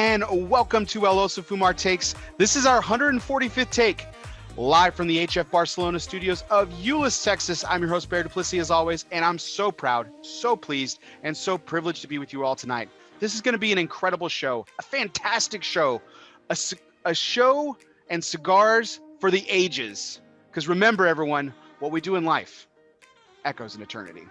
and welcome to ELOSOFUMARTAKES. This is our 145th take, live from the HF Barcelona studios of Euless, Texas. I'm your host, Barry Duplessis, as always, and I'm so proud, so pleased, and so privileged to be with you all tonight. This is going to be an incredible show, a fantastic show, a show and cigars for the ages. Because remember, everyone, what we do in life echoes in eternity.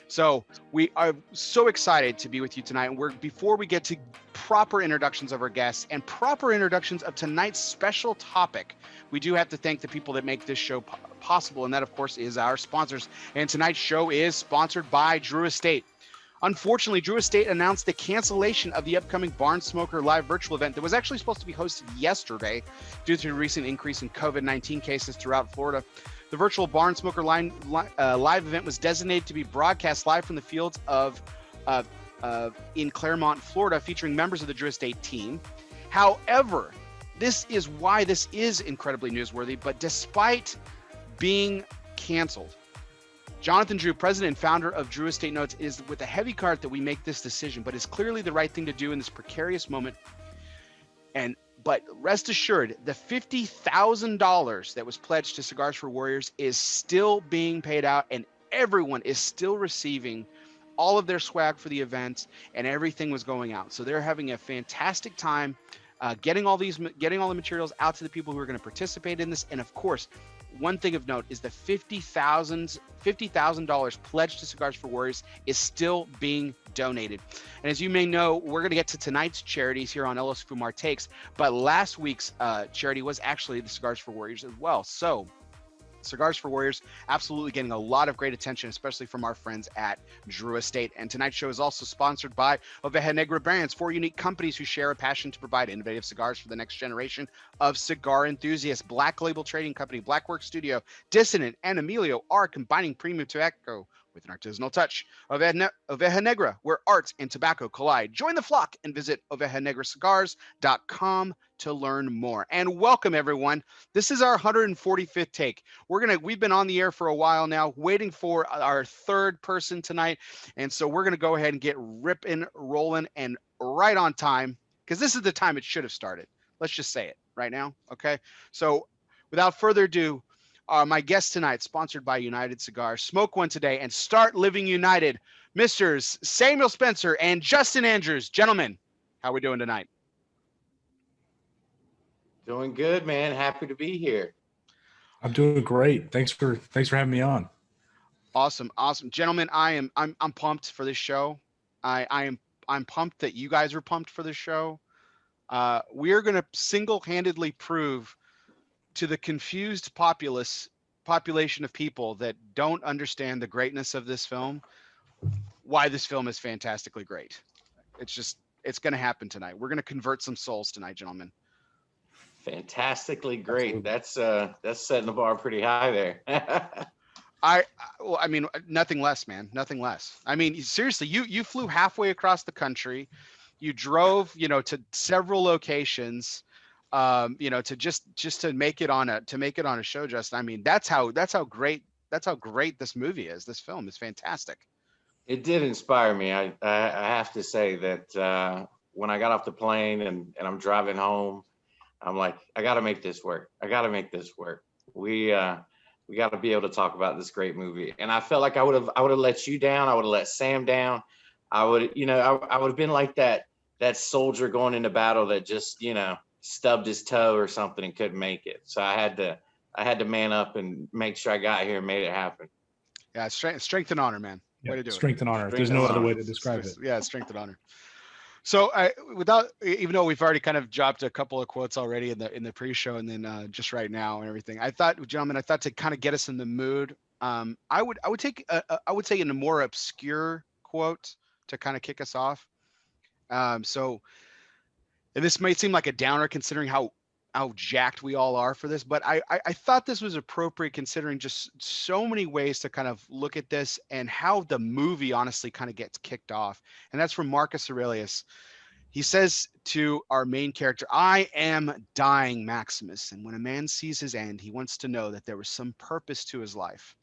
So we are so excited to be with you tonight. And before we get to proper introductions of our guests and proper introductions of tonight's special topic, we do have to thank the people that make this show possible. And that, of course, is our sponsors. And tonight's show is sponsored by Drew Estate. Unfortunately, Drew Estate announced the cancellation of the upcoming Barn Smoker live virtual event that was actually supposed to be hosted yesterday due to a recent increase in COVID-19 cases throughout Florida. The virtual Barn Smoker live event was designated to be broadcast live from the fields in Claremont, Florida, featuring members of the Drew Estate team. However, this is why this is incredibly newsworthy, but despite being canceled, Jonathan Drew, president and founder of Drew Estate, notes, "It is with a heavy heart that we make this decision, but it's clearly the right thing to do in this precarious moment. But rest assured, the $50,000 that was pledged to Cigars for Warriors is still being paid out, and everyone is still receiving all of their swag for the event, and everything was going out. So they're having a fantastic time getting all the materials out to the people who are going to participate in this. And of course, one thing of note is the $50,000 pledged to Cigars for Warriors is still being donated. And as you may know, we're going to get to tonight's charities here on ELOSOFUMARTAKES, but last week's charity was actually the Cigars for Warriors as well. So Cigars for Warriors absolutely getting a lot of great attention, especially from our friends at Drew Estate. And tonight's show is also sponsored by Oveja Negra Brands, 4 unique companies who share a passion to provide innovative cigars for the next generation of cigar enthusiasts. Black Label Trading Company, Blackwork Studio, Dissonant, and Emilio are combining premium tobacco with an artisanal touch. Oveja Negra, where art and tobacco collide. Join the flock and visit ovejanegracigars.com to learn more. And welcome, everyone. This is our 145th take. We've been on the air for a while now, waiting for our third person tonight. And so we're going to go ahead and get ripping, rolling, and right on time, because this is the time it should have started. Let's just say it right now. Okay. So without further ado, my guest tonight, sponsored by United Cigars. Smoke one today and start living united. Misters Samuel Spencer and Justin Andrews. Gentlemen, how are we doing tonight? Doing good, man. Happy to be here. I'm doing great. Thanks for having me on. Awesome. Gentlemen, I'm pumped for this show. I'm pumped that you guys are pumped for this show. We are going to single-handedly prove to the confused population of people that don't understand the greatness of this film, why this film is fantastically great. It's going to happen tonight. We're going to convert some souls tonight, gentlemen. Fantastically great. Absolutely. That's setting the bar pretty high there. I mean, nothing less, man. Nothing less. I mean, seriously, you flew halfway across the country. You drove, to several locations. To just to make it on a show, Justin. I mean, that's how great this movie is. This film is fantastic. It did inspire me. I have to say that when I got off the plane and I'm driving home, I'm like, I got to make this work. We got to be able to talk about this great movie. And I felt like I would have let you down. I would have let Sam down. I would have been like that soldier going into battle that just, stubbed his toe or something and couldn't make it. So I had to man up and make sure I got here and made it happen. Yeah, strength and honor, man. Yeah, way to do strength and honor. There's no other way to describe it. Yeah, strength and honor. So even though we've already kind of dropped a couple of quotes already in the pre-show and then just right now and everything, I thought to kind of get us in the mood, I would say in a more obscure quote to kind of kick us off. And this might seem like a downer considering how jacked we all are for this, but I thought this was appropriate considering just so many ways to kind of look at this and how the movie honestly kind of gets kicked off. And that's from Marcus Aurelius. He says to our main character, "I am dying, Maximus, and when a man sees his end, he wants to know that there was some purpose to his life.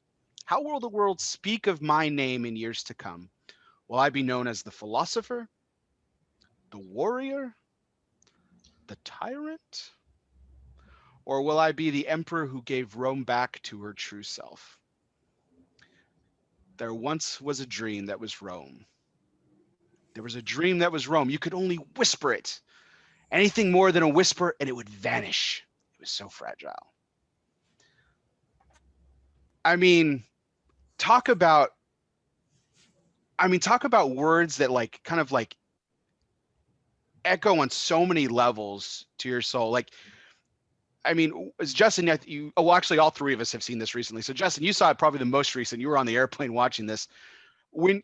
How will the world speak of my name in years to come? Will I be known as the philosopher, the warrior, the tyrant? Or will I be the emperor who gave Rome back to her true self? There once was a dream that was Rome. There was a dream that was Rome. You could only whisper it. Anything more than a whisper, and it would vanish. It was so fragile. I mean, talk about words that like kind of like echo on so many levels to your soul. Like, I mean, as Justin, actually all three of us have seen this recently. So Justin, you saw it probably the most recent. You were on the airplane watching this. When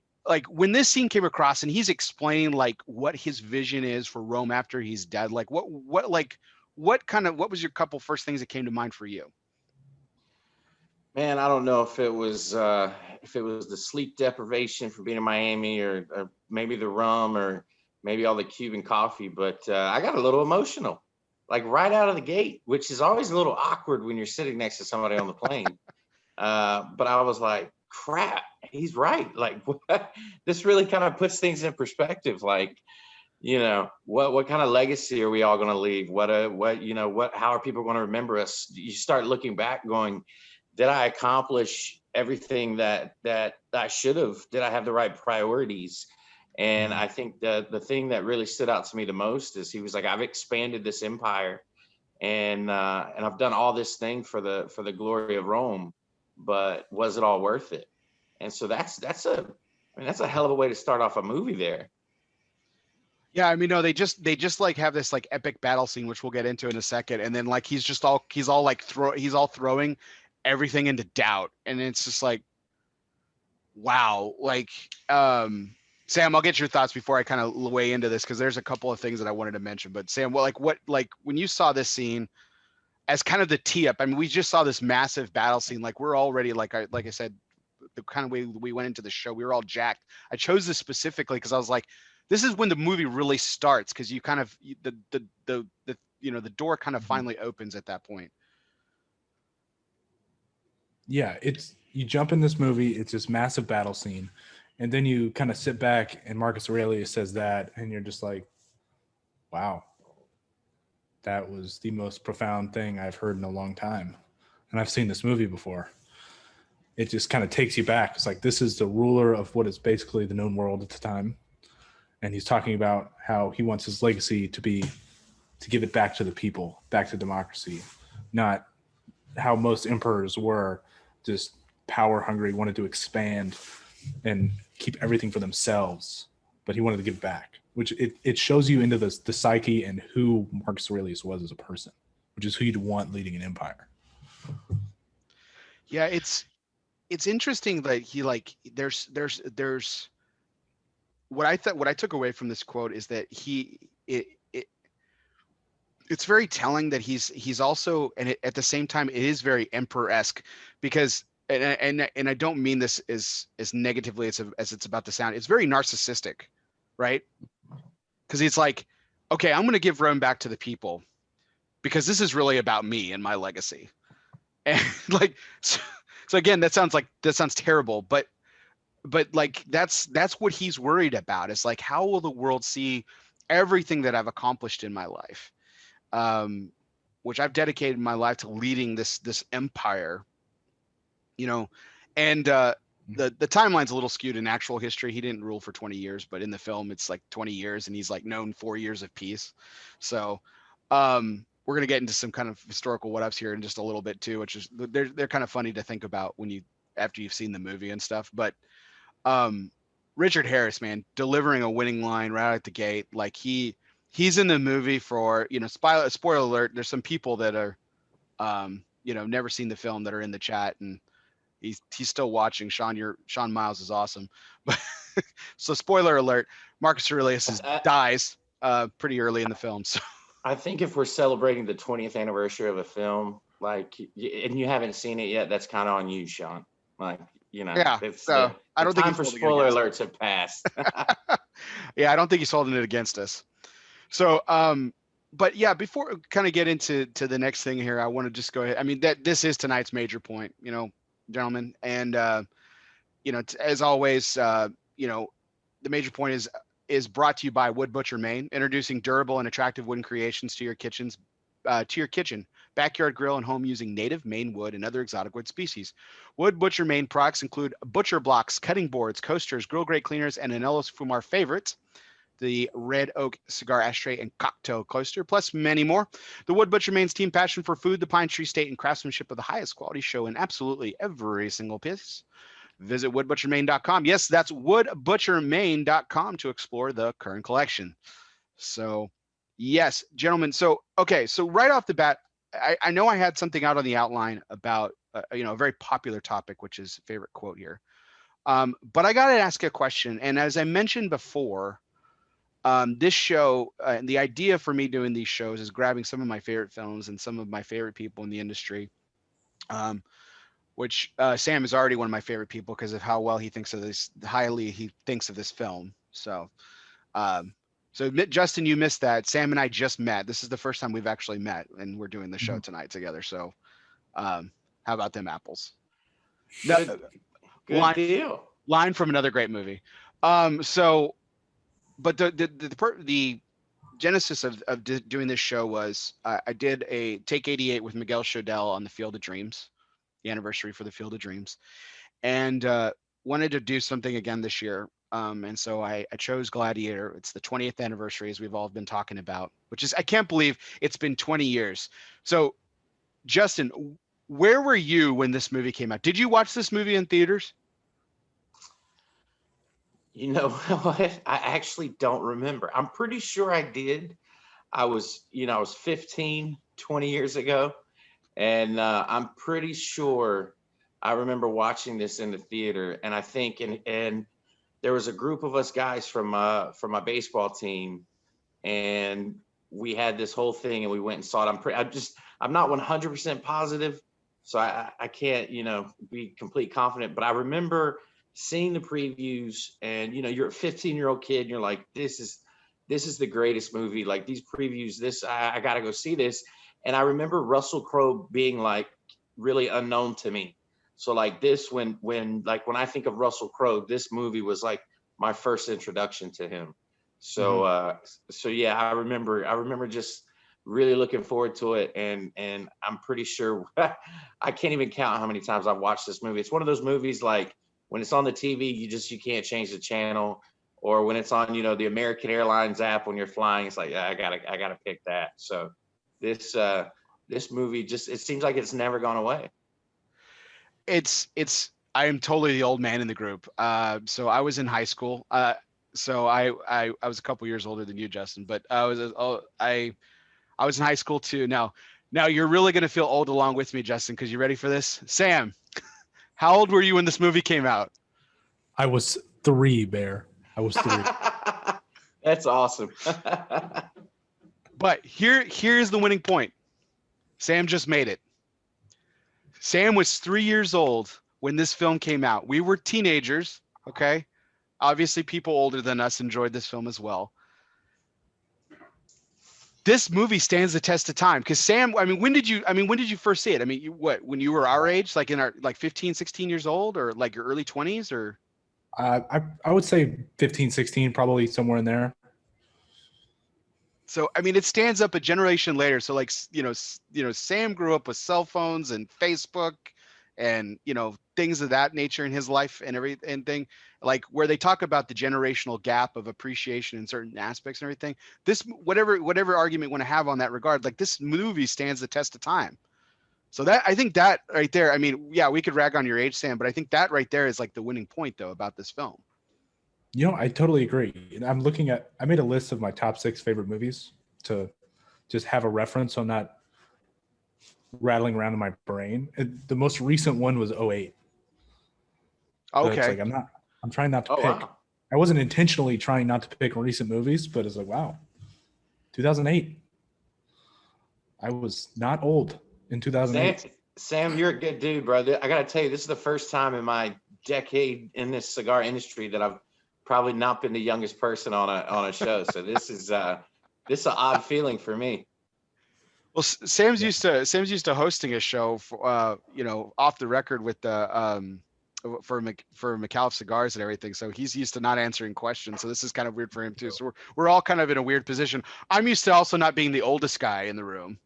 this scene came across and he's explaining like what his vision is for Rome after he's dead, like what was your couple first things that came to mind for you? Man, I don't know if it was the sleep deprivation from being in Miami, or maybe the rum, or maybe all the Cuban coffee, but I got a little emotional, like right out of the gate, which is always a little awkward when you're sitting next to somebody on the plane. But I was like, crap, he's right. Like, what? This really kind of puts things in perspective. Like, what kind of legacy are we all going to leave? How are people going to remember us? You start looking back going, did I accomplish everything that I should have? Did I have the right priorities? And I think the thing that really stood out to me the most is he was like, I've expanded this empire, and I've done all this thing for the glory of Rome, but was it all worth it? And so that's a hell of a way to start off a movie there. Yeah, I mean, no, they just like have this like epic battle scene, which we'll get into in a second, and then like he's all throwing everything into doubt, and it's just like, wow. Like, Sam, I'll get your thoughts before I kind of weigh into this, because there's a couple of things that I wanted to mention. But Sam, when you saw this scene as kind of the tee up, I mean, we just saw this massive battle scene. Like, we're already like I said, the kind of way we went into the show, we were all jacked. I chose this specifically because I was like, this is when the movie really starts, because you kind of the door kind of finally opens at that point. Yeah, you jump in this movie, it's this massive battle scene, and then you kind of sit back and Marcus Aurelius says that, and you're just like, wow, that was the most profound thing I've heard in a long time. And I've seen this movie before. It just kind of takes you back. It's like, this is the ruler of what is basically the known world at the time. And he's talking about how he wants his legacy to give it back to the people, back to democracy, not how most emperors were, just power hungry, wanted to expand and keep everything for themselves. But he wanted to give back, which it shows you into the psyche and who Marcus Aurelius was as a person, which is who you'd want leading an empire. Yeah, it's interesting that he there's what I took away from this quote is that it's very telling that he's also, and at the same time, it is very emperor-esque, because and I don't mean this as negatively as it's about to sound. It's very narcissistic, right? Because he's like, okay, I'm going to give Rome back to the people because this is really about me and my legacy. And like, so again, that sounds terrible, but like that's what he's worried about. It's like, how will the world see everything that I've accomplished in my life? Which I've dedicated my life to leading this empire, and the timeline's a little skewed in actual history. He didn't rule for 20 years, but in the film it's like 20 years, and he's like known 4 years of peace. So we're going to get into some kind of historical what-ups here in just a little bit too, which is they're kind of funny to think about after you've seen the movie and stuff. But Richard Harris, man, delivering a winning line right out the gate. Like he's in the movie for, spoiler alert, there's some people that are never seen the film that are in the chat, and he's still watching. Sean Miles is awesome. But so spoiler alert, Marcus Aurelius dies pretty early in the film. So I think if we're celebrating the 20th anniversary of a film, like, and you haven't seen it yet, that's kind of on you, Sean. Like, yeah. So I don't think time for spoiler alerts have passed. Yeah, I don't think he's holding it against us. So, but yeah, before we kind of get into the next thing here, I want to just go ahead. I mean, this is tonight's major point, gentlemen, and as always, the major point is is brought to you by Wood Butcher, Maine, introducing durable and attractive wooden creations to your kitchen, backyard grill, and home using native Maine wood and other exotic wood species. Wood Butcher, Maine products include butcher blocks, cutting boards, coasters, grill grate cleaners, and an ELOSOFUMAR favorite, the red oak cigar ashtray and cocktail coaster, plus many more. The Wood Butcher, Maine's team passion for food, the pine tree state, and craftsmanship of the highest quality show in absolutely every single piece. Visit woodbutchermaine.com. Yes, that's woodbutchermaine.com to explore the current collection. So, yes, gentlemen. So, okay. So right off the bat, I know I had something out on the outline about, a very popular topic, which is favorite quote here. But I got to ask a question. And as I mentioned before, this show, the idea for me doing these shows is grabbing some of my favorite films and some of my favorite people in the industry. Which Sam is already one of my favorite people because of how well he thinks of this, highly he thinks of this film. So, Justin, you missed that. Sam and I just met. This is the first time we've actually met, and we're doing the show tonight together. So, how about them apples? Good deal. Line from another great movie. But the genesis of doing this show was I did a Take 88 with Miguel Chodell on the Field of Dreams, the anniversary for the Field of Dreams, and wanted to do something again this year. And so I chose Gladiator. It's the 20th anniversary, as we've all been talking about, which is, I can't believe it's been 20 years. So, Justin, where were you when this movie came out? Did you watch this movie in theaters? You know what? I actually don't remember. I'm pretty sure I did. I was 15, 20 years ago. And I'm pretty sure I remember watching this in the theater. And I think, and there was a group of us guys from my baseball team, and we had this whole thing, and we went and saw it. I'm not 100% positive, so I can't, be complete confident. But I remember seeing the previews, and you're a 15-year-old kid, and you're like, this is the greatest movie. Like, these previews, I got to go see this. And I remember Russell Crowe being like really unknown to me. So like this, when I think of Russell Crowe, this movie was like my first introduction to him. So yeah, I remember just really looking forward to it. And I'm pretty sure I can't even count how many times I've watched this movie. It's one of those movies, like when it's on the TV, you can't change the channel, or when it's on, the American Airlines app, when you're flying, it's like, yeah, I gotta pick that. So this movie it seems like it's never gone away. I am totally the old man in the group. So I was in high school. So I was a couple years older than you, Justin, but I was in high school too. Now you're really going to feel old along with me, Justin, because you ready for this? Sam, how old were you when this movie came out? I was 3, Bear. I was 3. That's awesome. But here's the winning point. Sam just made it. Sam was 3 years old when this film came out. We were teenagers, okay? Obviously, people older than us enjoyed this film as well. This movie stands the test of time because Sam, when did you first see it? When you were our age, like 15, 16 years old, or like your early 20s, or? I would say 15, 16, probably somewhere in there. So, it stands up a generation later. So Sam grew up with cell phones and Facebook and, things of that nature in his life and everything, like where they talk about the generational gap of appreciation in certain aspects and everything. This, whatever argument you want to have on that regard, like this movie stands the test of time. So I think that right there, yeah, we could rag on your age, Sam, but I think that right there is like the winning point though about this film. I totally agree. I made a list of my top 6 favorite movies to just have a reference so I'm not rattling around in my brain. The most recent one was 2008. Okay. So it's like I'm trying not to pick. Wow. I wasn't intentionally trying not to pick recent movies, but it's like, wow, 2008. I was not old in 2008. Sam, you're a good dude, brother. I got to tell you, this is the first time in my decade in this cigar industry that I've probably not been the youngest person on a show. So this is an odd feeling for me. Well, Sam's used to hosting a show for, off the record with the for Micallef Cigars and everything. So he's used to not answering questions. So this is kind of weird for him too. So we're all kind of in a weird position. I'm used to also not being the oldest guy in the room.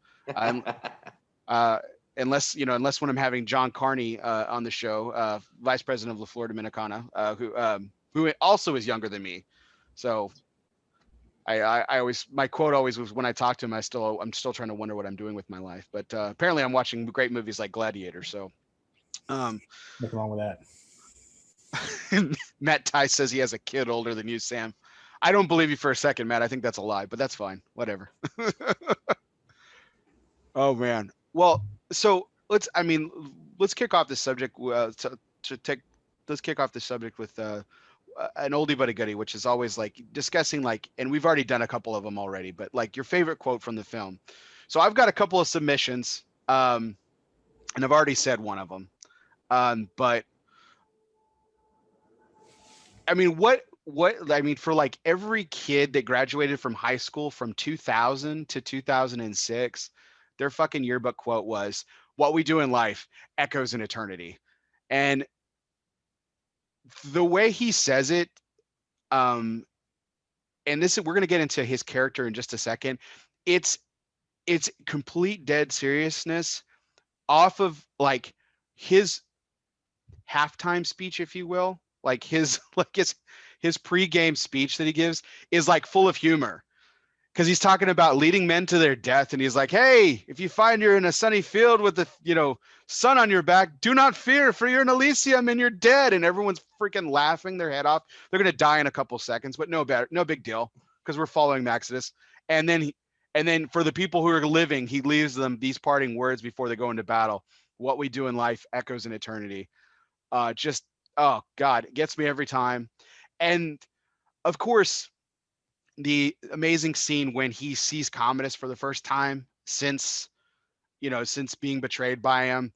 Unless when I'm having John Carney on the show, Vice President of La Flor Dominicana, who also is younger than me. So I always, my quote always was when I talk to him, I'm still trying to wonder what I'm doing with my life. But apparently I'm watching great movies like Gladiator. So nothing wrong with that. Matt Ty says he has a kid older than you, Sam. I don't believe you for a second, Matt. I think that's a lie, but that's fine. Whatever. Oh man. Well, so let's kick off this subject let's kick off this subject with an oldie but a goodie, which is always like discussing like, and we've already done a couple of them already, but like your favorite quote from the film. So I've got a couple of submissions, and I've already said one of them, but I mean, for like every kid that graduated from high school from 2000 to 2006, their fucking yearbook quote was, "What we do in life echoes in eternity." And the way he says it, and we're going to get into his character in just a second. It's complete dead seriousness off of like his halftime speech, if you will. Like his pregame speech that he gives is like full of humor, because he's talking about leading men to their death, and he's like, "Hey, if you find you're in a sunny field with the sun on your back, do not fear, for you're in Elysium and you're dead." And everyone's freaking laughing their head off. They're gonna die in a couple seconds, but no big deal, because we're following Exodus. And then for the people who are living, he leaves them these parting words before they go into battle: "What we do in life echoes in eternity." Oh God, it gets me every time. And of course, the amazing scene when he sees Commodus for the first time since being betrayed by him,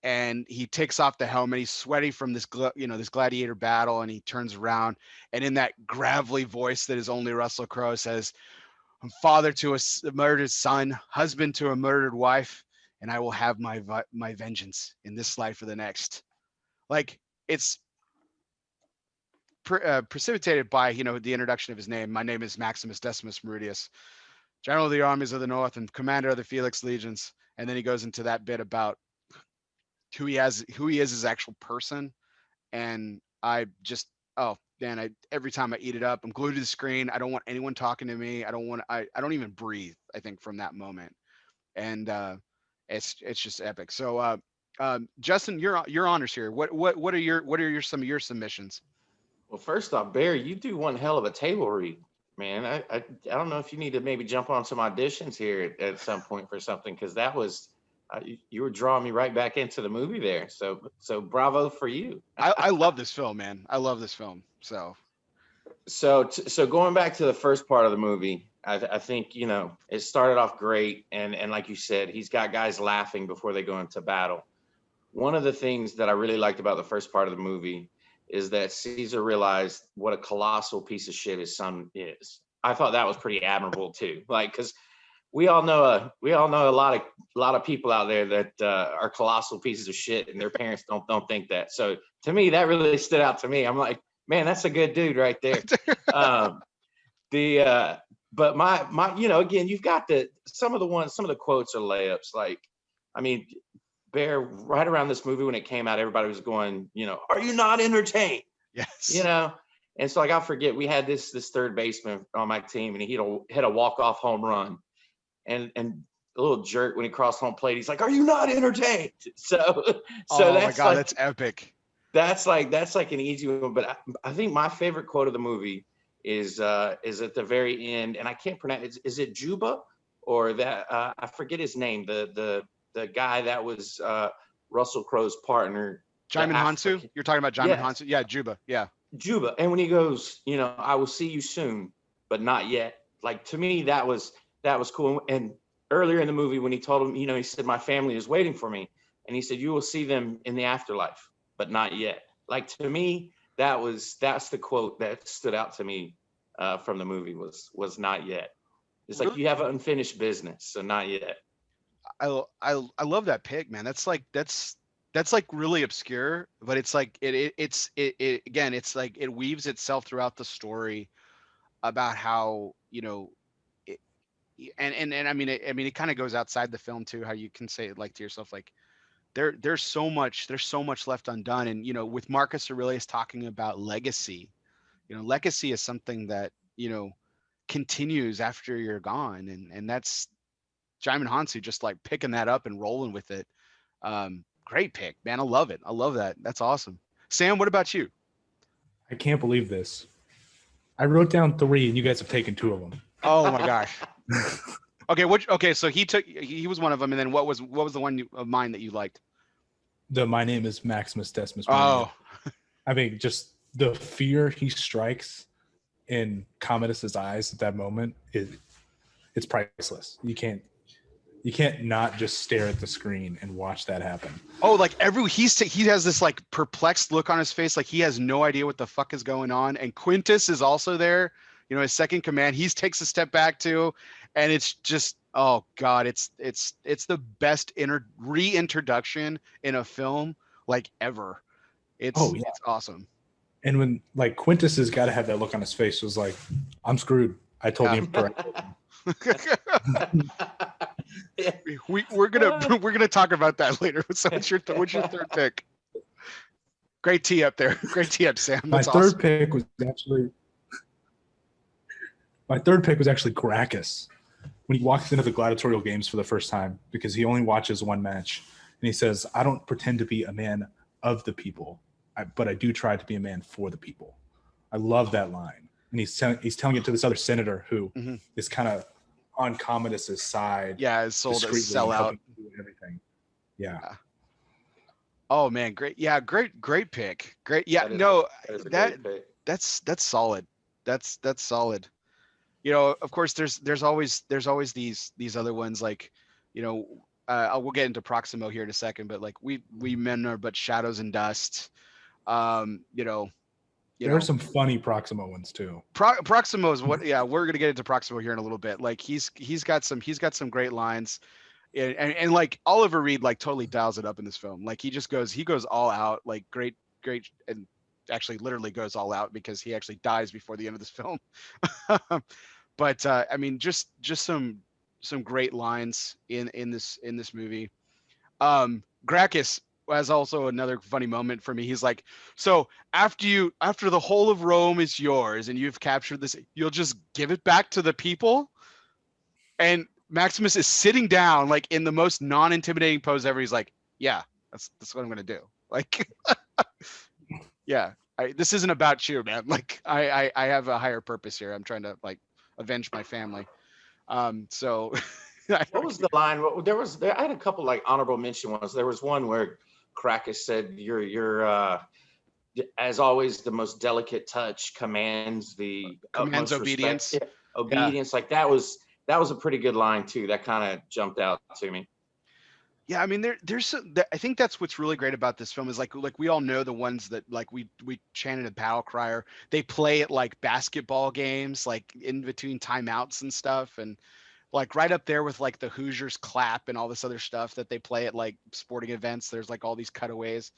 and he takes off the helmet. He's sweaty from this gladiator battle, and he turns around, and in that gravelly voice that is only Russell Crowe, says, "I'm father to a murdered son, husband to a murdered wife, and I will have my vengeance in this life or the next." Like, it's precipitated by the introduction of his name. "My name is Maximus Decimus Meridius, general of the armies of the north and commander of the Felix legions." And then he goes into that bit about who he is as actual person. And I just, oh man, every time I eat it up, I'm glued to the screen. I don't want anyone talking to me. I don't even breathe, I think, from that moment. And it's just epic. So Justin, your honors here. What are some of your submissions? Well, first off, Barry, you do one hell of a table read, man. I don't know if you need to maybe jump on some auditions here at some point for something, because that was you were drawing me right back into the movie there. So bravo for you. I love this film, man. I love this film. So going back to the first part of the movie, I think it started off great, and like you said, he's got guys laughing before they go into battle. One of the things that I really liked about the first part of the movie is that Caesar realized what a colossal piece of shit his son is. I thought that was pretty admirable too. Like, because we all know a lot of people out there that are colossal pieces of shit, and their parents don't think that. So to me, that really stood out to me. I'm like, man, that's a good dude right there. But my again, you've got some of the quotes are layups. Like, I mean, Bear, right around this movie when it came out, everybody was going, "Are you not entertained?" Yes. And so, like, I'll forget, we had this third baseman on my team, and he hit a walk-off home run, and a little jerk when he crossed home plate, he's like, "Are you not entertained?" So oh that's my God, that's epic. That's like an easy one. But I think my favorite quote of the movie is at the very end, and I can't pronounce. Is it Juba or that? I forget his name. The guy that was Russell Crowe's partner. Jaimin Hansu? You're talking about Jaimin Hansu? Yeah, Juba. Yeah. Juba. And when he goes, "I will see you soon, but not yet." Like, to me, that was cool. And earlier in the movie, when he told him, he said, "My family is waiting for me." And he said, "You will see them in the afterlife, but not yet." Like, to me, that's the quote that stood out to me from the movie was "not yet." It's like, you have unfinished business, so not yet. I love that pick, man. That's that's like really obscure, but it's like it again, it's like it weaves itself throughout the story about how, you know, it, and I mean it kind of goes outside the film too, how you can say it like to yourself like there's so much left undone. And you know, with Marcus Aurelius talking about legacy, you know, legacy is something that, you know, continues after you're gone. And that's Jaimin Hansu just like picking that up and rolling with it. Great pick, man. I love it. I love that. That's awesome. Sam, what about you? I can't believe this. I wrote down 3, and you guys have taken 2 of them. Oh my gosh. Okay, okay, so he was one of them, and then what was the one of mine that you liked? My name is Maximus Decimus Oh, Meridian. I mean, just the fear he strikes in Commodus's eyes at that moment it's priceless. You can't not just stare at the screen and watch that happen. oh, like he has this like perplexed look on his face, like he has no idea what the fuck is going on. And Quintus is also there, you know, his second command. He takes a step back too, and it's just, oh god, it's the best reintroduction in a film like ever. It's it's awesome. And when like Quintus has got to have that look on his face, it was like, I'm screwed. I told the Emperor. We're gonna talk about that later. So what's your third pick? Great tee up there. Great tee up, Sam. That's my third awesome. pick was actually Gracchus when he walks into the gladiatorial games for the first time, because he only watches one match, and he says, I don't pretend to be a man of the people, but I do try to be a man for the people. I love that line. And he's telling it to this other senator who is kind of on Commodus's side. Yeah, is sold as sellout. Everything. Yeah. Oh man, great. Yeah, great pick. Great. Yeah, that's solid. That's solid. You know, of course, there's always these other ones like, you know, we'll get into Proximo here in a second, but like we men are but shadows and dust. You know, there are some funny Proximo ones too. Proximo is what, yeah, we're gonna get into Proximo here in a little bit. Like he's got some great lines, and like Oliver Reed like totally dials it up in this film. Like he goes all out, like great, and actually literally goes all out because he actually dies before the end of this film. But I mean, just some great lines in this movie. Gracchus has also another funny moment for me. He's like, so after the whole of Rome is yours and you've captured this, you'll just give it back to the people? And Maximus is sitting down like in the most non-intimidating pose ever. He's like, yeah, that's what I'm gonna do. Like, yeah, this isn't about you, man. Like I have a higher purpose here. I'm trying to like avenge my family. So what was the line? I had a couple like honorable mention ones. There was one where Gracchus said, "You're as always, the most delicate touch commands obedience." Yeah, obedience. Yeah. Like that was a pretty good line too. That kind of jumped out to me. Yeah, I mean, I think that's what's really great about this film is like we all know the ones that like we chanted a battle cry. They play at like basketball games, like in between timeouts and stuff, and like right up there with like the Hoosiers clap and all this other stuff that they play at like sporting events. There's like all these cutaways,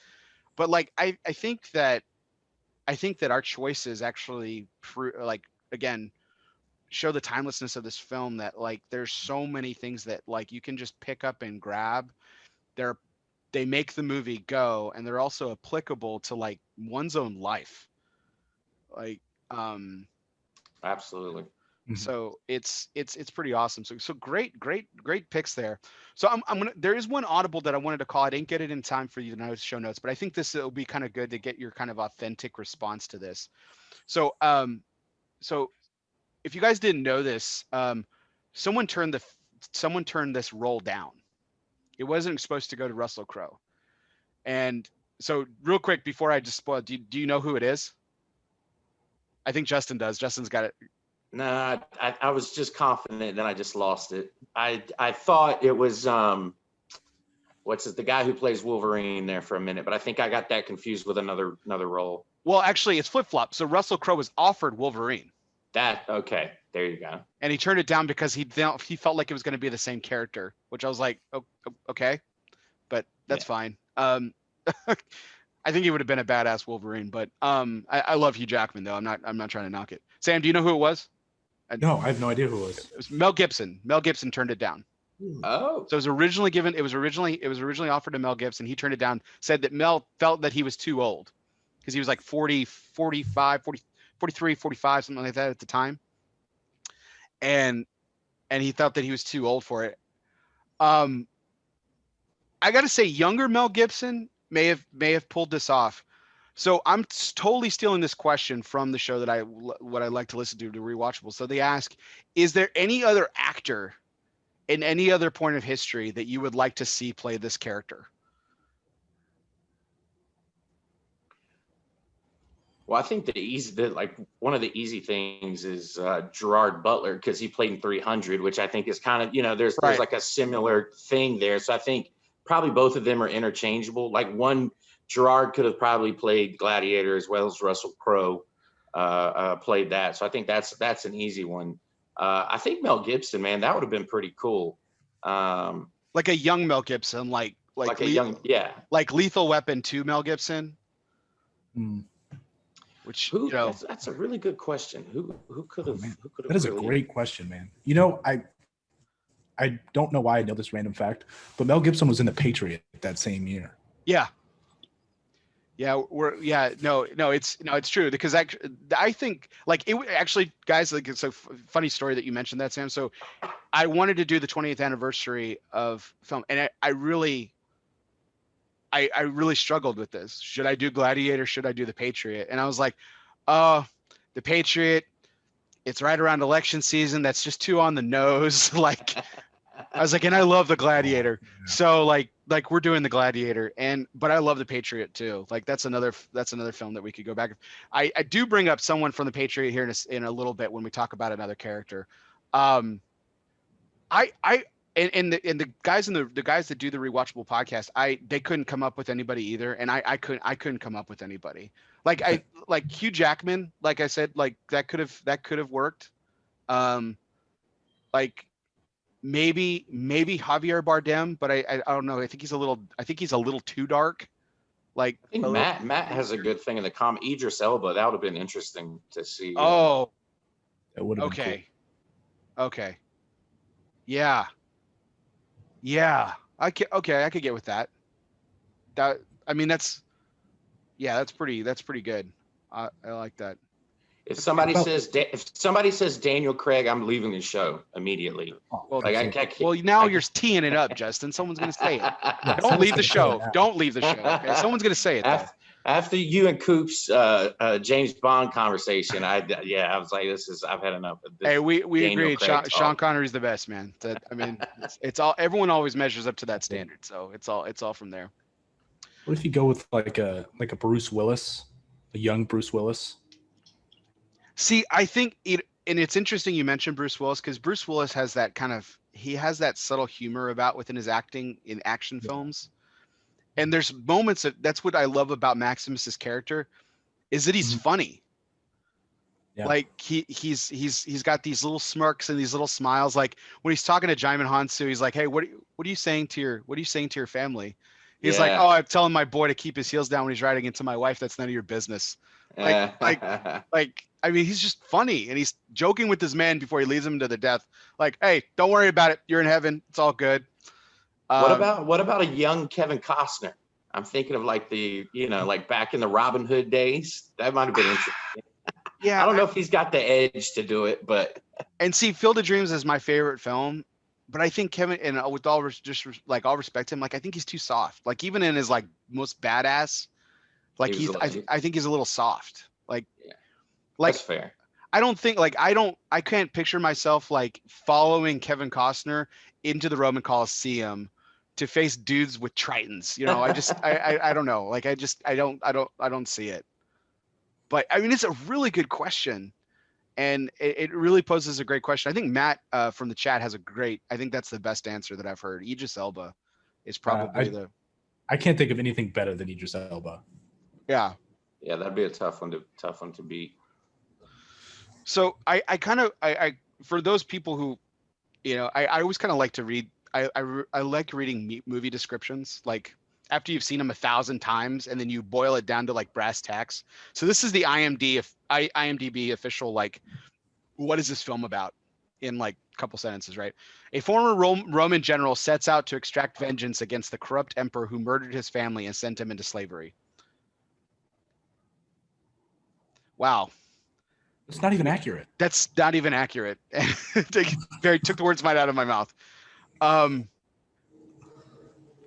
but like I think that our choices actually like again show the timelessness of this film, that like there's so many things that like you can just pick up and grab. They make the movie go, and they're also applicable to like one's own life. Like absolutely. So it's pretty awesome. So great picks there. So I'm gonna, there is one audible that I wanted to call. I didn't get it in time for you to know show notes, but I think this will be kind of good to get your kind of authentic response to this. So so if you guys didn't know this, someone turned this role down. It wasn't supposed to go to Russell Crowe. And so real quick before I just spoil, do you know who it is? I think Justin does. Justin's got it. No, I was just confident, then I just lost it. I thought it was the guy who plays Wolverine there for a minute, but I think I got that confused with another role. Well, actually, it's flip-flop. So Russell Crowe was offered Wolverine. Okay, there you go. And he turned it down because he felt like it was going to be the same character, which I was like, oh, okay, but that's fine. I think he would have been a badass Wolverine, but I love Hugh Jackman though. I'm not trying to knock it. Sam, do you know who it was? No, I have no idea who it was. It was Mel Gibson. Mel Gibson turned it down. Oh, So it was originally offered to Mel Gibson. He turned it down, said that Mel felt that he was too old because he was like 40, 45, 40, 43, 45, something like that at the time. And he thought that he was too old for it. I got to say younger Mel Gibson may have pulled this off. So I'm totally stealing this question from the show that what I like to listen to Rewatchable. So they ask, is there any other actor in any other point of history that you would like to see play this character? well, I think like one of the easy things is Gerard Butler, because he played in 300, which I think is kind of, there's like a similar thing there. So I think probably both of them are interchangeable. Like Gerard could have probably played Gladiator as well as Russell Crowe played that. So I think that's an easy one. I think Mel Gibson, man, that would have been pretty cool. Like a young Mel Gibson, like a young, yeah, like Lethal Weapon 2 Mel Gibson. Which that's a really good question. Who could have? That is a great question, man. I don't know why I know this random fact, but Mel Gibson was in The Patriot that same year. Yeah. It's true because I think like it actually, guys, like it's a funny story that you mentioned that, Sam. So I wanted to do the 20th anniversary of film, and I really struggled with this. Should I do Gladiator? Should I do The Patriot? And I was like, The Patriot, it's right around election season. That's just too on the nose. Like, I was like, and I love the Gladiator. So like we're doing the Gladiator, but I love The Patriot too. Like that's another film that we could go back. I do bring up someone from The Patriot here in a little bit when we talk about another character. And the guys that do the Rewatchable podcast, they couldn't come up with anybody either, and I couldn't come up with anybody. Like Hugh Jackman, like I said, like that could have worked. Like maybe Javier Bardem, but I don't know. I think he's a little too dark. Like I think Matt has a good thing in the Idris Elba. That would have been interesting to see. Oh, that would have been cool. Okay. Yeah. I could get with that. That's pretty good. I like that. If somebody says Daniel Craig, I'm leaving the show immediately. Well, now you're teeing it up, Justin. Someone's gonna say it. Don't leave the show. Don't leave the show. Okay? Someone's gonna say it. After you and Coop's James Bond conversation, I was like, I've had enough of this. Hey, we agreed. Sean Connery's the best, man. It's all. Everyone always measures up to that standard, so it's all from there. What if you go with like a Bruce Willis, a young Bruce Willis? See, I think and it's interesting you mentioned Bruce Willis because Bruce Willis has that he has that subtle humor within his acting in action films. And there's moments that's what I love about Maximus's character is that he's funny. Yeah. Like he's got these little smirks and these little smiles. Like when he's talking to Jaimin Hansu, he's like, "Hey, what are you saying to your family?" He's like, "Oh, I'm telling my boy to keep his heels down when he's riding into my wife. That's none of your business." I mean, he's just funny and he's joking with his man before he leads him to the death. Like, "Hey, don't worry about it. You're in heaven. It's all good." What about a young Kevin Costner? I'm thinking of like like back in the Robin Hood days. That might have been interesting. Yeah, I don't know if he's got the edge to do it, but. And see, Field of Dreams is my favorite film, but I think Kevin, and with all all respect to him, like I think he's too soft. Like even in his like most badass, like I think he's a little soft. Like, yeah, like that's fair. I don't think I can't picture myself like following Kevin Costner into the Roman Coliseum to face dudes with tritons. I don't know. Like I don't see it. But I mean, it's a really good question, and it really poses a great question. I think Matt from the chat has I think that's the best answer that I've heard. Idris Elba is probably I can't think of anything better than Idris Elba. Yeah. Yeah, that'd be a tough one to beat. So I for those people who, I always kind of like to read. I like reading movie descriptions. Like after you've seen them 1,000 times and then you boil it down to like brass tacks. So this is the IMDb official, like, what is this film about in like a couple sentences, right? A former Roman general sets out to extract vengeance against the corrupt emperor who murdered his family and sent him into slavery. Wow. It's not even accurate. That's not even accurate. Took the words right out of my mouth.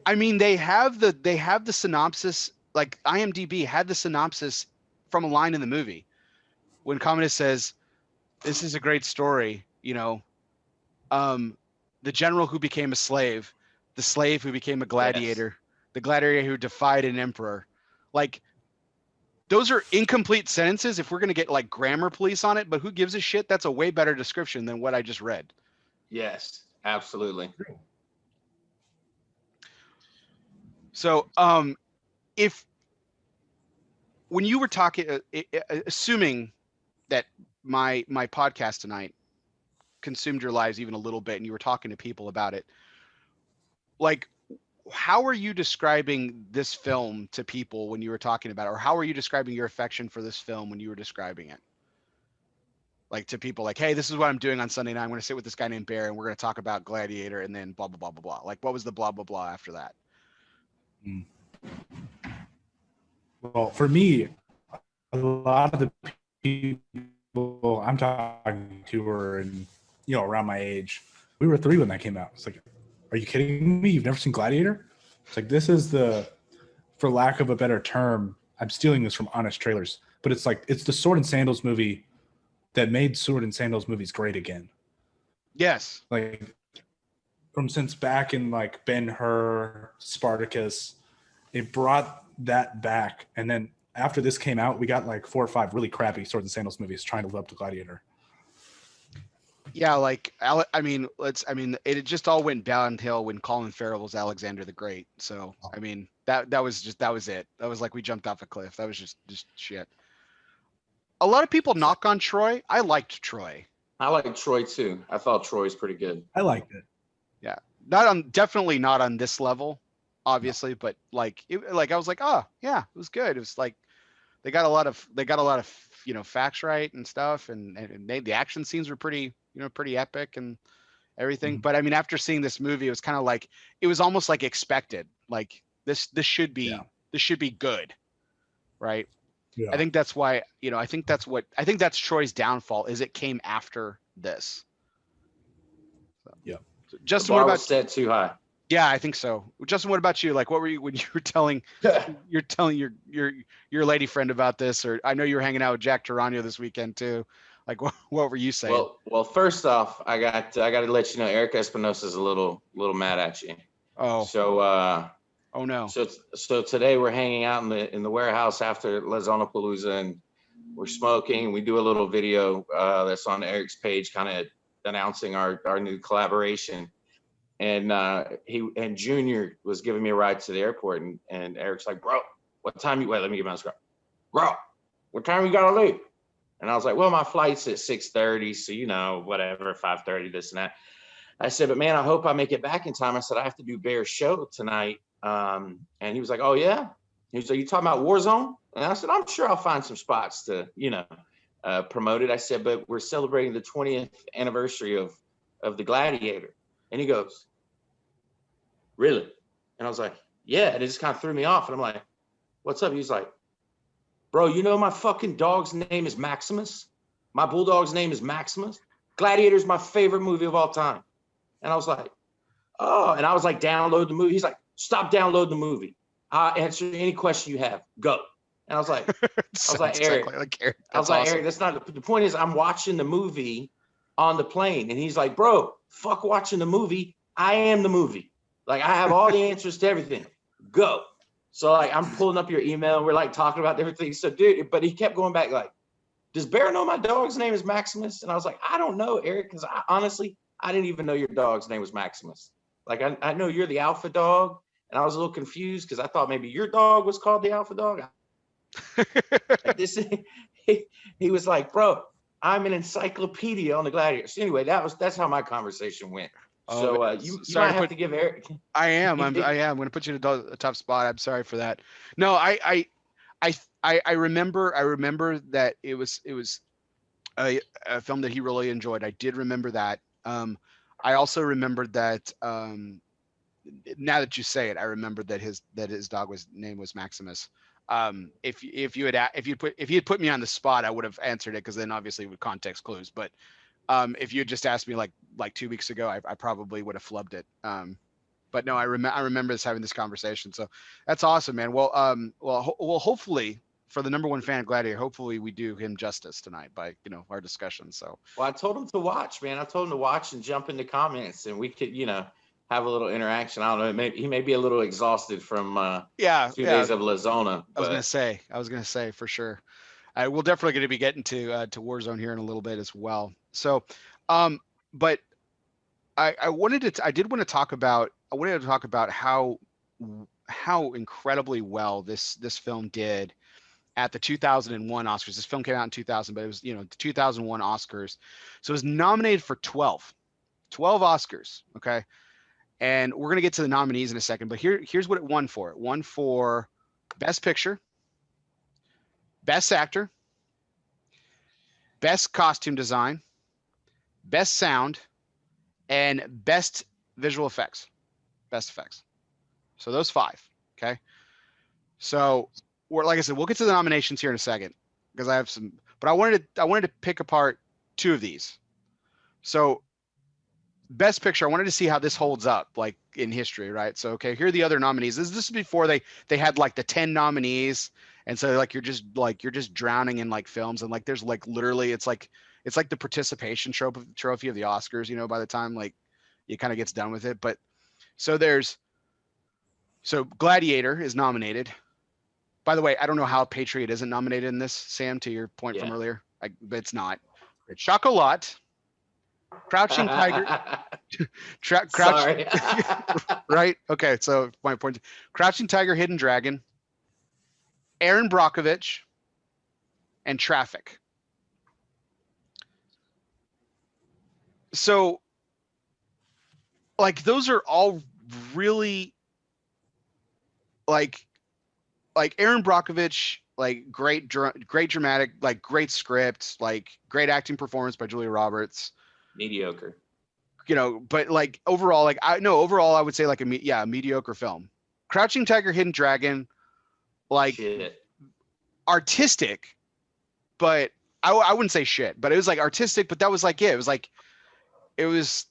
I mean, they have the synopsis, like IMDb had the synopsis from a line in the movie when Commodus says, "This is a great story, you know, the general who became a slave, the slave who became a gladiator, the gladiator who defied an emperor." Like, those are incomplete sentences if we're going to get like grammar police on it, but who gives a shit? That's a way better description than what I just read. Yes, absolutely. So, if when you were talking, assuming that my podcast tonight consumed your lives even a little bit, and you were talking to people about it, like, how are you describing this film to people when you were talking about it, or how are you describing your affection for this film when you were describing it? Like, to people, like, hey, this is what I'm doing on Sunday night. I'm going to sit with this guy named Bear, and we're going to talk about Gladiator, and then blah blah blah blah blah. Like, what was the blah blah blah after that? Well, for me, a lot of the people I'm talking to were in, around my age. We were 3 when that came out. It's like, are you kidding me? You've never seen Gladiator? It's like, this is for lack of a better term, I'm stealing this from Honest Trailers, but it's like, it's the Sword and Sandals movie that made Sword and Sandals movies great again. Yes. Like, from since back in like Ben-Hur, Spartacus, it brought that back. And then after this came out, we got like 4 or 5 really crappy Sword and Sandals movies trying to live up to Gladiator. Yeah, like, I mean, it just all went downhill when Colin Farrell was Alexander the Great. So, I mean, that was it. That was like we jumped off a cliff. That was just shit. A lot of people knock on Troy. I liked Troy. I like Troy too. I thought Troy was pretty good. I liked it. Yeah, definitely not on this level, obviously, but like, I was like, oh yeah, it was good. It was like they got a lot of facts right and stuff, and the action scenes were pretty epic and everything. Mm-hmm. But I mean, after seeing this movie, it was kind of like, it was almost like expected. Like, this should be good, right? Yeah. I think that's why, I think that's Troy's downfall, is it came after this. So, yeah. so, Justin, the bar was set too high. Yeah, I think so. Justin, what about you? Like, what were you when you were telling your lady friend about this? Or I know you were hanging out with Jack Tarano this weekend too. Like, what were you saying? Well, first off, I got to let you know Eric Espinosa's a little mad at you. Oh. So oh no. So today we're hanging out in the warehouse after Lazonapalooza, and we're smoking. We do a little video that's on Eric's page, kind of announcing our new collaboration. And Junior was giving me a ride to the airport, and Eric's like, bro, what time you wait? Let me get my script. Bro, what time you gotta leave? And I was like, well, my flight's at 6:30, so whatever, 5:30, this and that. I said, but man, I hope I make it back in time. I said, I have to do Bear's show tonight. And he was like, oh yeah? He was like, you talking about Warzone? And I said, I'm sure I'll find some spots to, promote it. I said, but we're celebrating the 20th anniversary of the Gladiator. And he goes, really? And I was like, yeah. And it just kind of threw me off. And I'm like, what's up? He's like, bro, my fucking dog's name is Maximus. My bulldog's name is Maximus. Gladiator's my favorite movie of all time. And I was like, oh. And I was like, download the movie. He's like, stop downloading the movie. I'll answer any question you have. Go. And I was like, Eric. Eric, that's not the point. Is I'm watching the movie on the plane. And he's like, bro, fuck watching the movie. I am the movie. Like, I have all the answers to everything. Go. So like, I'm pulling up your email. And we're like talking about different things. So dude, but he kept going back like, does Bear know my dog's name is Maximus? And I was like, I don't know, Eric, because I didn't even know your dog's name was Maximus. Like, I know you're the alpha dog. And I was a little confused because I thought maybe your dog was called the alpha dog. He was like, bro, I'm an encyclopedia on the Gladiator. So anyway, that's how my conversation went. So you might have to give Eric. I am. I'm going to put you in a tough spot. I'm sorry for that. No, I remember that it was a film that he really enjoyed. I did remember that. I also remembered that now that you say it, I remembered that his name was Maximus. If you had put me on the spot, I would have answered it, because then obviously with context clues. But if you had just asked me like 2 weeks ago, I probably would have flubbed it. But no, I remember us having this conversation. So that's awesome, man. Well, hopefully for the number one fan of Gladiator, hopefully we do him justice tonight by our discussion. So well, I told him to watch, man. I told him to watch and jump into comments, and we could have a little interaction. I don't know. He may be a little exhausted from 2 days of Lazona. I was gonna say for sure. We're definitely going to be getting to Warzone here in a little bit as well. So, but I did want to talk about how incredibly well this film did at the 2001 Oscars. This film came out in 2000, but it was the 2001 Oscars. So it was nominated for 12 Oscars. Okay. And we're going to get to the nominees in a second, but here's what it won for. It won for Best Picture, Best Actor, Best Costume Design, Best Sound, and Best Visual Effects. Best Effects. So those 5. Okay. So like I said, we'll get to the nominations here in a second, because I have some, but I wanted to pick apart 2 of these. So Best Picture, I wanted to see how this holds up like in history, right? So okay, here are the other nominees. This is before they had like the 10 nominees, and so like you're just drowning in like films, and like there's like literally it's like the participation trophy of the Oscars, by the time like it kind of gets done with it. But so Gladiator is nominated. By the way, I don't know how Patriot isn't nominated in this, Sam, to your point from earlier. But it's not. Chocolat, Crouching Tiger, Sorry. right? Okay, so my point: Crouching Tiger, Hidden Dragon, Aaron Brockovich, and Traffic. So, like, those are all really like Aaron Brockovich, like great dramatic, like great script, like great acting performance by Julia Roberts. Mediocre. But like overall, I would say like a mediocre film. Crouching Tiger, Hidden Dragon, like shit. Artistic, but I wouldn't say shit, but it was like artistic, but that was like it was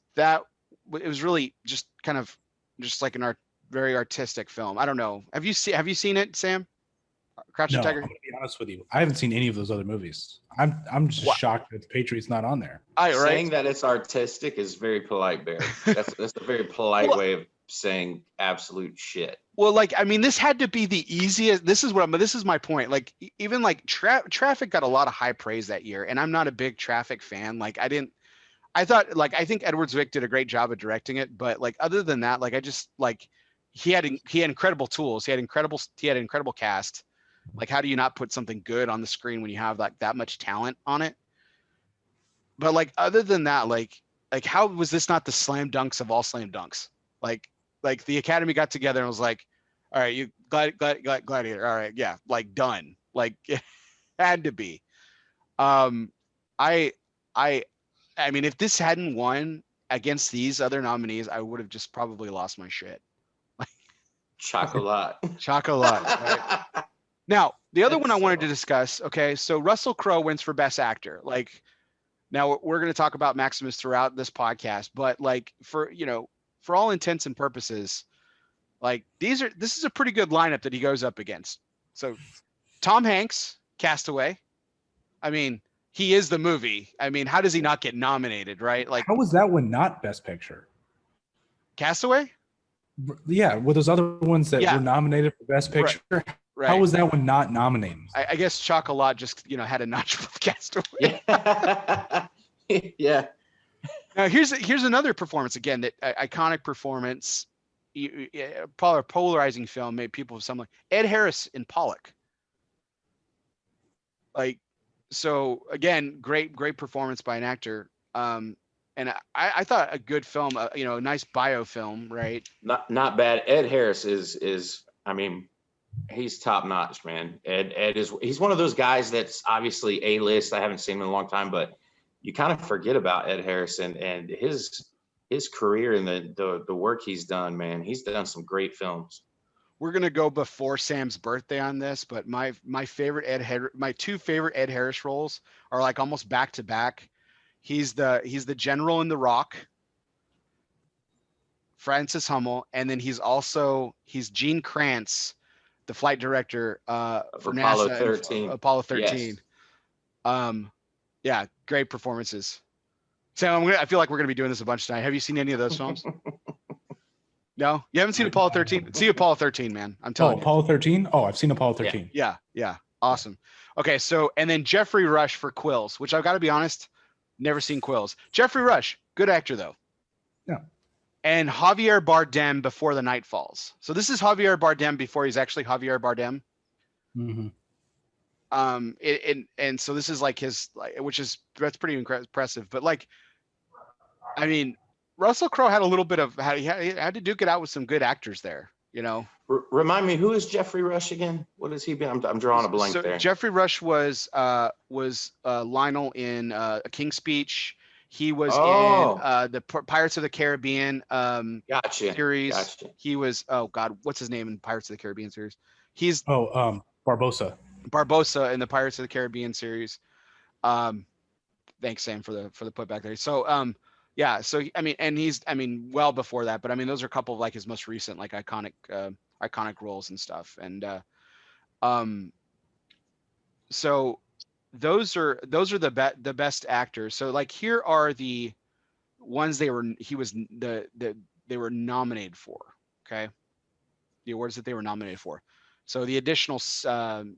really just kind of just like an very artistic film. I don't know. Have you seen it, Sam? Crouching Tiger? I'm gonna be honest with you. I haven't seen any of those other movies. I'm just shocked that the Patriot's not on there. Saying that it's artistic is very polite, Barry. That's a very polite way of saying absolute shit. Well, like, I mean, this had to be the easiest. This is my point. Like, even like Traffic got a lot of high praise that year, and I'm not a big Traffic fan. Like, I think Edward Zwick did a great job of directing it, but like, other than that, like, I just like, he had incredible tools. He had incredible cast. Like, how do you not put something good on the screen when you have like that much talent on it? But like, other than that, like how was this not the slam dunks of all slam dunks? Like the Academy got together and was like, all right, you Gladiator. All right. Yeah. Like, done. Like, it had to be. I mean, if this hadn't won against these other nominees, I would have just probably lost my shit. Chocolat. Right? Now, the other one I wanted to discuss, okay, so Russell Crowe wins for Best Actor. Like, now we're going to talk about Maximus throughout this podcast, but like for all intents and purposes, like this is a pretty good lineup that he goes up against. So Tom Hanks, Castaway. I mean, he is the movie. I mean, how does he not get nominated, right? Like, how was that one not Best Picture? Castaway? Yeah, with those other ones that were nominated for Best Picture. Right. How was that one not nominated? I guess Chocolat just had a notch with Castaway. Yeah. Yeah. Now here's another performance again, that iconic performance, polarizing film, made people with like Ed Harris in Pollock. Like, so again, great performance by an actor. and I thought a good film, you know, a nice biofilm, right? Not bad. Ed Harris is I mean, he's top notch, man. Ed is he's one of those guys that's obviously A-list. I haven't seen him in a long time, but you kind of forget about Ed Harris and his career and the work he's done, man. He's done some great films. We're gonna go before Sam's birthday on this, but my favorite my two favorite Ed Harris roles are like almost back to back. He's the general in The Rock, Francis Hummel, and then he's Gene Kranz, the flight director for Apollo NASA 13. and Apollo 13. Yes. Yeah, great performances. Sam, I feel like we're gonna be doing this a bunch tonight. Have you seen any of those films? No, you haven't seen Apollo 13. See Apollo 13, man. I'm telling you. Apollo 13. Oh, I've seen Apollo 13. Yeah, awesome. Okay, so and then Jeffrey Rush for Quills, which I've got to be honest, never seen Quills. Jeffrey Rush, good actor though. Yeah. And Javier Bardem before the Night Falls. So this is Javier Bardem before he's actually Javier Bardem. Mm-hmm. And so this is like his, like, that's pretty impressive. But like, I mean, Russell Crowe had a little bit of he had to duke it out with some good actors there, you know. Remind me, who is Jeffrey Rush again? What has he been? I'm drawing a blank there. Jeffrey Rush was Lionel in A King's Speech. He was in the Pirates of the Caribbean series. Gotcha. He was, oh God, what's his name in Pirates of the Caribbean series? He's Barbosa in the Pirates of the Caribbean series. Thanks, Sam, for the putback there. So yeah, so I mean well before that, but I mean those are a couple of like his most recent like iconic roles and stuff. And so those are the best actors. So like here are the ones they were nominated for. Okay, the awards that they were nominated for. So the additional 7.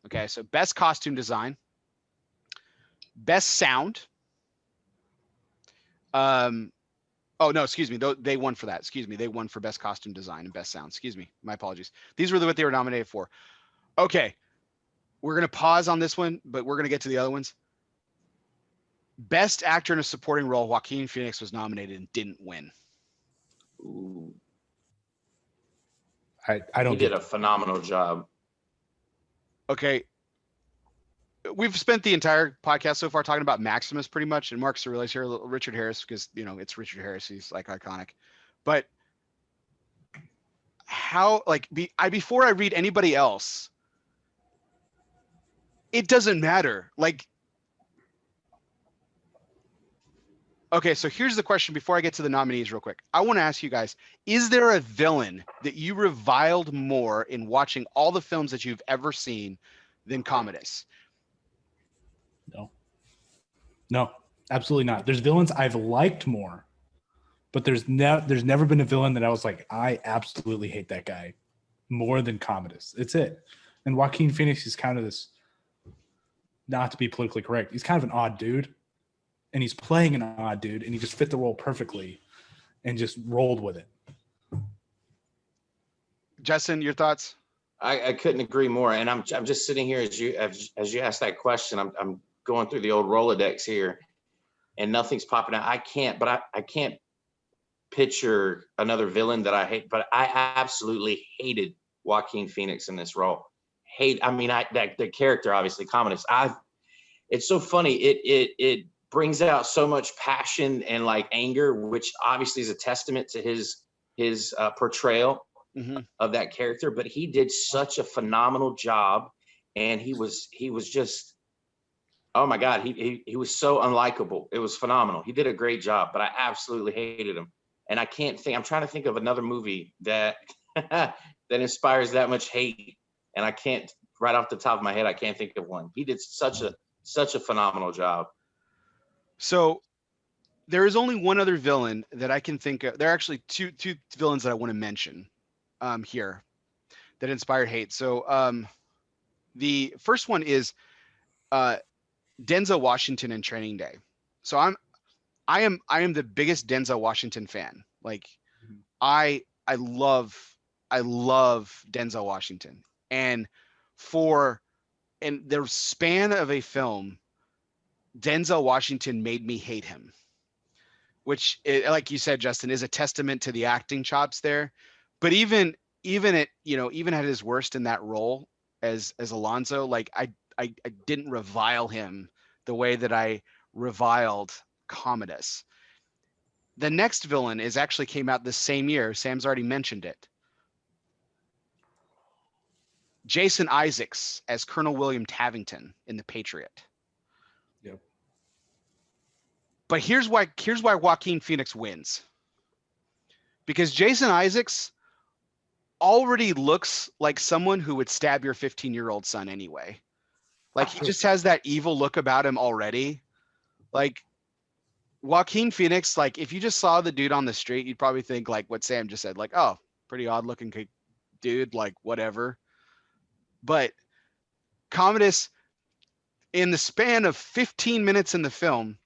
Okay, so best costume design, best sound. Oh no, excuse me. They won for that. Excuse me. They won for best costume design and best sound. Excuse me. My apologies. These were what they were nominated for. Okay. We're going to pause on this one, but we're going to get to the other ones. Best actor in a supporting role, Joaquin Phoenix was nominated and didn't win. Ooh. I don't. He did a phenomenal job. Okay. We've spent the entire podcast so far talking about Maximus pretty much, and Mark Cirilli's here, Richard Harris, because you know it's Richard Harris. He's like iconic. But how, like, before I read anybody else, it doesn't matter. Like, okay, so here's the question before I get to the nominees real quick. I want to ask you guys, is there a villain that you reviled more in watching all the films that you've ever seen than Commodus? No, absolutely not. There's villains I've liked more, but there's never been a villain that I was like, I absolutely hate that guy more than Commodus. It's it. And Joaquin Phoenix is kind of this, not to be politically correct, he's kind of an odd dude, and he's playing an odd dude, and he just fit the role perfectly and just rolled with it. Justin, your thoughts? I couldn't agree more. And I'm just sitting here as you asked that question. I'm going through the old Rolodex here, and nothing's popping out. I can't picture another villain that I hate, but I absolutely hated Joaquin Phoenix in this role. The character, obviously, Commodus. It's so funny. It brings out so much passion and like anger, which obviously is a testament to his portrayal of that character. But he did such a phenomenal job, and he was just, oh my God, he was so unlikable. It was phenomenal. He did a great job, but I absolutely hated him. And I'm trying to think of another movie that that inspires that much hate. And I can't, right off the top of my head, I can't think of one. He did such a phenomenal job. So there is only one other villain that I can think of. There are actually two villains that I want to mention here that inspired hate. So the first one is Denzel Washington in Training Day. So I am the biggest Denzel Washington fan. Like I love Denzel Washington, and in the span of a film, Denzel Washington made me hate him. which, like you said, Justin, is a testament to the acting chops there. But even at his worst in that role as Alonzo, like I didn't revile him the way that I reviled Commodus. The next villain actually came out the same year. Sam's already mentioned it. Jason Isaacs as Colonel William Tavington in The Patriot. Yep. But here's why Joaquin Phoenix wins. Because Jason Isaacs already looks like someone who would stab your 15-year-old son anyway. Like, he just has that evil look about him already. Like, Joaquin Phoenix, like, if you just saw the dude on the street, you'd probably think like what Sam just said, like, oh, pretty odd looking dude, like whatever. But Commodus, in the span of 15 minutes in the film,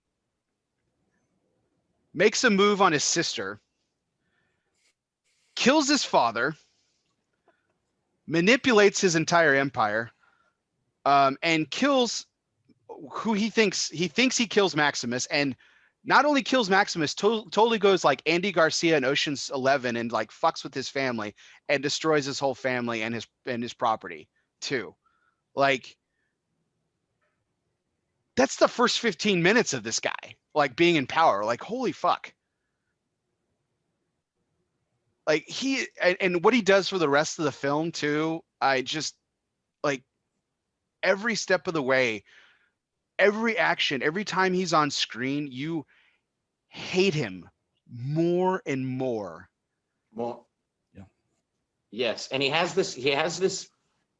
makes a move on his sister, kills his father, manipulates his entire empire, and kills who he thinks he kills Maximus, and not only kills Maximus, totally goes like Andy Garcia in Ocean's 11 and like fucks with his family and destroys his whole family and his property too. Like, that's the first 15 minutes of this guy, like, being in power. Like, holy fuck. Like, and what he does for the rest of the film too, I just, like, every step of the way, every action, every time he's on screen, you hate him more and more. Well, yeah. Yes. And he has this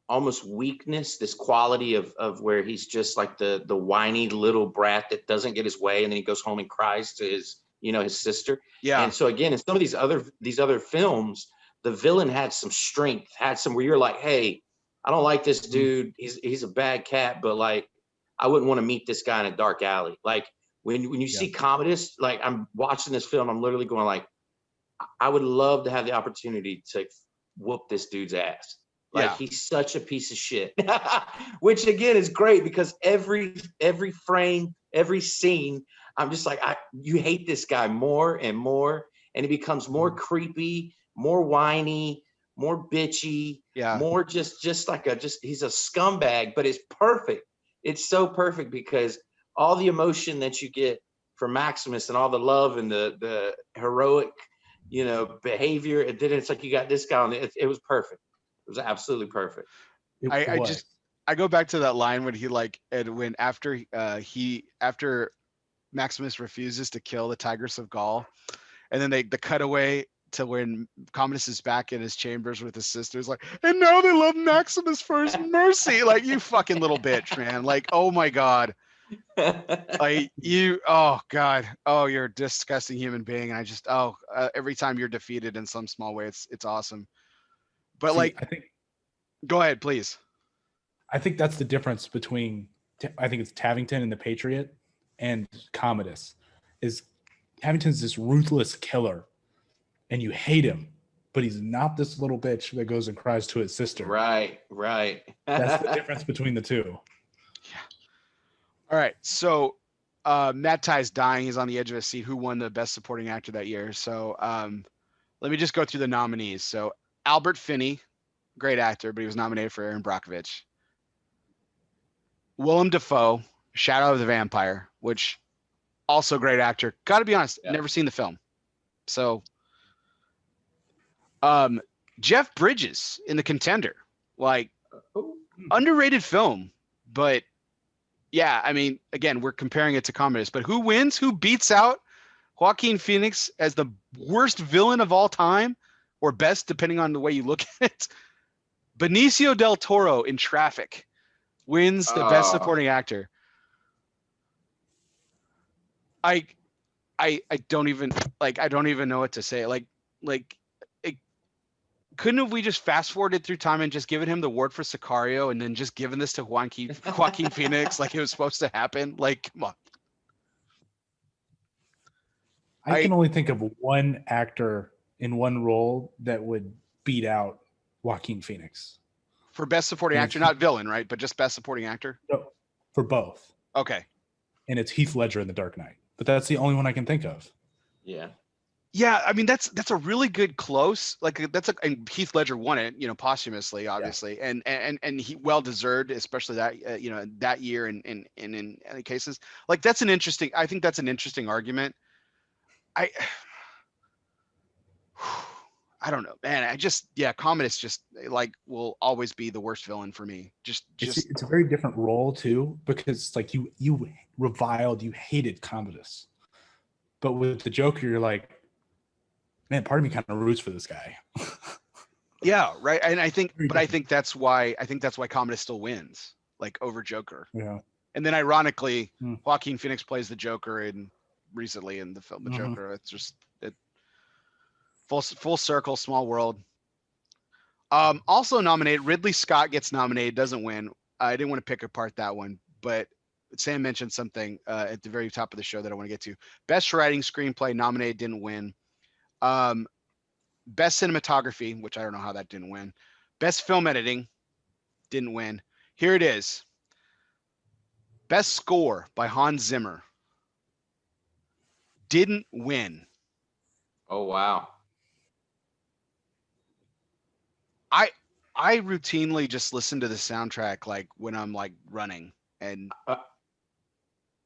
almost weakness, this quality of where he's just like the whiny little brat that doesn't get his way, and then he goes home and cries to his sister. Yeah. And so again, in some of these other films, the villain had some strength, had some where you're like, hey, I don't like this dude. He's a bad cat, but like, I wouldn't want to meet this guy in a dark alley. Like, when you see Commodus, like, I'm watching this film, I'm literally going like, I would love to have the opportunity to whoop this dude's ass. Like, he's such a piece of shit, which again is great because every frame, every scene, I'm just like, you hate this guy more and more, and he becomes more creepy, more whiny, more bitchy, more just he's a scumbag, but it's perfect. It's so perfect because all the emotion that you get from Maximus and all the love and the heroic, behavior, and then it's like you got this guy on it was perfect. It was absolutely perfect. I go back to that line when after Maximus refuses to kill the Tigress of Gaul, and then the cutaway to when Commodus is back in his chambers with his sisters, like, and now they love Maximus for his mercy. Like, you fucking little bitch, man. Like, oh my God. Like, oh God. Oh, you're a disgusting human being. And I just, every time you're defeated in some small way, it's awesome. But go ahead, please. I think that's the difference between, I think it's Tavington and the Patriot and Commodus. Is Tavington's this ruthless killer, and you hate him, but he's not this little bitch that goes and cries to his sister. Right. That's the difference between the two. Yeah. All right. So Matt Ty's dying. He's on the edge of his seat. Who won the Best Supporting Actor that year? So let me just go through the nominees. So Albert Finney, great actor, but he was nominated for Aaron Brockovich. Willem Dafoe, Shadow of the Vampire, which also great actor. Got to be honest, never seen the film. So Jeff Bridges in The Contender, like, underrated film, but yeah, I mean, again, we're comparing it to Commodus, but who wins? Who beats out Joaquin Phoenix as the worst villain of all time, or best, depending on the way you look at it? Benicio del Toro in Traffic wins the Best Supporting Actor. I don't even know what to say. Couldn't we just fast forwarded through time and just given him the award for Sicario and then just given this to Joaquin Phoenix like it was supposed to happen? Like, come on. I can only think of one actor in one role that would beat out Joaquin Phoenix. For Best Supporting Actor, not villain, right? But just Best Supporting Actor? No, for both. Okay. And it's Heath Ledger in The Dark Knight. But that's the only one I can think of. Yeah. Yeah, I mean that's a really good close. Like and Heath Ledger won it, posthumously, obviously, and he well deserved, especially that that year and in any cases. Like I think that's an interesting argument. I I don't know, man. Comet is just like will always be the worst villain for me. It's a very different role too, because like you reviled, you hated Commodus, but with the Joker, you're like, man, part of me kind of roots for this guy. Yeah, right. And I think that's why Commodus still wins, like over Joker. Yeah. And then ironically, Joaquin Phoenix plays the Joker recently in the film The Joker. It's just full circle, small world. Also nominated, Ridley Scott gets nominated, doesn't win. I didn't want to pick apart that one, but Sam mentioned something at the very top of the show that I want to get to. Best writing screenplay nominated, didn't win. Best cinematography, which I don't know how that didn't win. Best film editing, didn't win. Here it is. Best score by Hans Zimmer, didn't win. Oh, wow. I routinely just listen to the soundtrack like when I'm like running, and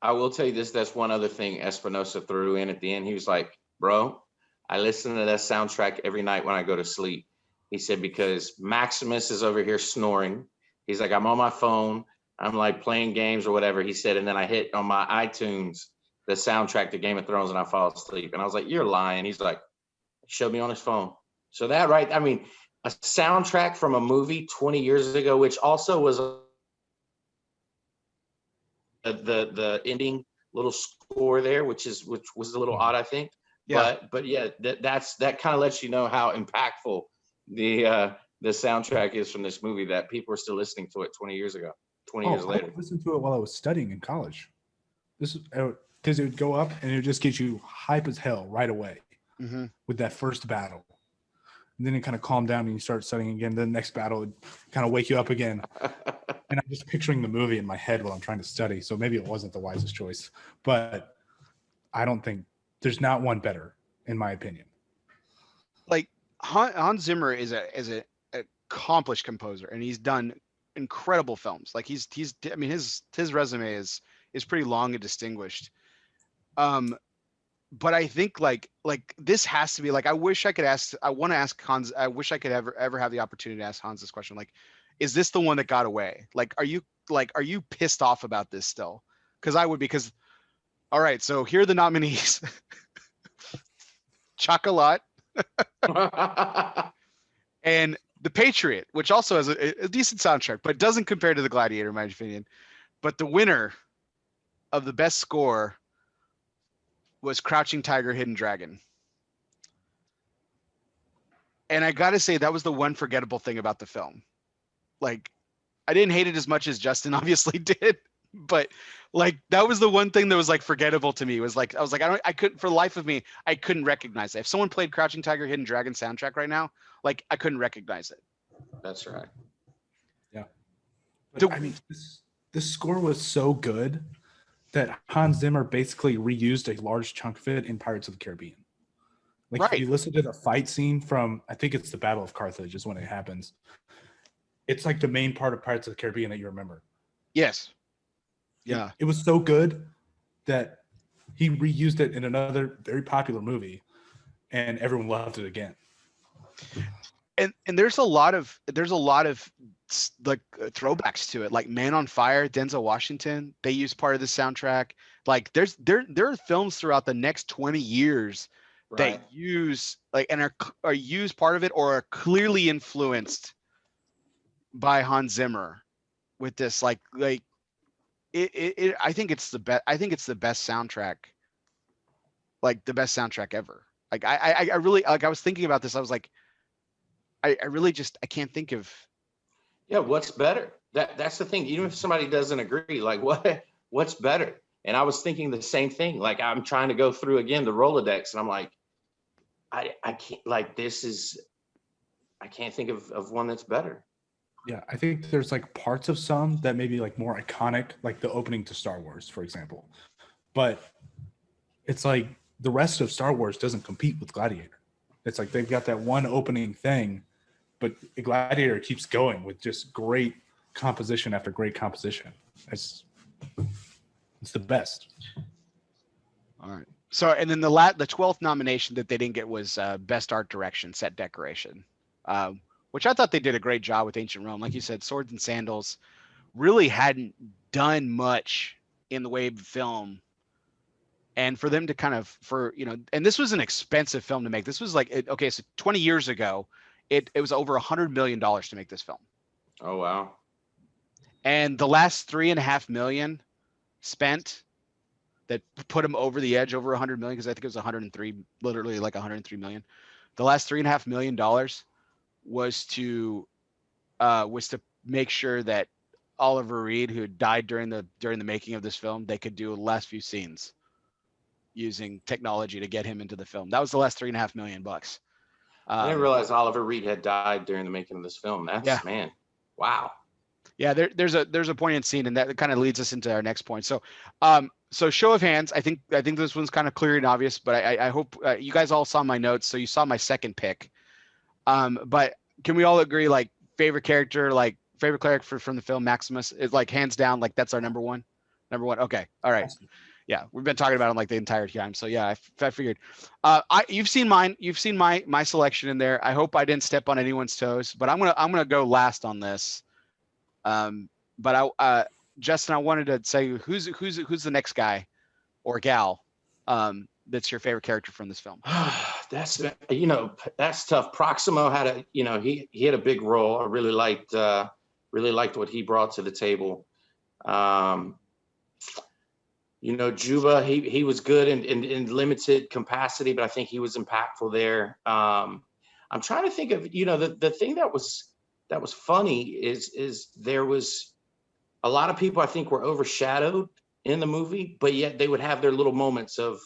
I will tell you this. That's one other thing Espinosa threw in at the end. He was like, bro, I listen to that soundtrack every night when I go to sleep. He said, because Maximus is over here snoring. He's like, I'm on my phone. I'm like playing games or whatever. He said, and then I hit on my iTunes the soundtrack to Game of Thrones and I fall asleep. And I was like, you're lying. He's like, showed me on his phone. So that, right? I mean, a soundtrack from a movie 20 years ago, which also was the ending little score there, which was a little odd, I think. Yeah. But yeah, that kind of lets you know how impactful the soundtrack is from this movie, that people are still listening to it 20 years ago, 20 years later. I listened to it while I was studying in college. This is because it would go up and it would just get you hype as hell right away with that first battle. And then it kind of calmed down and you start studying again. Then the next battle would kind of wake you up again. And I'm just picturing the movie in my head while I'm trying to study. So maybe it wasn't the wisest choice. But I don't think there's not one better, in my opinion. Like Hans Zimmer is an accomplished composer, and he's done incredible films. Like his resume is pretty long and distinguished. But I think like this has to be like, I wish I could ask Hans. I wish I could ever have the opportunity to ask Hans this question. Like, is this the one that got away? Like, are you pissed off about this still? Because I would, because all right, so here are the nominees. Chocolat and The Patriot, which also has a decent soundtrack, but doesn't compare to The Gladiator, in my opinion. But the winner of the best score was Crouching Tiger, Hidden Dragon. And I got to say, that was the one forgettable thing about the film. Like, I didn't hate it as much as Justin obviously did, but like, that was the one thing that was like forgettable to me. Was like, I was like, I couldn't, for the life of me, I couldn't recognize it. If someone played Crouching Tiger, Hidden Dragon soundtrack right now, like, I couldn't recognize it. That's right. Yeah. But, I mean, this score was so good that Hans Zimmer basically reused a large chunk of it in Pirates of the Caribbean. Like, right. If you listen to the fight scene from, I think it's the Battle of Carthage is when it happens. It's like the main part of Pirates of the Caribbean that you remember. Yes. Yeah. It was so good that he reused it in another very popular movie and everyone loved it again. And there's a lot of like throwbacks to it, like Man on Fire, Denzel Washington. They use part of the soundtrack. Like there are films throughout the next 20 years that use like and are use part of it or are clearly influenced by Hans Zimmer with this. Like it I think it's the best. I think it's the best soundtrack. Like the best soundtrack ever. Like I really, like, I was thinking about this. I was like, I really just, I can't think of. Yeah, what's better? That's the thing. Even if somebody doesn't agree, like what's better? And I was thinking the same thing. Like, I'm trying to go through again the Rolodex, and I'm like, I can't, like, I can't think of one that's better. Yeah, I think there's like parts of some that may be like more iconic, like the opening to Star Wars, for example. But it's like the rest of Star Wars doesn't compete with Gladiator. It's like they've got that one opening thing, but Gladiator keeps going with just great composition after great composition. It's the best. All right. So, and then the 12th nomination that they didn't get was Best Art Direction, Set Decoration, which I thought they did a great job with Ancient Rome. Like you said, Swords and Sandals really hadn't done much in the way of film. And for them to kind of, and this was an expensive film to make. This was like, okay, so 20 years ago, it was over $100 million to make this film. Oh, wow. And the last $3.5 million spent that put them over the edge, over 100 million, because I think it was 103, literally like 103 million. The last $3.5 million was to make sure that Oliver Reed, who had died during the making of this film, they could do the last few scenes using technology to get him into the film. That was the last $3.5 million bucks. I didn't realize Oliver Reed had died during the making of this film. Man, wow. Yeah, there's a poignant scene, and that kind of leads us into our next point. So, so show of hands, I think this one's kind of clear and obvious, but I hope you guys all saw my notes, so you saw my second pick. But can we all agree, like, favorite character from the film, Maximus, is like hands down, like that's our number one? Okay, all right. Yeah, we've been talking about him like the entire time. So yeah, I figured. You've seen mine. You've seen my selection in there. I hope I didn't step on anyone's toes, but I'm gonna go last on this. But Justin, I wanted to say who's the next guy or gal that's your favorite character from this film? That's tough. Proximo had he had a big role. I really liked what he brought to the table. Juba, he was good in limited capacity, but I think he was impactful there. I'm trying to think of the thing that was funny is there was a lot of people I think were overshadowed in the movie, but yet they would have their little moments of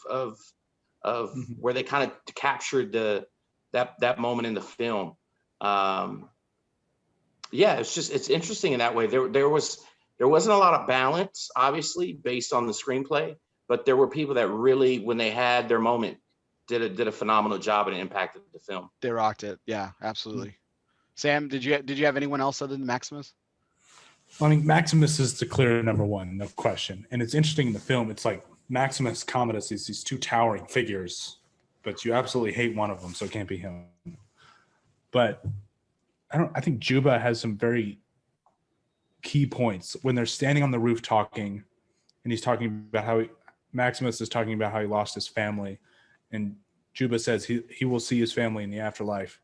where they kind of captured that moment in the film. It's interesting in that way. There wasn't a lot of balance, obviously, based on the screenplay, but there were people that really, when they had their moment, did a phenomenal job and impacted the film. They rocked it. Yeah, absolutely. Sam, did you have anyone else other than Maximus? I mean, Maximus is the clear number one, no question. And it's interesting in the film. It's like Maximus, Commodus is these two towering figures, but you absolutely hate one of them, so it can't be him. But I think Juba has some very key points when they're standing on the roof talking, and he's talking about Maximus is talking about how he lost his family, and Juba says he will see his family in the afterlife,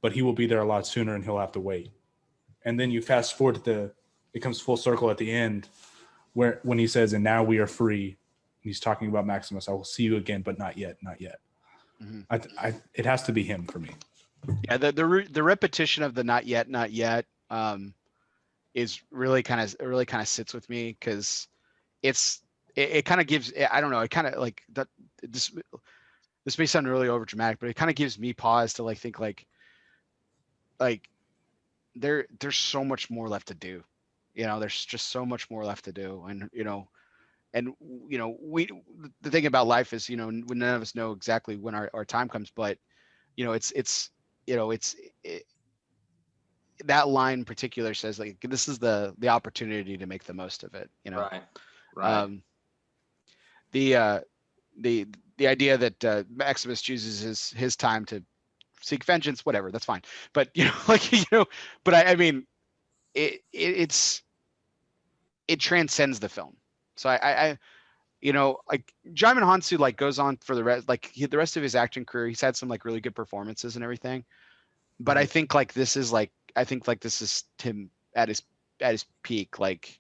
but he will be there a lot sooner and he'll have to wait. And then you fast forward to it comes full circle at the end when he says, and now we are free. And he's talking about Maximus. I will see you again, but not yet, not yet. Mm-hmm. It has to be him for me. Yeah. The repetition of the not yet, is really kind of sits with me, because it kind of gives, I don't know, it kind of like that. This may sound really over dramatic, but it kind of gives me pause to like think like there's so much more left to do. There's just so much more left to do. And, the thing about life is, none of us know exactly when our time comes, but, that line in particular says like, this is the opportunity to make the most of it, Right. The idea that Maximus chooses his time to seek vengeance, whatever, that's fine. But, but I mean, it transcends the film. So I like Djimon Hounsou like goes on for the rest of his acting career. He's had some like really good performances and everything. But I think this is him at his peak. Like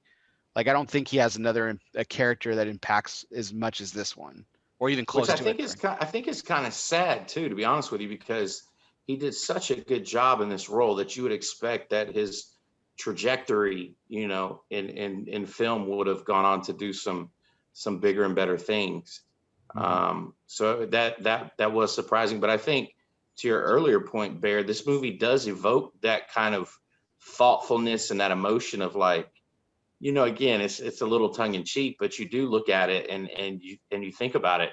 I don't think he has a character that impacts as much as this one, or even close to it. I think it's kind of sad too, to be honest with you, because he did such a good job in this role that you would expect that his trajectory, in film would have gone on to do some bigger and better things. Mm-hmm. So that was surprising. But I think to your earlier point, Bear, this movie does evoke that kind of thoughtfulness and that emotion of like, again, it's a little tongue in cheek, but you do look at it and you think about it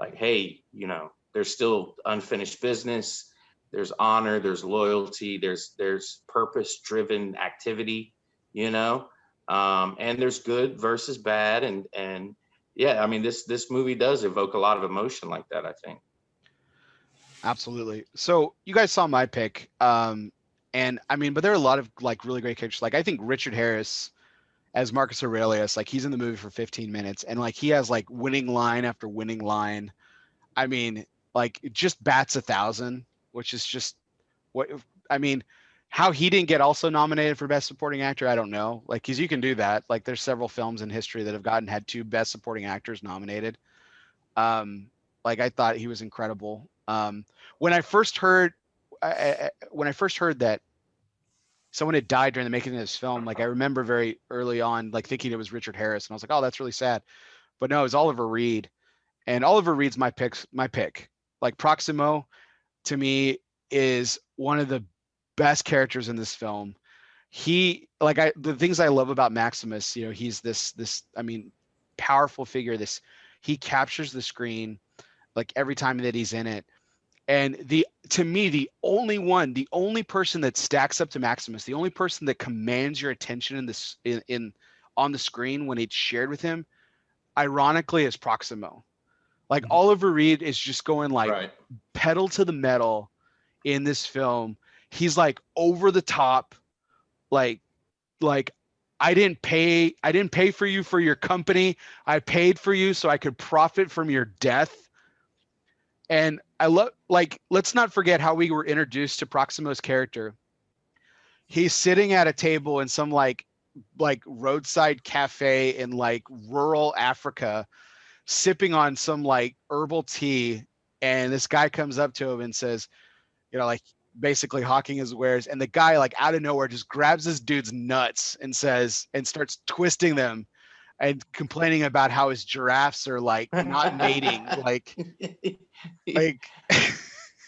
like, hey, you know, there's still unfinished business, there's honor, there's loyalty, there's purpose driven activity, you know, and there's good versus bad, and yeah, I mean, this movie does evoke a lot of emotion like that, I think. Absolutely. So you guys saw my pick. And I mean, but there are a lot of like really great characters. Like I think Richard Harris as Marcus Aurelius, like he's in the movie for 15 minutes and like he has like winning line after winning line. I mean, like it just bats 1,000, which is just what I mean. How he didn't get also nominated for Best Supporting Actor, I don't know. Like, because you can do that. Like, there's several films in history that have had 2 Best Supporting Actors nominated. Um, like I thought he was incredible. When I first heard, when I first heard that someone had died during the making of this film, like I remember very early on, like thinking it was Richard Harris, and I was like, oh, that's really sad. But no, it was Oliver Reed, and Oliver Reed's my pick. Like Proximo, to me, is one of the best characters in this film. He the things I love about Maximus, you know, he's this I mean, powerful figure. He captures the screen like every time that he's in it. And to me, the only person that stacks up to Maximus, the only person that commands your attention in on the screen when it's shared with him, ironically, is Proximo. Like Oliver Reed is just going like Right. pedal to the metal in this film. He's like over the top, like I didn't pay for you for your company. I paid for you so I could profit from your death. And I love, like, let's not forget how we were introduced to Proximo's character. He's sitting at a table in some like roadside cafe in like rural Africa, sipping on some like herbal tea. And this guy comes up to him and says, you know, like basically hawking his wares. And the guy, like out of nowhere, just grabs this dude's nuts and starts twisting them and complaining about how his giraffes are like not mating. Like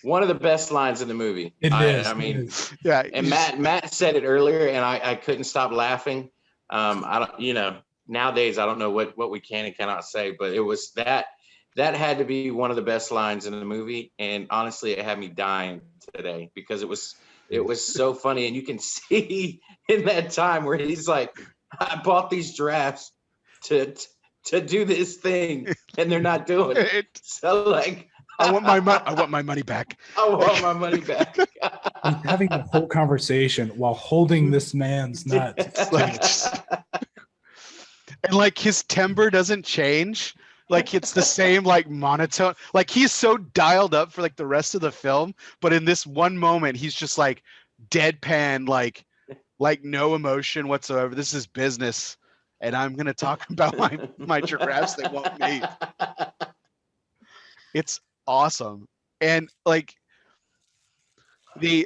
One of the best lines in the movie. I mean, yeah. and Matt said it earlier, and I couldn't stop laughing. I don't, you know, nowadays I don't know what we can and cannot say, but it was that had to be one of the best lines in the movie, and honestly, it had me dying today because it was so funny, and you can see in that time where he's like, I bought these giraffes to do this thing, and they're not doing it. So like, I want my money back. I want my money back. He's having the whole conversation while holding this man's nuts. And like his timbre doesn't change. Like it's the same like monotone. Like he's so dialed up for like the rest of the film, but in this one moment he's just like deadpan, like no emotion whatsoever. This is business, and I'm gonna talk about my giraffes that won't mate. It's awesome. And like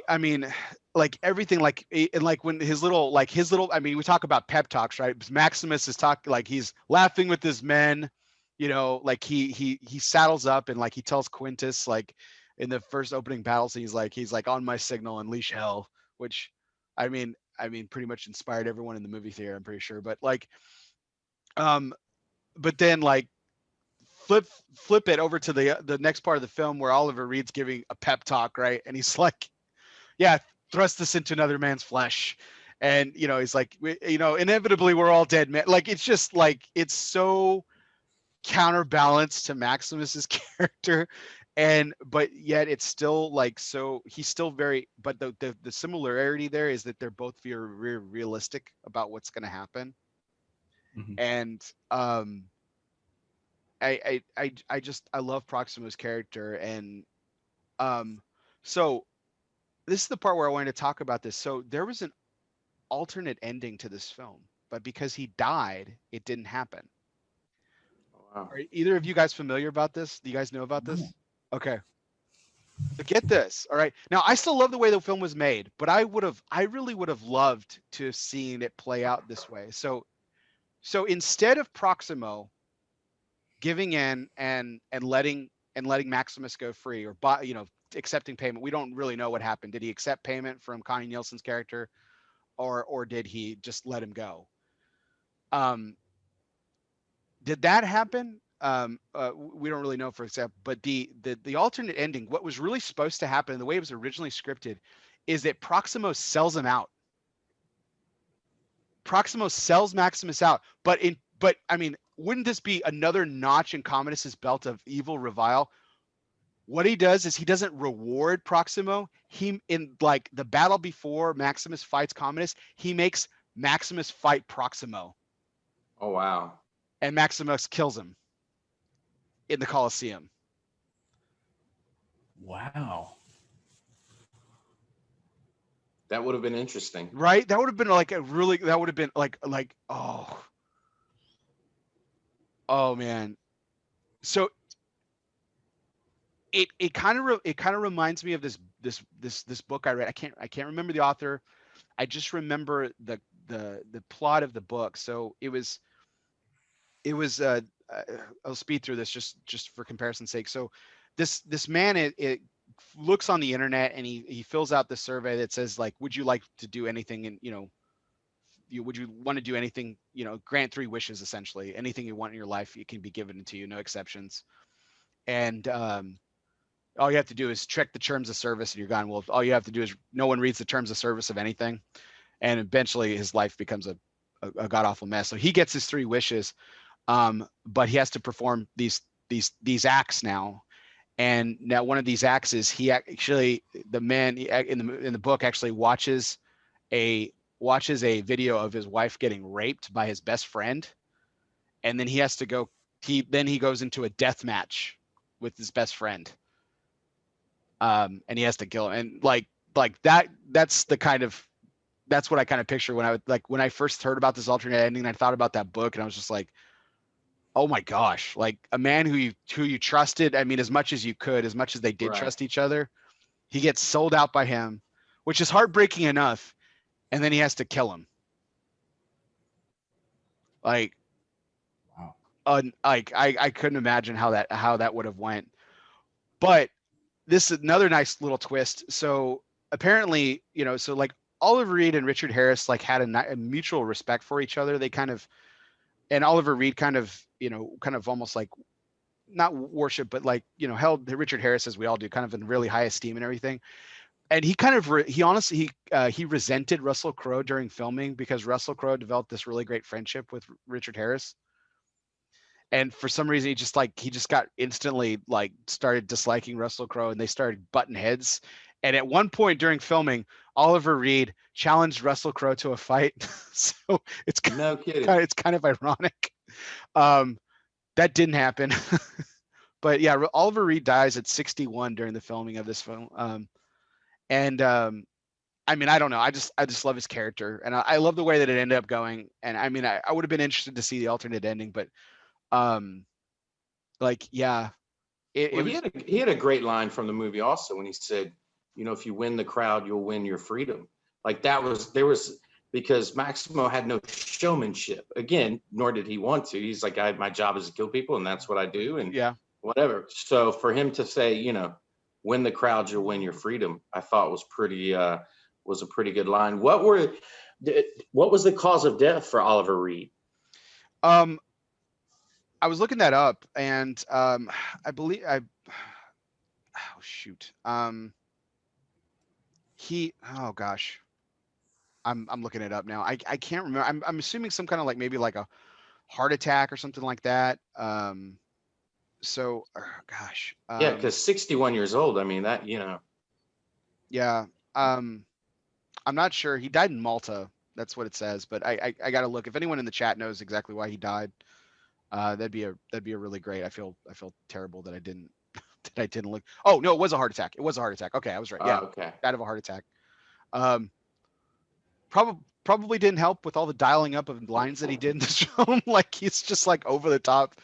I mean, like everything, like and like when his little, I mean, we talk about pep talks, right? Maximus is talking, like he's laughing with his men, you know, like he saddles up and like he tells Quintus, like in the first opening battle scene, he's like on my signal, unleash hell, which I mean pretty much inspired everyone in the movie theater, I'm pretty sure. But like but then like flip it over to the next part of the film where Oliver Reed's giving a pep talk, right? And he's like, yeah, thrust this into another man's flesh. And, you know, he's like, you know, inevitably we're all dead men. Like, it's just like, it's so counterbalanced to Maximus's character. But yet it's still like, so he's still very, but the similarity there is that they're both very realistic about what's going to happen. Mm-hmm. And, I love Proximo's character. And so this is the part where I wanted to talk about this. So there was an alternate ending to this film, but because he died, it didn't happen. Wow. Are either of you guys familiar about this? Do you guys know about this? Okay. So get this. All right. Now I still love the way the film was made, but I really would have loved to have seen it play out this way. So instead of Proximo giving in and letting Maximus go free, or you know, accepting payment. We don't really know what happened. Did he accept payment from Connie Nielsen's character, or did he just let him go? Did that happen? we don't really know, for example, but the alternate ending, what was really supposed to happen, and the way it was originally scripted, is that Proximo sells him out. Proximo sells Maximus out, but I mean, wouldn't this be another notch in Commodus's belt of evil revile? What he does is he doesn't reward Proximo. He, in like the battle before Maximus fights Commodus, he makes Maximus fight Proximo, Oh wow. and Maximus kills him in the Colosseum. Wow. That would have been interesting. Right? That would have been like that would have been like oh man. So it kind of reminds me of this book I read. I can't remember the author. I just remember the plot of the book. So it was I'll speed through this just for comparison's sake. So this man it looks on the internet, and he fills out this survey that says, like, would you like to do anything, and would you want to do anything, grant 3 wishes, essentially anything you want in your life, it can be given to you, no exceptions. And all you have to do is check the terms of service and you're gone. Well, all you have to do is, no one reads the terms of service of anything, and eventually his life becomes a god awful mess. So he gets his 3 wishes, but he has to perform these acts now. And now one of these acts is, he actually, the man in the book actually watches a video of his wife getting raped by his best friend, and then he has to go. He goes into a death match with his best friend, and he has to kill him. And like that. That's what I kind of picture when I first heard about this alternate ending. And I thought about that book, and I was just like, oh my gosh, like a man who you trusted, I mean, as much as you could, as much as they did trust each other, he gets sold out by him, which is heartbreaking enough, and then he has to kill him. Like, wow. Like I couldn't imagine how that would have went. But this is another nice little twist. So apparently, so like Oliver Reed and Richard Harris like had a mutual respect for each other. They kind of, and Oliver Reed kind of almost like, not worship, but like, held Richard Harris, as we all do, kind of in really high esteem and everything. And he kind of, he honestly, he resented Russell Crowe during filming, because Russell Crowe developed this really great friendship with Richard Harris. And for some reason, he just got instantly like started disliking Russell Crowe, and they started butting heads. And at one point during filming, Oliver Reed challenged Russell Crowe to a fight. So it's no kidding. It's kind of ironic. That didn't happen. But yeah, Oliver Reed dies at 61 during the filming of this film. I mean, I don't know. I just love his character, and I love the way that it ended up going. And I mean, I would have been interested to see the alternate ending, but like, yeah, he had a great line from the movie also, when he said, if you win the crowd, you'll win your freedom. Like because Maximo had no showmanship, again, nor did he want to. He's like, my job is to kill people, and that's what I do, and yeah, whatever. So for him to say, win the crowd, you'll win your freedom, I thought was a pretty good line. What was the cause of death for Oliver Reed? I was looking that up, and I believe oh shoot, oh gosh, I'm looking it up now. I can't remember. I'm assuming some kind of like, maybe like a heart attack or something like that. So gosh. Yeah, because 61 years old. I mean, that, Yeah. I'm not sure. He died in Malta. That's what it says. But I got to look. If anyone in the chat knows exactly why he died, that'd be a really great. I feel terrible that I didn't look. Oh no, it was a heart attack. It was a heart attack. Okay, I was right. Yeah. Okay. Died of a heart attack. Probably didn't help with all the dialing up of lines that he did in this film. Like, he's just like over the top.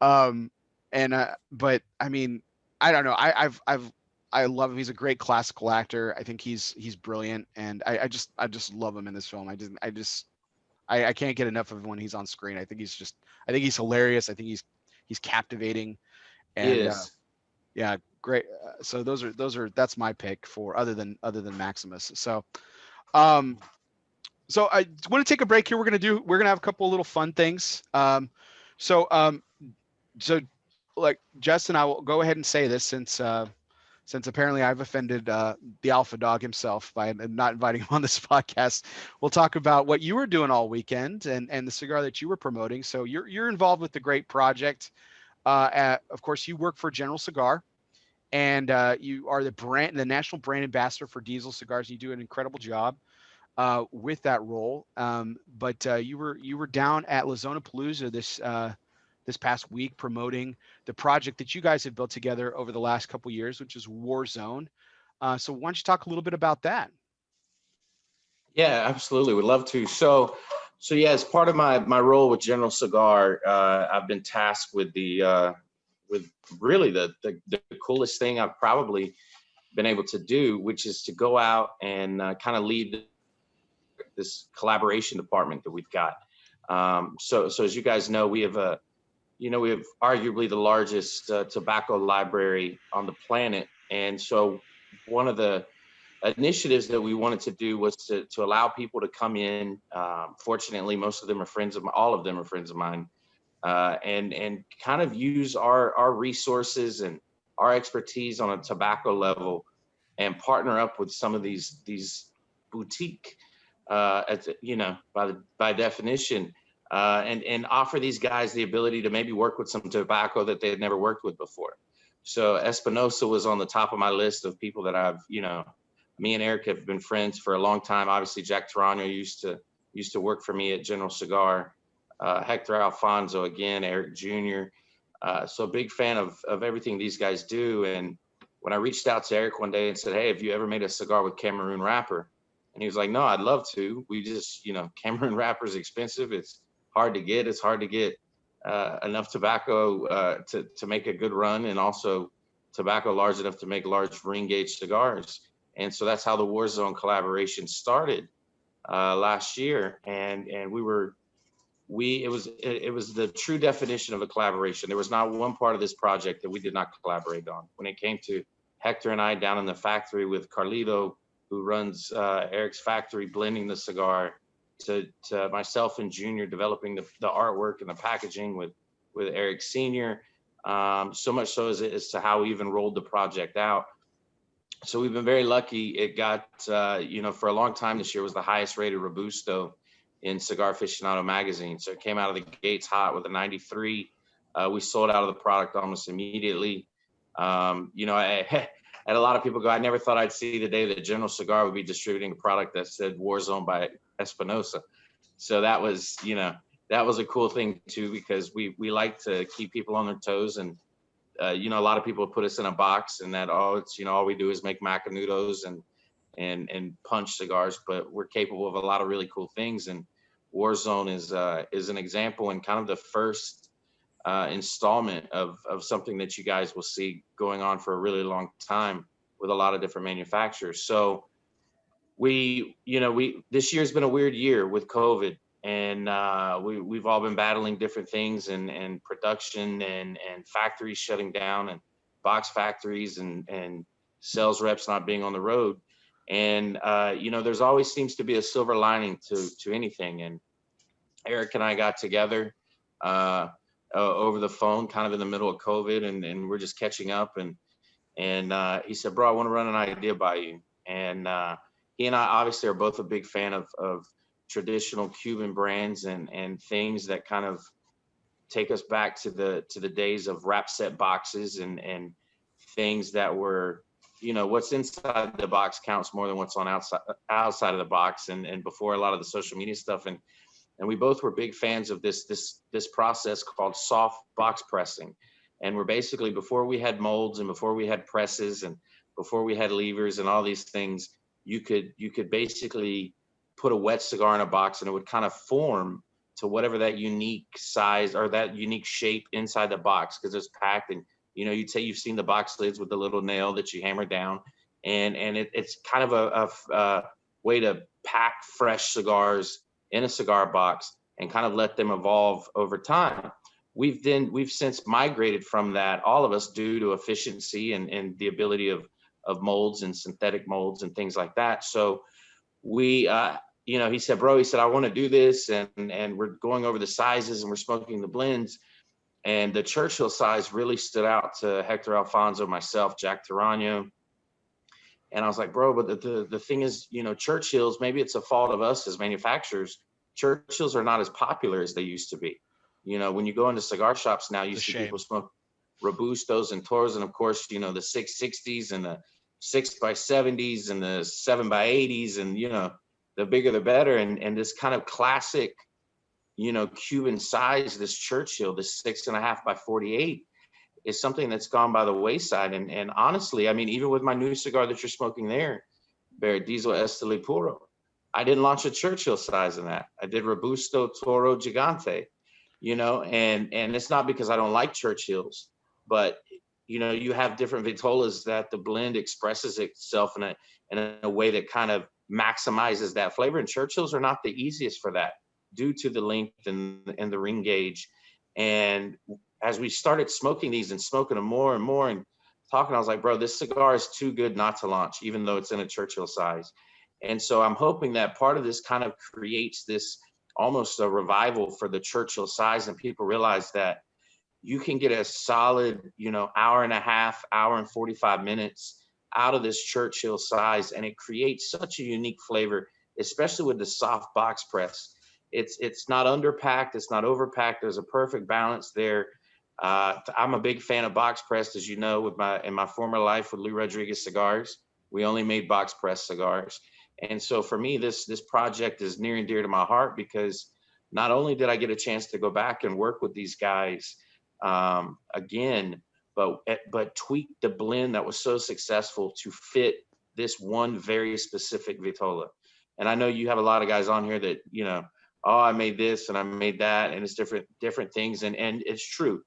But I mean, I don't know. I love him. He's a great classical actor. I think he's brilliant, and I just love him in this film. I can't get enough of him when he's on screen. I think he's hilarious. I think he's captivating. And he is. Yeah, great. So that's my pick for other than Maximus. So so I want to take a break here. We're gonna have a couple of little fun things. So like Justin, I will go ahead and say this since apparently I've offended the alpha dog himself by not inviting him on this podcast. We'll talk about what you were doing all weekend and the cigar that you were promoting. So you're involved with the great project. Of course, you work for General Cigar, and you are the national brand ambassador for Diesel Cigars. You do an incredible job with that role. But you were down at Lazona Palooza this past week promoting the project that you guys have built together over the last couple of years, which is Warzone. So why don't you talk a little bit about that? Yeah, absolutely. Would love to. So yeah, as part of my role with General Cigar, I've been tasked with with really the coolest thing I've probably been able to do, which is to go out and kind of lead this collaboration department that we've got. So as you guys know, we have we have arguably the largest tobacco library on the planet, and so one of the initiatives that we wanted to do was to allow people to come in. Fortunately, most of them are friends of mine, all of them are friends of mine, and kind of use our resources and our expertise on a tobacco level, and partner up with some of these boutique, by definition, and offer these guys the ability to maybe work with some tobacco that they had never worked with before. So Espinosa was on the top of my list of people that me and Eric have been friends for a long time. Obviously, Jack Tarano used to work for me at General Cigar. Hector Alfonso, again, Eric Jr. So big fan of everything these guys do. And when I reached out to Eric one day and said, "Hey, have you ever made a cigar with Cameroon wrapper?" And he was like, "No, I'd love to. We just, Cameroon wrapper is expensive. It's hard to get. It's hard to get enough tobacco to make a good run, and also tobacco large enough to make large ring gauge cigars." And so that's how the Warzone collaboration started last year. And it was the true definition of a collaboration. There was not one part of this project that we did not collaborate on. When it came to Hector and I down in the factory with Carlito, who runs Eric's factory, blending the cigar, to myself and Junior developing the artwork and the packaging with Eric Senior, so much so as to how we even rolled the project out. So we've been very lucky. It got, for a long time this year was the highest rated Robusto in Cigar Aficionado magazine. So it came out of the gates hot with a 93. We sold out of the product almost immediately. I had a lot of people go, "I never thought I'd see the day that General Cigar would be distributing a product that said Warzone by Espinosa." So that was a cool thing too, because we like to keep people on their toes. And a lot of people put us in a box and that, it's, all we do is make Macanudos and punch cigars, but we're capable of a lot of really cool things. And Warzone is an example, and kind of the first installment of something that you guys will see going on for a really long time with a lot of different manufacturers. So this year's been a weird year with COVID, and we've all been battling different things, and production and factories shutting down, and box factories and sales reps not being on the road. And there's always seems to be a silver lining to anything. And Eric and I got together over the phone, kind of in the middle of COVID, and we're just catching up. And he said, "Bro, I want to run an idea by you." And he and I obviously are both a big fan of traditional Cuban brands and things that kind of take us back to the days of wrap set boxes and things that were, what's inside the box counts more than what's on outside of the box, and before a lot of the social media stuff. And we both were big fans of this process called soft box pressing. And we're basically, before we had molds and before we had presses and before we had levers and all these things, you could basically put a wet cigar in a box and it would kind of form to whatever that unique size or that unique shape inside the box, because it's packed. And you'd say you've seen the box lids with the little nail that you hammer down, and it's kind of a way to pack fresh cigars in a cigar box and kind of let them evolve over time. We've since migrated from that, all of us, due to efficiency and the ability of molds and synthetic molds and things like that. So we, he said, "Bro," he said, "I want to do this," and we're going over the sizes and we're smoking the blends. And the Churchill size really stood out to Hector Alfonso, myself, Jack Tarano. And I was like, bro, but the thing is, you know, Churchills, maybe it's a fault of us as manufacturers. Churchills are not as popular as they used to be. You know, when you go into cigar shops now, you see people smoke Robustos and Toros, and of course, you know, the 660s and the 6x70s and the 7x80s, and, you know, the bigger the better. And this kind of classic, you know, Cuban size, this Churchill, this 6.5x48, is something that's gone by the wayside. And honestly, I mean, even with my new cigar that you're smoking there, Bear, Diesel Esteli Puro, I didn't launch a Churchill size in that. I did Robusto, Toro, Gigante, you know, and it's not because I don't like Churchills, but, you know, you have different Vitolas that the blend expresses itself in a way that kind of maximizes that flavor. And Churchills are not the easiest for that due to the length and the ring gauge. And as we started smoking these and smoking them more and more and talking, I was like, bro, this cigar is too good not to launch, even though it's in a Churchill size. And so I'm hoping that part of this kind of creates this almost a revival for the Churchill size, and people realize that you can get a solid, you know, hour and a half, hour and 45 minutes out of this Churchill size, and it creates such a unique flavor, especially with the soft box press. It's not underpacked, it's not overpacked. There's a perfect balance there. I'm a big fan of box pressed, as you know, in my former life with Lou Rodriguez Cigars. We only made box press cigars. And so for me, this project is near and dear to my heart, because not only did I get a chance to go back and work with these guys again, but tweak the blend that was so successful to fit this one very specific Vitola. And I know you have a lot of guys on here that, you know, oh, I made this and I made that, and it's different things. And it's true.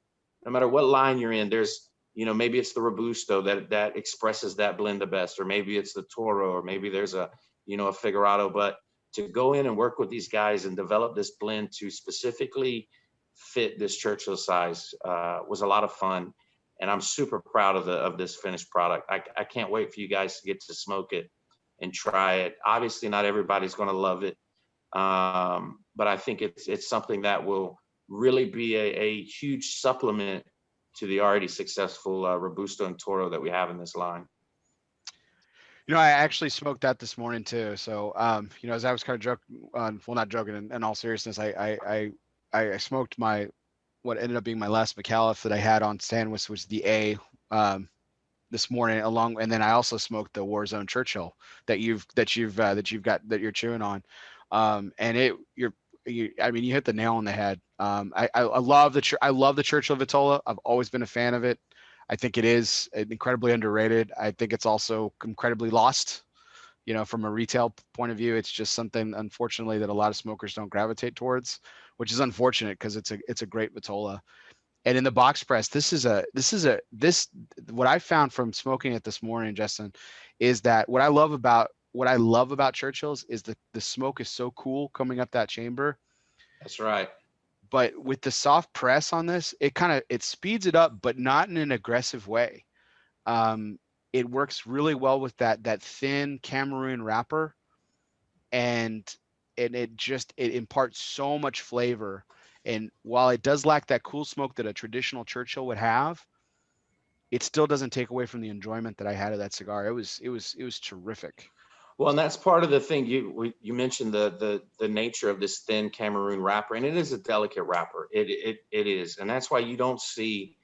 No matter what line you're in, there's, you know, maybe it's the Robusto that expresses that blend the best, or maybe it's the Toro, or maybe there's a, you know, a Figurado. But to go in and work with these guys and develop this blend to specifically fit this Churchill size was a lot of fun. And I'm super proud of this finished product. I can't wait for you guys to get to smoke it and try it. Obviously, not everybody's going to love it. But I think it's something that will really be a huge supplement to the already successful Robusto and Toro that we have in this line. You know, I actually smoked that this morning too. So, you know, as I was kind of joking, well, not joking, in all seriousness, I smoked what ended up being my last Micallef that I had on stand, which was the A, this morning, and then I also smoked the Warzone Churchill that you're chewing on, and I mean, you hit the nail on the head. I love the Churchill Vitola. I've always been a fan of it. I think it is incredibly underrated. I think it's also incredibly lost. You know, from a retail point of view, it's just something, unfortunately, that a lot of smokers don't gravitate towards, which is unfortunate, because it's a great Vitola. And in the box press, what I found from smoking it this morning, Justin, is that what I love about Churchills is the smoke is so cool coming up that chamber. That's right. But with the soft press on this, it speeds it up, but not in an aggressive way. It works really well with that thin Cameroon wrapper, and it imparts so much flavor. And while it does lack that cool smoke that a traditional Churchill would have, it still doesn't take away from the enjoyment that I had of that cigar. It was terrific. Well, and that's part of the thing. You mentioned the nature of this thin Cameroon wrapper, and it is a delicate wrapper. It is, and that's why you don't see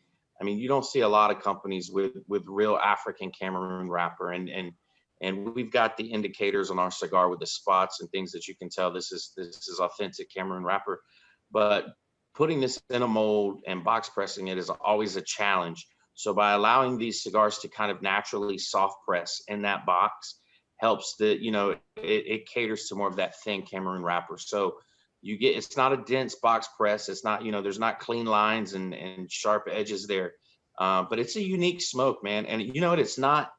a lot of companies with real African Cameroon wrapper, and we've got the indicators on our cigar with the spots and things that you can tell this is authentic Cameroon wrapper. But putting this in a mold and box pressing it is always a challenge. So by allowing these cigars to kind of naturally soft press in that box helps it caters to more of that thin Cameroon wrapper. So it's not a dense box press. It's not, there's not clean lines and sharp edges there. But it's a unique smoke, man. And you know what? It's not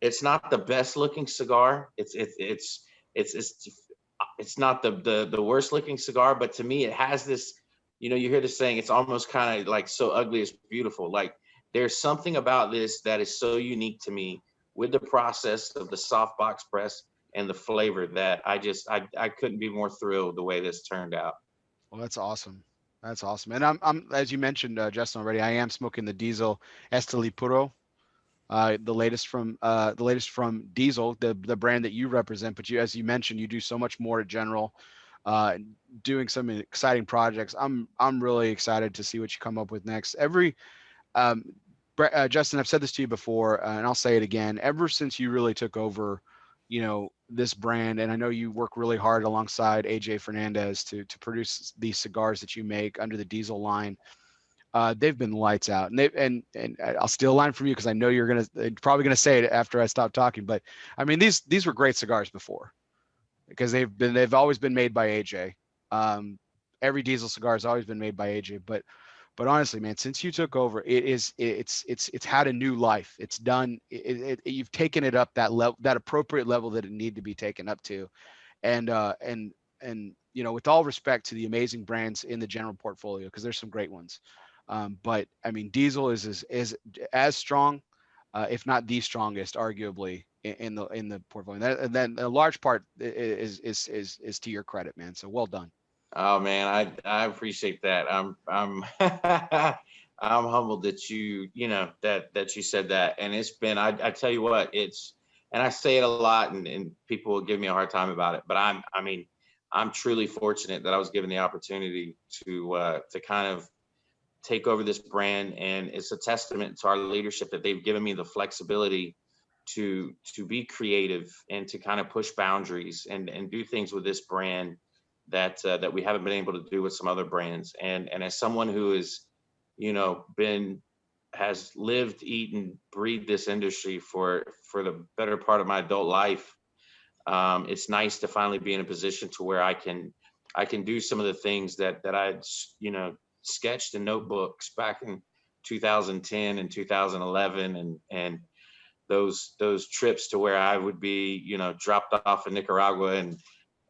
the best looking cigar. It's not the worst looking cigar, but to me, it has this, you hear the saying, it's almost kind of like so ugly it's beautiful. Like there's something about this that is so unique to me with the process of the soft box press and the flavor that I couldn't be more thrilled the way this turned out. Well, that's awesome. That's awesome. And I'm as you mentioned, Justin, already, I am smoking the Diesel Esteli Puro, the latest from Diesel, the brand that you represent. But you, as you mentioned, you do so much more at General, uh, doing some exciting projects. I'm really excited to see what you come up with next. Um, Justin, I've said this to you before, and I'll say it again. Ever since you really took over, this brand, and I know you work really hard alongside AJ Fernandez to produce these cigars that you make under the Diesel line. They've been lights out, and and I'll steal a line from you because I know you're probably gonna say it after I stop talking. But I mean, these were great cigars before because they've always been made by AJ. Um, every Diesel cigar has always been made by AJ, but honestly, man, since you took over, it's had a new life. It's done. You've taken it up that level, that appropriate level that it needed to be taken up to, and with all respect to the amazing brands in the General portfolio, because there's some great ones, but I mean, Diesel is as strong, if not the strongest, arguably in the portfolio. And then a large part is to your credit, man. So well done. Oh man, I appreciate that. I'm I'm humbled that that you said that. And it's been, I tell you what, and I say it a lot, and people will give me a hard time about it, but I'm truly fortunate that I was given the opportunity to kind of take over this brand, and it's a testament to our leadership that they've given me the flexibility to be creative and to kind of push boundaries and do things with this brand that we haven't been able to do with some other brands. And as someone who is, has lived, eaten, breathed this industry for the better part of my adult life, it's nice to finally be in a position to where I can do some of the things that I'd sketched in notebooks back in 2010 and 2011, and those trips to where I would be, dropped off in Nicaragua,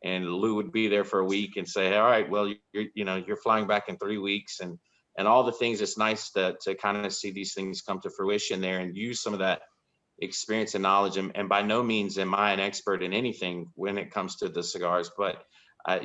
and Lou would be there for a week and say, all right, well, you're flying back in 3 weeks, and all the things. It's nice to kind of see these things come to fruition there and use some of that experience and knowledge. And by no means am I an expert in anything when it comes to the cigars, but I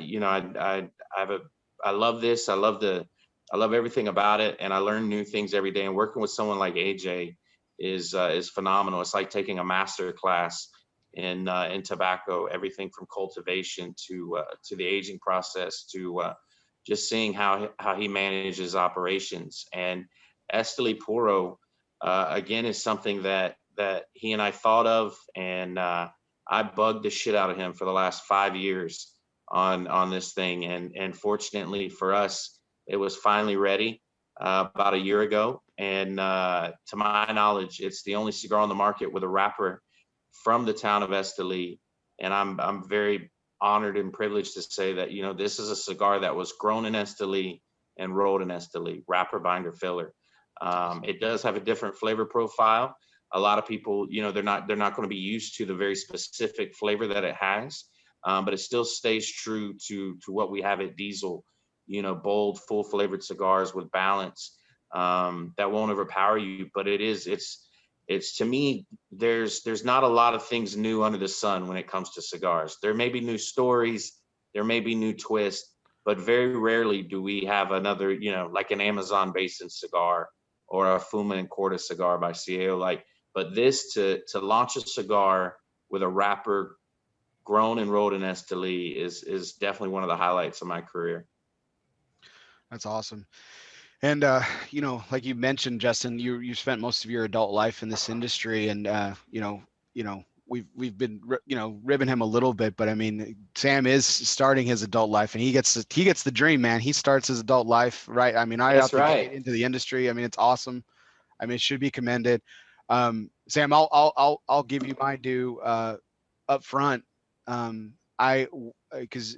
love this. I love everything about it, and I learn new things every day. And working with someone like AJ is phenomenal. It's like taking a master class in tobacco, everything from cultivation to the aging process to just seeing how he manages operations. And Esteli Puro, again, is something that he and I thought of, and I bugged the shit out of him for the last 5 years on this thing. And fortunately for us, it was finally ready about a year ago. And to my knowledge, it's the only cigar on the market with a wrapper from the town of Esteli. And I'm very honored and privileged to say that, this is a cigar that was grown in Esteli and rolled in Esteli, wrapper, binder, filler. It does have a different flavor profile. A lot of people, they're not going to be used to the very specific flavor that it has, but it still stays true to what we have at Diesel. Bold, full flavored cigars with balance that won't overpower you. But it's to me, there's not a lot of things new under the sun when it comes to cigars. There may be new stories, there may be new twists, but very rarely do we have another, like an Amazon basin cigar or a Fumar and Corda cigar by Cielo. But this to launch a cigar with a wrapper grown and rolled in Esteli is definitely one of the highlights of my career. That's awesome. And like you mentioned, Justin, you spent most of your adult life in this industry, and we've been ribbing him a little bit, but I mean, Sam is starting his adult life, and he gets the dream, man. He starts his adult life right. I mean, That's right. into the industry. I mean, it's awesome. I mean, it should be commended. Sam, I'll give you my due up front. Because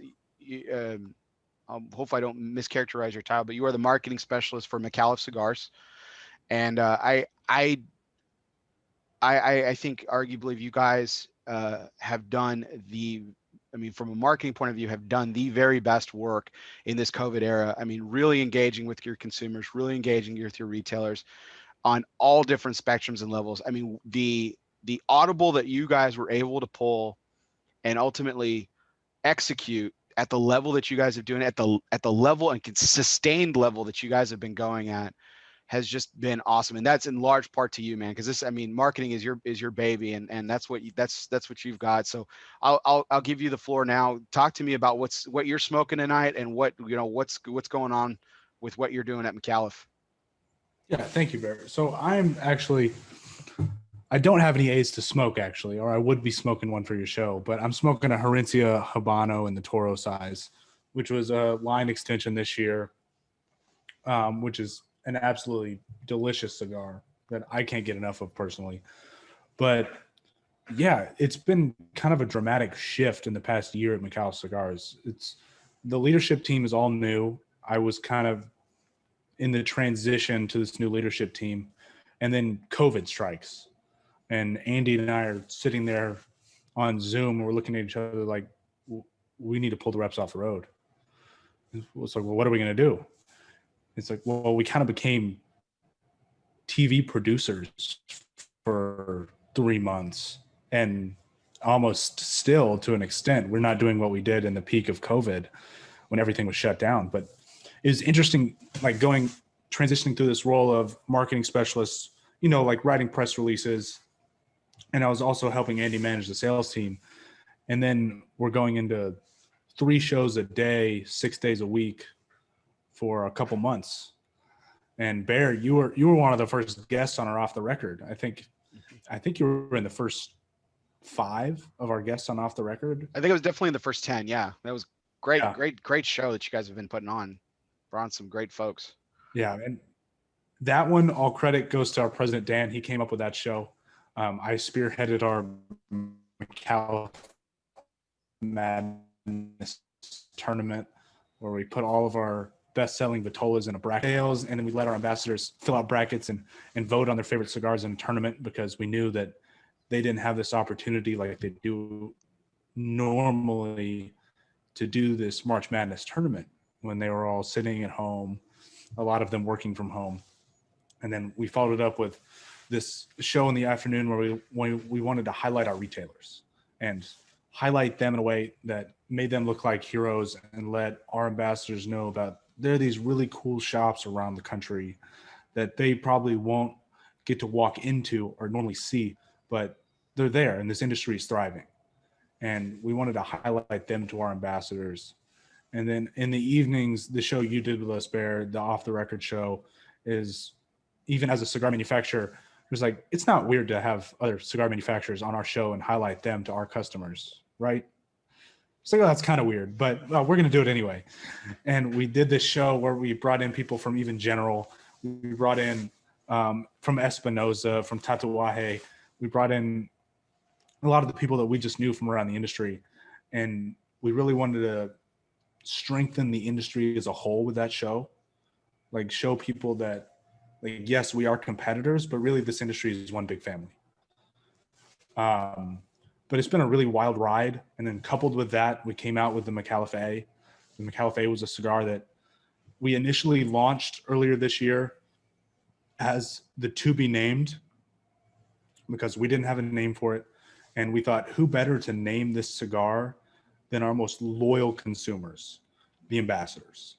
hopefully I don't mischaracterize your title, but you are the marketing specialist for Micallef Cigars, and I think arguably you guys have done from a marketing point of view, have done the very best work in this COVID era. I mean, really engaging with your consumers, really engaging with your retailers on all different spectrums and levels. I mean, the audible that you guys were able to pull and ultimately execute at the level that you guys are doing, at the level and sustained level that you guys have been going at, has just been awesome. And that's in large part to you, man, because this, I mean, marketing is your baby, and that's what what you've got. So I'll give you the floor now. Talk to me about what you're smoking tonight, and what's going on with what you're doing at Micallef. Yeah, thank you, Barry. So I don't have any A's to smoke, actually, or I would be smoking one for your show, but I'm smoking a Herencia Habano in the Toro size, which was a line extension this year, which is an absolutely delicious cigar that I can't get enough of personally. But yeah, it's been kind of a dramatic shift in the past year at Micallef Cigars. The leadership team is all new. I was kind of in the transition to this new leadership team, and then COVID strikes. And Andy and I are sitting there on Zoom, and we're looking at each other like, we need to pull the reps off the road. It's like, well, what are we going to do? It's like, well, we kind of became TV producers for 3 months, and almost still, to an extent, we're not doing what we did in the peak of COVID when everything was shut down. But it was interesting, like transitioning through this role of marketing specialists, like writing press releases. And I was also helping Andy manage the sales team. And then we're going into 3 shows a day, 6 days a week for a couple months. And Bear, you were one of the first guests on our Off the Record. I think you were in the first 5 of our guests on Off the Record. I think it was definitely in the first 10. Yeah, that was great, Yeah. great show that you guys have been putting on. Brought on some great folks. Yeah, and that one, all credit goes to our president Dan. He came up with that show. I spearheaded our Micallef Madness tournament, where we put all of our best-selling Vitolas in a bracket sales, and then we let our ambassadors fill out brackets and vote on their favorite cigars in a tournament, because we knew that they didn't have this opportunity like they do normally to do this March Madness tournament when they were all sitting at home, a lot of them working from home. And then we followed it up with this show in the afternoon where we wanted to highlight our retailers and highlight them in a way that made them look like heroes, and let our ambassadors know about there are these really cool shops around the country that they probably won't get to walk into or normally see, but they're there and this industry is thriving. And we wanted to highlight them to our ambassadors. And then in the evenings, the show you did with us, Bear, the Off the Record show, is, even as a cigar manufacturer, it's like, it's not weird to have other cigar manufacturers on our show and highlight them to our customers, right? So that's kind of weird, but we're going to do it anyway. And we did this show where we brought in people from even General. We brought in from Espinosa, from Tatuaje. We brought in a lot of the people that we just knew from around the industry. And we really wanted to strengthen the industry as a whole with that show. Like, show people that, like, yes, we are competitors, but really this industry is one big family. But it's been a really wild ride. And then coupled with that, we came out with the Micallef A. The Micallef A was a cigar that we initially launched earlier this year as the to be named, because we didn't have a name for it. And we thought, who better to name this cigar than our most loyal consumers, the ambassadors.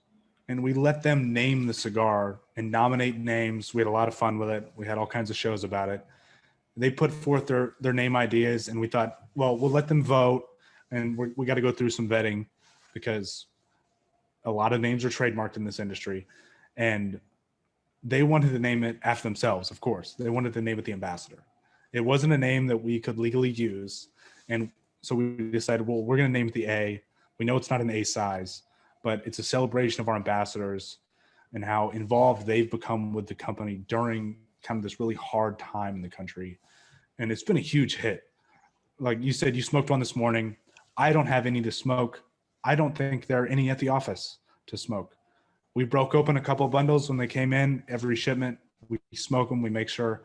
And we let them name the cigar and nominate names. We had a lot of fun with it. We had all kinds of shows about it. They put forth their name ideas, and we thought, well, we'll let them vote, and we got to go through some vetting, because a lot of names are trademarked in this industry. And they wanted to name it after themselves, of course. They wanted to name it the Ambassador. It wasn't a name that we could legally use. And so we decided, well, we're going to name it the A. We know it's not an A size, but it's a celebration of our ambassadors and how involved they've become with the company during kind of this really hard time in the country. And it's been a huge hit. Like you said, you smoked one this morning. I don't have any to smoke. I don't think there are any at the office to smoke. We broke open a couple of bundles when they came in. Every shipment, we smoke them. We make sure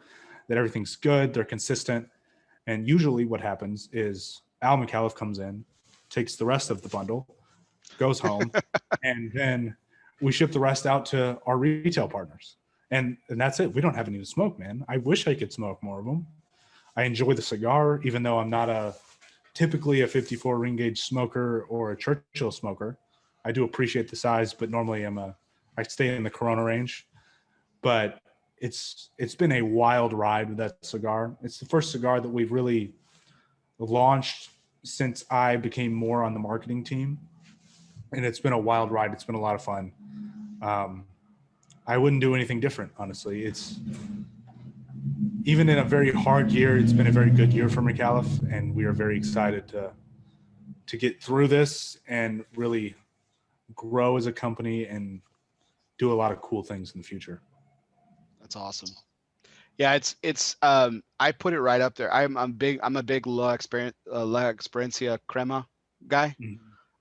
that everything's good, they're consistent. And usually what happens is Al Micallef comes in, takes the rest of the bundle, goes home, and then we ship the rest out to our retail partners. And that's it. We don't have any to smoke, man. I wish I could smoke more of them. I enjoy the cigar, even though I'm not a typically a 54 ring gauge smoker or a Churchill smoker. I do appreciate the size, but normally I stay in the Corona range. But it's been a wild ride with that cigar. It's the first cigar that we've really launched since I became more on the marketing team, and it's been a wild ride. It's been a lot of fun. I wouldn't do anything different, honestly. It's even in a very hard year, it's been a very good year for Micallef, and we are very excited to get through this and really grow as a company and do a lot of cool things in the future. That's awesome. Yeah, it's I put it right up there. I'm a big La Experiencia Crema guy.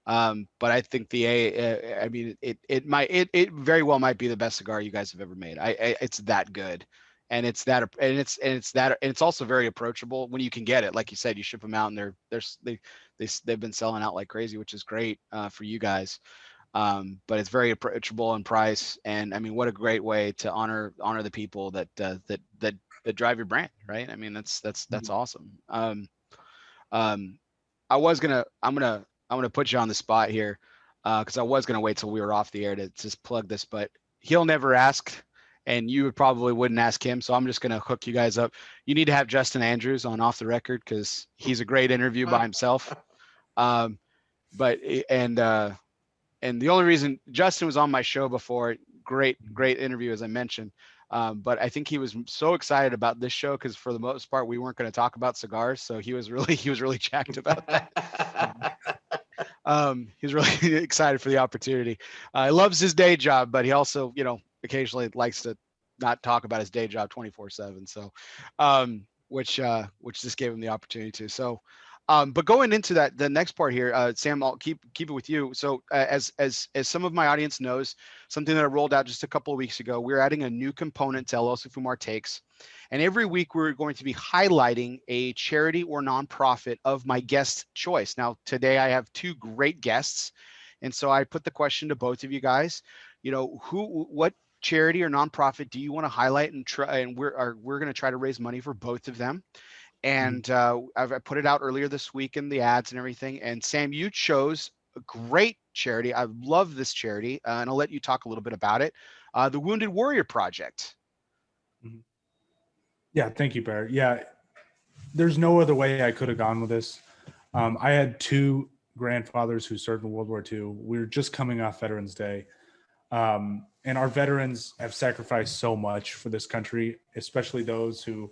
But I think I mean it very well might be the best cigar you guys have ever made. It's that good. And it's also very approachable when you can get it. Like you said, you ship them out and they've been selling out like crazy, which is great for you guys. But it's very approachable in price, and I mean, what a great way to honor the people that drive your brand, right? I mean, that's awesome. I'm gonna put you on the spot here, because I was gonna wait till we were off the air to just plug this, but he'll never ask, and you probably wouldn't ask him, so I'm just gonna hook you guys up. You need to have Justin Andrews on Off the Record, because he's a great interview by himself. And the only reason Justin was on my show before, great interview, as I mentioned. But I think he was so excited about this show because for the most part, we weren't going to talk about cigars. So he was really jacked about that. He was really excited for the opportunity. He loves his day job, but he also, occasionally likes to not talk about his day job 24/7. So, which just gave him the opportunity to. So, but going into the next part here, Sam, I'll keep it with you. So as some of my audience knows, something that I rolled out just a couple of weeks ago, we're adding a new component to ELOSOFUMARTAKES. And every week we're going to be highlighting a charity or nonprofit of my guest choice. Now, today I have two great guests. And so I put the question to both of you guys, what charity or nonprofit do you want to highlight and try? And we're going to try to raise money for both of them. And I put it out earlier this week in the ads and everything. And Sam, you chose a great charity. I love this charity, and I'll let you talk a little bit about it. The Wounded Warrior Project. Yeah, thank you, Barrett. Yeah, there's no other way I could have gone with this. I had two grandfathers who served in World War II. We were just coming off Veterans Day. And our veterans have sacrificed so much for this country, especially those who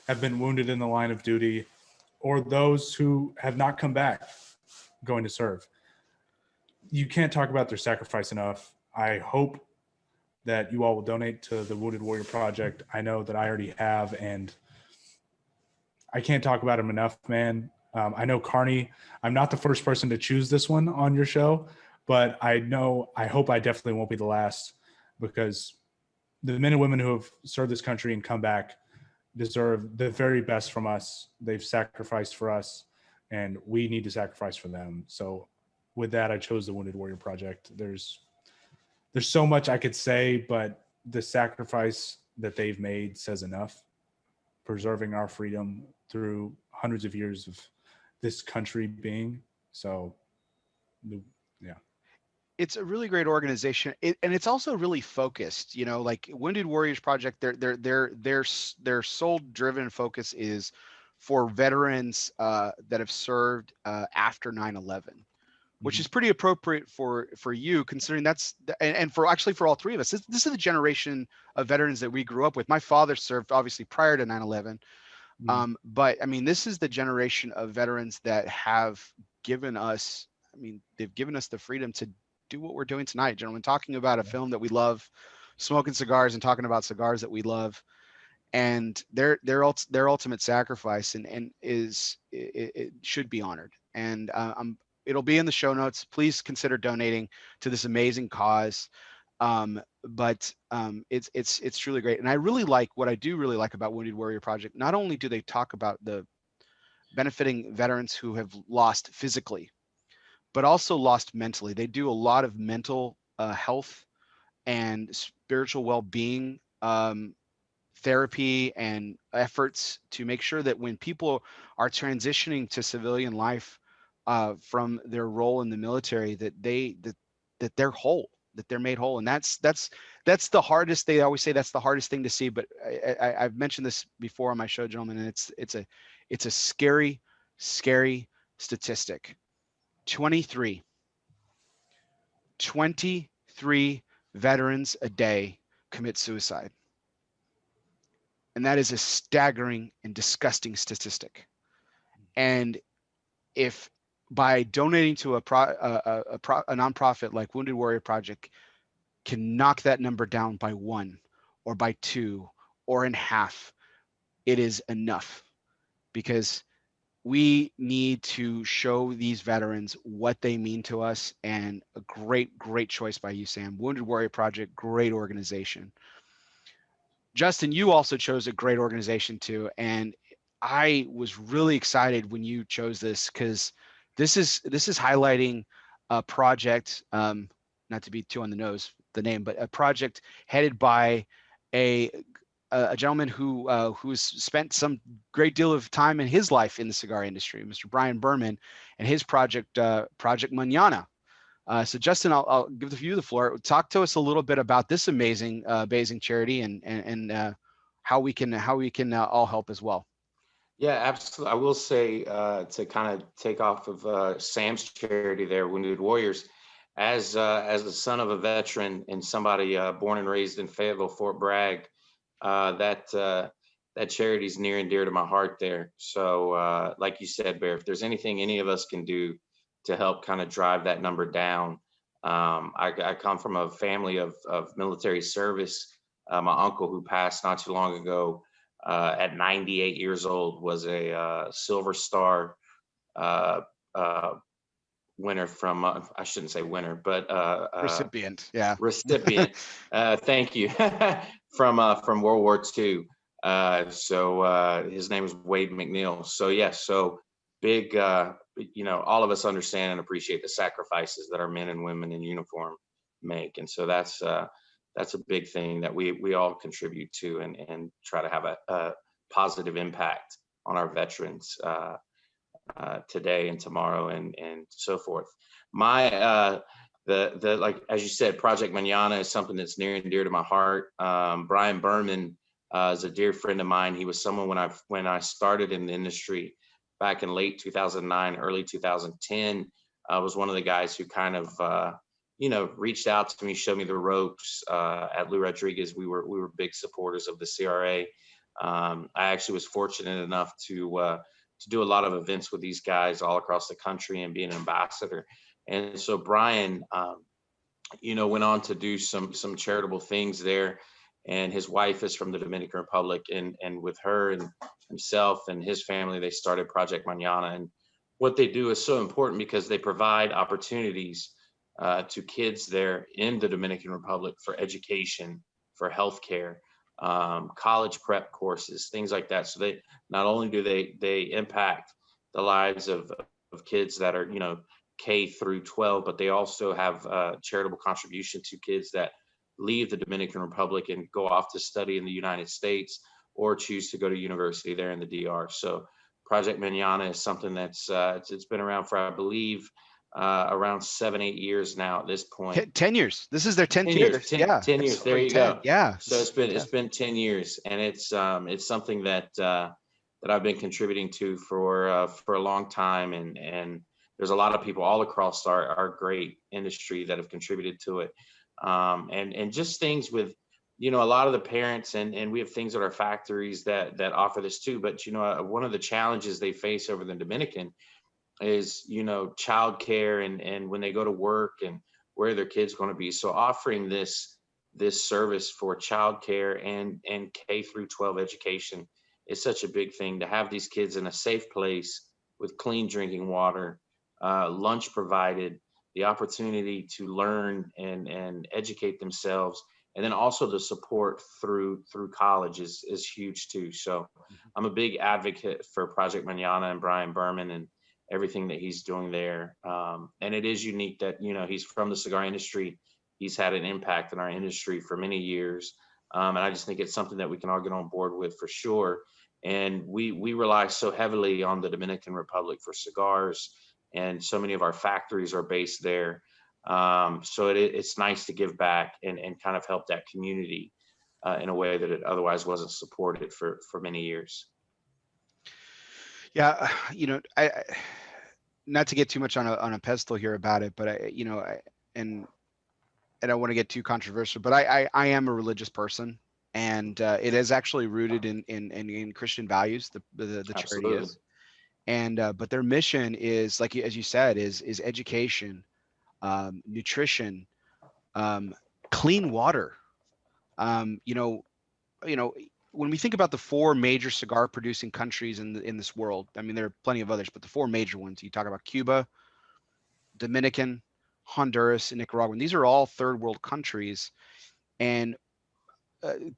have been wounded in the line of duty or those who have not come back going to serve. You can't talk about their sacrifice enough. I hope that you all will donate to the Wounded Warrior Project. I know that I already have, and I can't talk about him enough, man. I know Carney, I'm not the first person to choose this one on your show, but I hope I definitely won't be the last, because the men and women who have served this country and come back deserve the very best from us. They've sacrificed for us, and we need to sacrifice for them. So with that, I chose the Wounded Warrior Project. There's so much I could say, but the sacrifice that they've made says enough, preserving our freedom through hundreds of years of this country being. So, yeah. It's a really great organization, and it's also really focused. Like Wounded Warriors Project, their sole driven focus is for veterans that have served after 9/11, which is pretty appropriate for you, considering and for all three of us. This is the generation of veterans that we grew up with. My father served obviously prior to 9/11, but I mean, this is the generation of veterans that have given us. I mean, they've given us the freedom to do what we're doing tonight, gentlemen, talking about a film that we love, smoking cigars and talking about cigars that we love, and their ultimate sacrifice and it should be honored. And it'll be in the show notes. Please consider donating to this amazing cause. But it's truly great. And I do really like about Wounded Warrior Project. Not only do they talk about the benefiting veterans who have lost physically, but also lost mentally. They do a lot of mental health and spiritual well-being therapy and efforts to make sure that when people are transitioning to civilian life from their role in the military, that they're whole, that they're made whole. And that's the hardest. They always say that's the hardest thing to see. But I've mentioned this before on my show, gentlemen, and it's a scary statistic. 23 veterans a day commit suicide. And that is a staggering and disgusting statistic. And if by donating to a nonprofit like Wounded Warrior Project can knock that number down by 1 or by 2 or in half, it is enough, because we need to show these veterans what they mean to us. And a great choice by you, Sam. Wounded Warrior Project, great organization. Justin, you also chose a great organization too. And I was really excited when you chose this, because this is highlighting a project, not to be too on the nose, the name, but a project headed by a gentleman who's spent some great deal of time in his life in the cigar industry, Mr. Brian Berman, and his project, Project Mañana. So Justin, I'll give you the floor. Talk to us a little bit about this amazing charity and how we can all help as well. Yeah, absolutely. I will say, to kind of take off of Sam's charity there, Wounded Warriors, as the son of a veteran and somebody born and raised in Fayetteville, Fort Bragg, that charity is near and dear to my heart there. So, like you said, Bear, if there's anything any of us can do to help kind of drive that number down, I come from a family of military service. My uncle, who passed not too long ago, at 98 years old, was a Silver Star winner from, I shouldn't say winner, but recipient. Yeah. Recipient. Thank you. From World War II. So his name is Wade McNeil. So yes, so big, all of us understand and appreciate the sacrifices that our men and women in uniform make. And so that's a big thing that we all contribute to and try to have a positive impact on our veterans today and tomorrow and so forth. My the like, as you said, Project Mañana is something that's near and dear to my heart. Brian Berman is a dear friend of mine. He was someone when I started in the industry back in late 2009, early 2010. Was one of the guys who kind of reached out to me, showed me the ropes. At Lou Rodriguez, we were big supporters of the CRA. I actually was fortunate enough to do a lot of events with these guys all across the country and be an ambassador. And so Brian, went on to do some charitable things there. And his wife is from the Dominican Republic, and with her and himself and his family, they started Project Mañana. And what they do is so important because they provide opportunities to kids there in the Dominican Republic for education, for healthcare, college prep courses, things like that. So they not only do they impact the lives of kids that are K through 12, but they also have charitable contribution to kids that leave the Dominican Republic and go off to study in the United States or choose to go to university there in the DR. So Project Mañana is something that's it's been around for, I believe, around 7-8 years now at this point. 10 years. This is their 10th year. 10 years. There you go. Yeah. So it's been 10 years, and it's something that I've been contributing to for a long time, and there's a lot of people all across our great industry that have contributed to it, and just things with a lot of the parents, and we have things at our factories that offer this too. But one of the challenges they face over the Dominican is childcare and when they go to work and where their kids going to be. So offering this service for childcare and K through 12 education is such a big thing, to have these kids in a safe place with clean drinking water, lunch provided, the opportunity to learn and educate themselves, and then also the support through college is huge too. So I'm a big advocate for Project Mañana and Brian Berman and everything that he's doing there. And it is unique that he's from the cigar industry. He's had an impact in our industry for many years. And I just think it's something that we can all get on board with for sure. And we rely so heavily on the Dominican Republic for cigars, and so many of our factories are based there. So it's nice to give back and kind of help that community in a way that it otherwise wasn't supported for many years. Yeah, I not to get too much on a pedestal here about it, but and I don't want to get too controversial, but I am a religious person, and it is actually rooted in Christian values. The charity Absolutely. is, and but their mission is, like as you said, is education, nutrition, um, clean water. Um, you know, when we think about the four major cigar producing countries in this world, I mean there are plenty of others, but the four major ones, you talk about Cuba, Dominican, Honduras, and Nicaragua. And these are all third world countries, and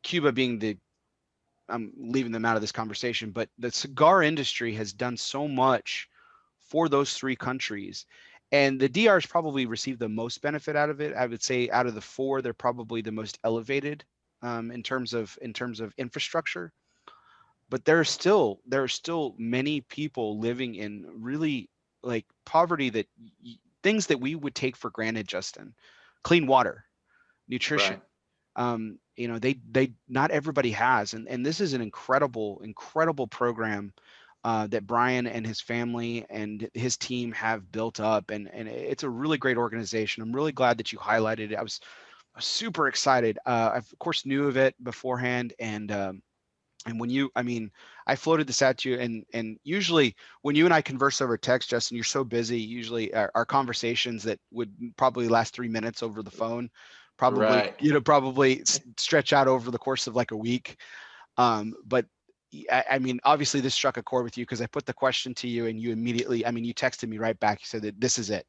Cuba being I'm leaving them out of this conversation, but the cigar industry has done so much for those three countries. And the DR has probably received the most benefit out of it. I would say out of the four, they're probably the most elevated in terms of infrastructure. But there are still many people living in really like poverty, that things that we would take for granted, Justin. Clean water, nutrition. Right. They not everybody has, and this is an incredible program that Brian and his family and his team have built up, and it's a really great organization. I'm really glad that you highlighted it. I was super excited. I of course knew of it beforehand, and when you, I mean, I floated this out to you, and usually when you and I converse over text, Justin, you're so busy. Usually our conversations that would probably last 3 minutes over the phone, probably, Right. probably stretch out over the course of like a week. But I mean, obviously this struck a chord with you because I put the question to you and you immediately, I mean, you texted me right back. You said that this is it.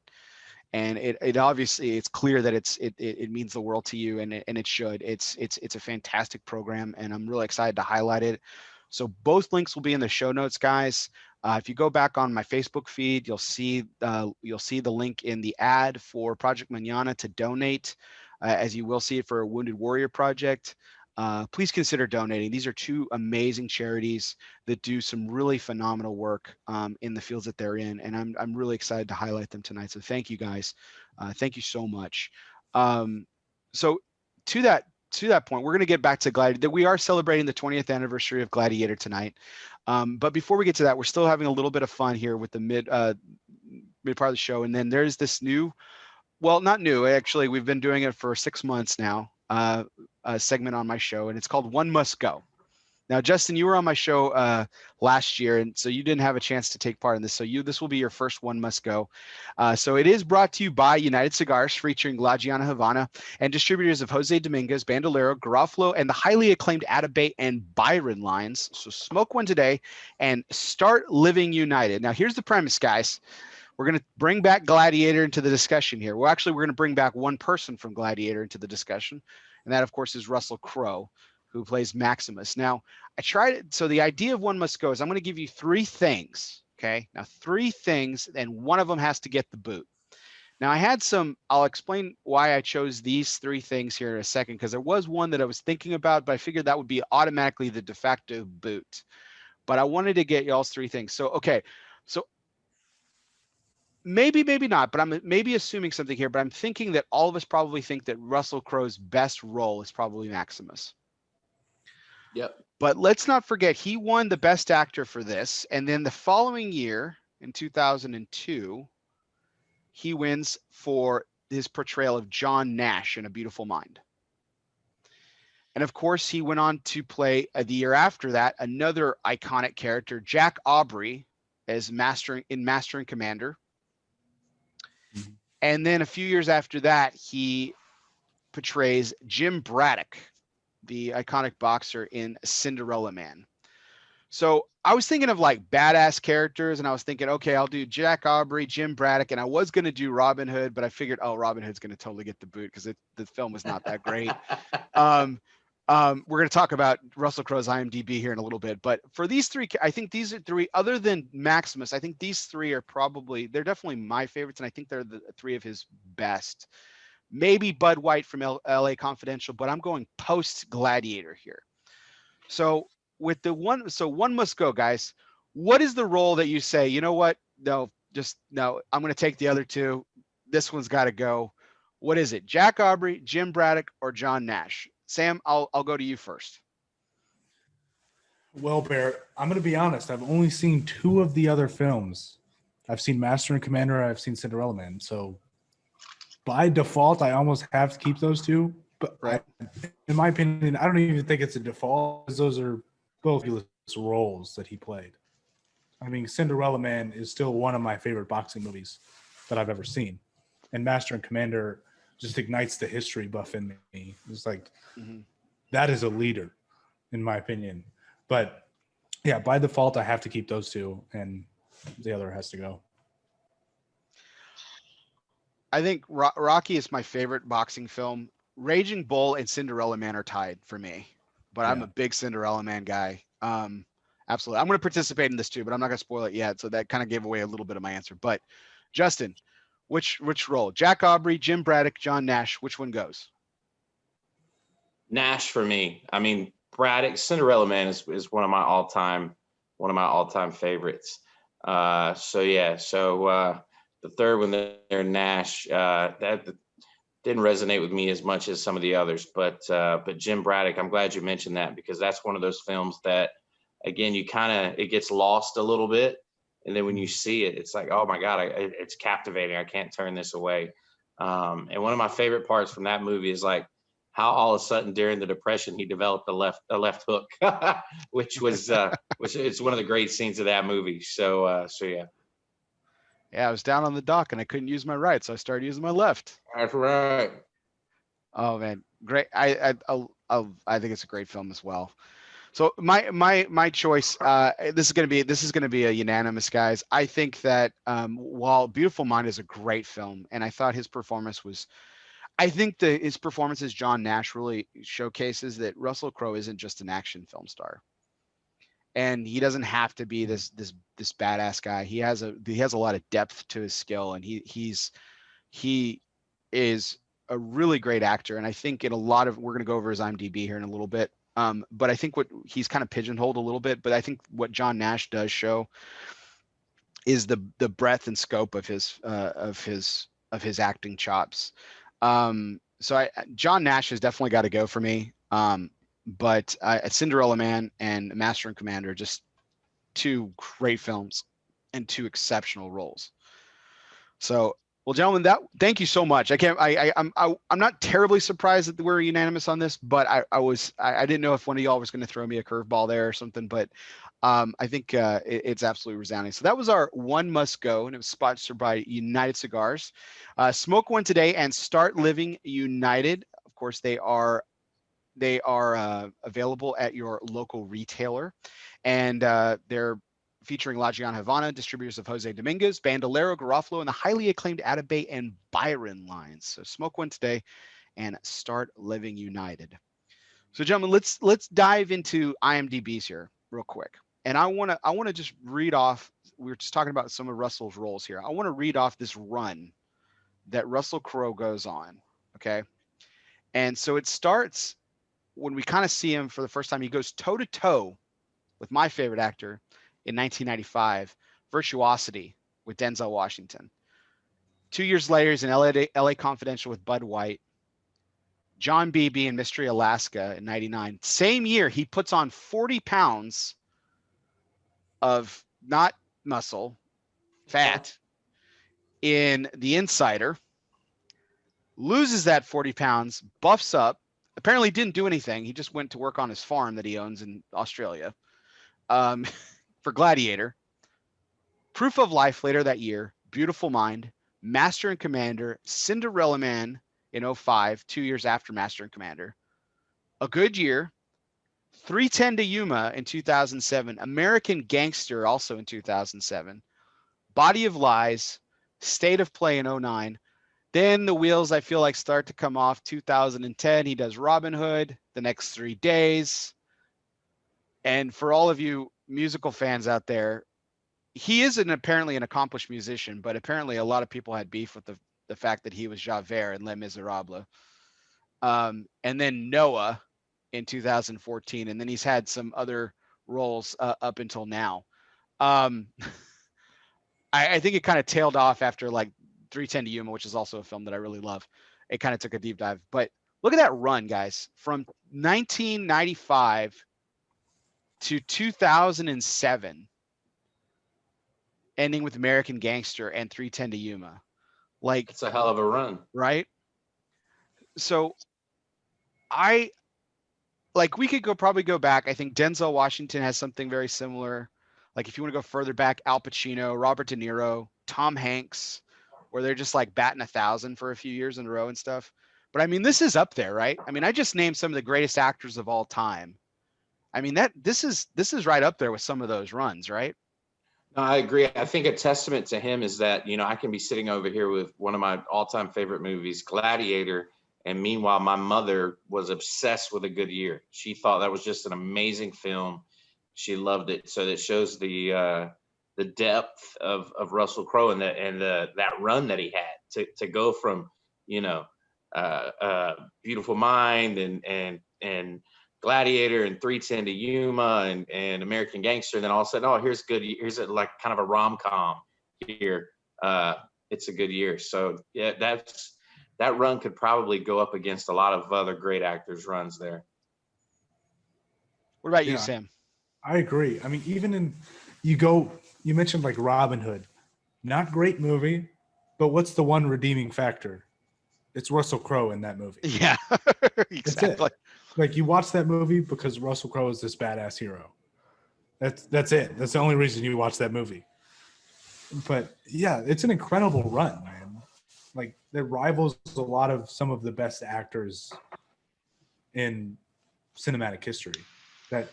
And it obviously, it's clear that it means the world to you, and it should. It's a fantastic program, and I'm really excited to highlight it. So both links will be in the show notes, guys. If you go back on my Facebook feed, you'll see the link in the ad for Project Mañana to donate, as you will see it for a Wounded Warrior Project. Please consider donating. These are two amazing charities that do some really phenomenal work in the fields that they're in, and I'm really excited to highlight them tonight. So thank you guys, thank you so much. So to that point, we're going to get back to Gladiator. We are celebrating the 20th anniversary of Gladiator tonight, but before we get to that, we're still having a little bit of fun here with the mid part of the show, and then there's this new. Well, not new, actually. We've been doing it for 6 months now, a segment on my show, and it's called One Must Go. Now, Justin, you were on my show last year, and so you didn't have a chance to take part in this. So this will be your first One Must Go. So it is brought to you by United Cigars, featuring Gladiator Havana, and distributors of Jose Dominguez, Bandolero, Garofalo, and the highly acclaimed Atabey and Byron lines. So smoke one today and start living united. Now, here's the premise, guys. We're going to bring back Gladiator into the discussion here. Well, actually, we're going to bring back one person from Gladiator into the discussion, and that, of course, is Russell Crowe, who plays Maximus. Now, so the idea of One Must Go is I'm going to give you 3 things, okay? Now, 3 things, and one of them has to get the boot. Now, I'll explain why I chose these 3 things here in a second, because there was one that I was thinking about, but I figured that would be automatically the de facto boot. But I wanted to get y'all's 3 things. So, okay, so maybe not, but I'm maybe assuming something here, but I'm thinking that all of us probably think that Russell Crowe's best role is probably Maximus. Yep. But let's not forget, he won the best actor for this. And then the following year, in 2002, he wins for his portrayal of John Nash in A Beautiful Mind. And of course, he went on to play the year after that, another iconic character, Jack Aubrey, as Master and Commander. And then a few years after that, he portrays Jim Braddock, the iconic boxer, in Cinderella Man. So I was thinking of like badass characters, and I was thinking, okay, I'll do Jack Aubrey, Jim Braddock, and I was going to do Robin Hood, but I figured, Robin Hood's going to totally get the boot because the film was not that great. We're going to talk about Russell Crowe's IMDb here in a little bit, but for these 3, I think these are 3, other than Maximus, I think these 3 are they're definitely my favorites, and I think they're the 3 of his best. maybe Bud White from LA Confidential, but I'm going post Gladiator here. So with the one, so one must go, guys. What is the role that you say, you know what? No, just no, I'm going to take the other two. This one's got to go. What is it? Jack Aubrey, Jim Braddock, or John Nash? Sam, I'll go to you first. Well, Bear, I'm going to be honest. I've only seen 2 of the other films. I've seen Master and Commander. I've seen Cinderella Man. So by default, I almost have to keep those 2. But Right. In my opinion, I don't even think it's a default, because those are both roles that he played. I mean, Cinderella Man is still one of my favorite boxing movies that I've ever seen. And Master and Commander just ignites the history buff in me. It's like, that is a leader, in my opinion. But yeah, by default, I have to keep those 2, and the other has to go. I think Rocky is my favorite boxing film. Raging Bull and Cinderella Man are tied for me, but I'm Yeah. a big Cinderella Man guy. Absolutely. I'm going to participate in this too, but I'm not going to spoil it yet. So that kind of gave away a little bit of my answer. But Justin, which role? Jack Aubrey, Jim Braddock, John Nash. Which one goes? Nash for me. I mean, Braddock, Cinderella Man is one of my all-time favorites. So yeah, the third one there, Nash, that didn't resonate with me as much as some of the others, but Jim Braddock, I'm glad you mentioned that, because that's one of those films that, again, it gets lost a little bit, and then when you see it, it's like, oh my God, it's captivating. I can't turn this away. And one of my favorite parts from that movie is like how all of a sudden during the Depression he developed a left hook, which it's one of the great scenes of that movie. So yeah. Yeah, I was down on the dock and I couldn't use my right, so I started using my left. That's right. Oh man, great! I think it's a great film as well. So my choice. This is gonna be a unanimous, guys. I think that while Beautiful Mind is a great film, and I thought his performance was, I think his performance as John Nash really showcases that Russell Crowe isn't just an action film star, and he doesn't have to be this badass guy. He has a lot of depth to his skill, and he is a really great actor. And I think in a lot of, we're going to go over his IMDb here in a little bit. But I think what he's kind of pigeonholed a little bit, but I think what John Nash does show is the breadth and scope of his acting chops. John Nash has definitely got to go for me. But Cinderella Man and Master and Commander, just 2 great films and 2 exceptional roles. So, well, gentlemen, thank you so much. I'm not terribly surprised that we're unanimous on this, but I didn't know if one of y'all was going to throw me a curveball there or something, but I think it's absolutely resounding. So that was our One Must Go, and it was sponsored by United Cigars. Smoke one today and start living united. Of course, they are available at your local retailer, and they're featuring La Giana Havana, distributors of Jose Dominguez, Bandolero, Garofalo, and the highly acclaimed Atabey and Byron lines. So smoke one today and start living united. So gentlemen, let's dive into IMDb's here real quick. And I want to just read off, we were just talking about some of Russell's roles here. I want to read off this run that Russell Crowe goes on, okay? And so it starts when we kind of see him for the first time. He goes toe-to-toe with my favorite actor in 1995, Virtuosity with Denzel Washington. 2 years later, he's in LA Confidential with Bud White. John Beebe in Mystery Alaska in 99. Same year, he puts on 40 pounds of not muscle, fat in The Insider. Loses that 40 pounds, buffs up. Apparently didn't do anything. He just went to work on his farm that he owns in Australia. For Gladiator, Proof of Life later that year, Beautiful Mind, Master and Commander, Cinderella Man in 2005, 2 years after Master and Commander, A Good Year, 310 to Yuma in 2007, American Gangster also in 2007, Body of Lies, State of Play in 2009. Then the wheels, I feel like, start to come off. 2010, he does Robin Hood, The Next 3 Days. And for all of you musical fans out there, he is apparently an accomplished musician, but apparently a lot of people had beef with the fact that he was Javert in Les Miserables. And then Noah in 2014, and then he's had some other roles up until now. I think it kind of tailed off after like 310 to Yuma, which is also a film that I really love. It kind of took a deep dive, but look at that run, guys, from 1995 to 2007, ending with American Gangster and 310 to Yuma. Like, It's a hell of a run. right? So we could probably go back. I think Denzel Washington has something very similar. Like if you want to go further back, Al Pacino, Robert De Niro, Tom Hanks, where they're just like batting 1,000 for a few years in a row and stuff. But I mean, this is up there, right? I mean, I just named some of the greatest actors of all time. I mean, this is right up there with some of those runs, right? No, I agree. I think a testament to him is that, I can be sitting over here with one of my all-time favorite movies, Gladiator, and meanwhile, my mother was obsessed with A Good Year. She thought that was just an amazing film. She loved it. So that shows the depth of Russell Crowe and that run that he had to go from, Beautiful Mind and Gladiator and 310 to Yuma and American Gangster. And then all of a sudden, here's like kind of a rom-com here. It's A Good Year. So yeah, that run could probably go up against a lot of other great actors' runs there. What about you, Sam? I agree. I mean, even you mentioned like Robin Hood, not great movie, but what's the one redeeming factor? It's Russell Crowe in that movie. Yeah, exactly. Like you watch that movie because Russell Crowe is this badass hero. That's it. That's the only reason you watch that movie. But yeah, it's an incredible run, man. Like it rivals a lot of some of the best actors in cinematic history. That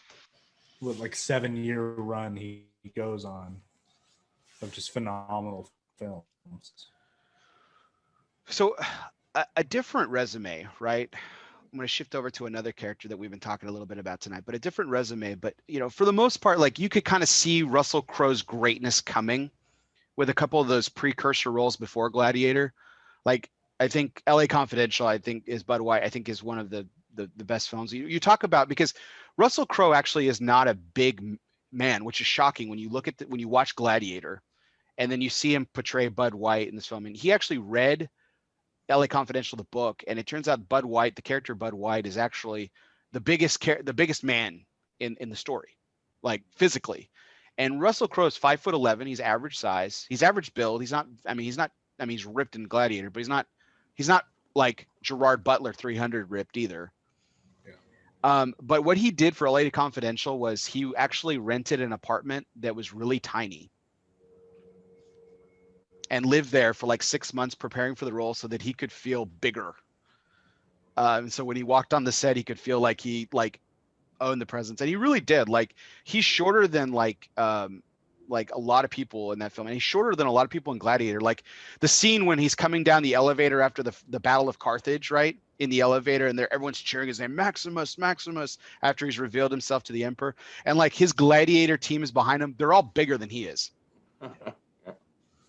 with like 7-year run he goes on of just phenomenal films. So a different resume, right? I'm going to shift over to another character that we've been talking a little bit about tonight, but a different resume. But, for the most part, like you could kind of see Russell Crowe's greatness coming with a couple of those precursor roles before Gladiator. Like I think LA Confidential, I think is Bud White, I think is one of the best films you talk about, because Russell Crowe actually is not a big man, which is shocking when you look at when you watch Gladiator and then you see him portray Bud White in this film. And he actually read LA Confidential, the book, and it turns out Bud White, the character Bud White, is actually the biggest man in the story, like physically. And Russell Crowe is 5'11". He's average size. He's average build. He's ripped in Gladiator, but he's not like Gerard Butler 300 ripped either. Yeah. But what he did for LA Confidential was he actually rented an apartment that was really tiny and lived there for like 6 months preparing for the role so that he could feel bigger. And so when he walked on the set, he could feel like he owned the presence, and he really did. Like he's shorter than like a lot of people in that film, and he's shorter than a lot of people in Gladiator. Like the scene when he's coming down the elevator after the Battle of Carthage, right, in the elevator, and everyone's cheering his name, Maximus, Maximus, after he's revealed himself to the Emperor, and like his Gladiator team is behind him. They're all bigger than he is.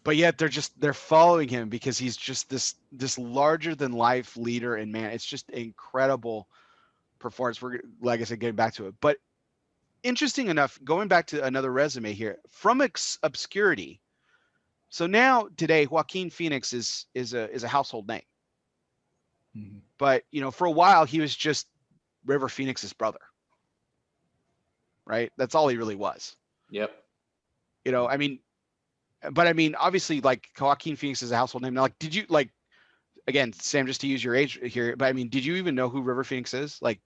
But yet they're following him because he's just this larger than life leader, and man, it's just incredible performance. We're, like I said, getting back to it. But interesting enough, going back to another resume here, from obscurity. So now today, Joaquin Phoenix is a household name. Mm-hmm. But for a while he was just River Phoenix's brother. Right? That's all he really was. Yep. But obviously, like Joaquin Phoenix is a household name. Now, like, did you again, Sam, just to use your age here, but did you even know who River Phoenix is? Like,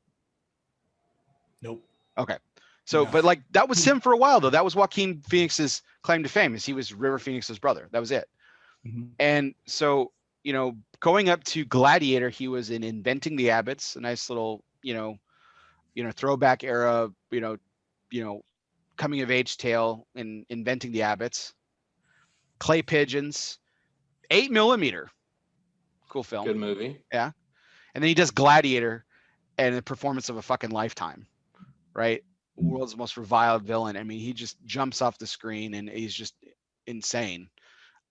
nope. Okay. So, no. But like that was him for a while though. That was Joaquin Phoenix's claim to fame, is he was River Phoenix's brother. That was it. Mm-hmm. And so, going up to Gladiator, he was in Inventing the Abbots, a nice little, throwback era, coming of age tale in Inventing the Abbots. Clay Pigeons, 8mm. Cool film. Good movie. Yeah. And then he does Gladiator and the performance of a fucking lifetime, right? World's most reviled villain. He just jumps off the screen and he's just insane.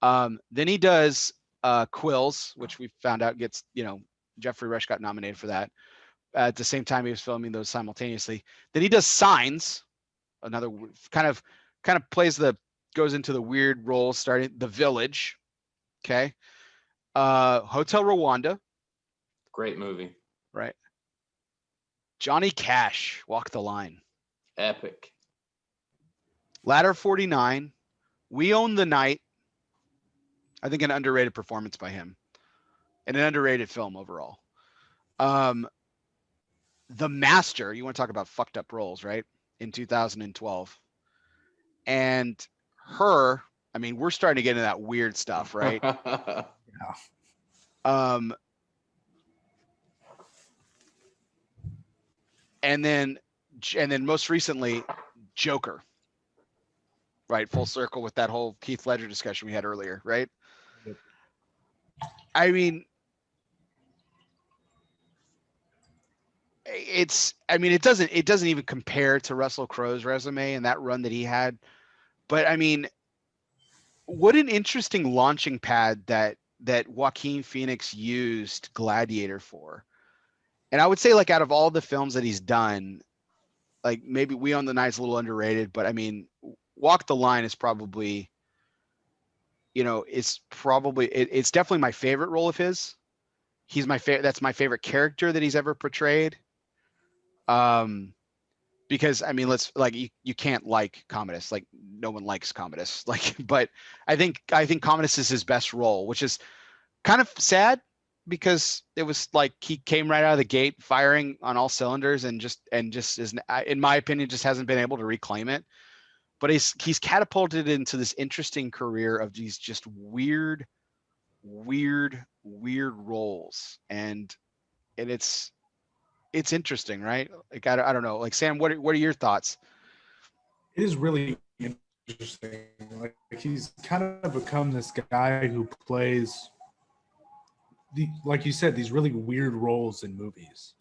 Then he does Quills, which we found out gets, Jeffrey Rush got nominated for that. At the same time, he was filming those simultaneously. Then he does Signs, another kind of goes into the weird role, starting The Village. Okay. Hotel Rwanda. Great movie. Right. Johnny Cash, Walk the Line. Epic. Ladder 49. We Own the Night. I think an underrated performance by him. And an underrated film overall. The Master, you want to talk about fucked up roles, right? In 2012. And Her, I mean, we're starting to get into that weird stuff, right? Yeah. And then most recently, Joker. Right, full circle with that whole Heath Ledger discussion we had earlier, right? Yep. I mean, it doesn't even compare to Russell Crowe's resume and that run that he had. But I mean, what an interesting launching pad that Joaquin Phoenix used Gladiator for. And I would say, like, out of all the films that he's done, like, maybe We Own the Night's a little underrated, but I mean, Walk the Line is probably, it's definitely my favorite role of his. He's my favorite. That's my favorite character that he's ever portrayed. Because I mean, you can't like Commodus. Like, no one likes Commodus. Like, but I think Commodus is his best role, which is kind of sad because it was like he came right out of the gate firing on all cylinders and just is, in my opinion, just hasn't been able to reclaim it. But he's catapulted into this interesting career of these just weird roles, and it's interesting, right? Like, I don't know. Like, Sam, what are your thoughts? It is really interesting. Like, he's kind of become this guy who plays like you said, these really weird roles in movies.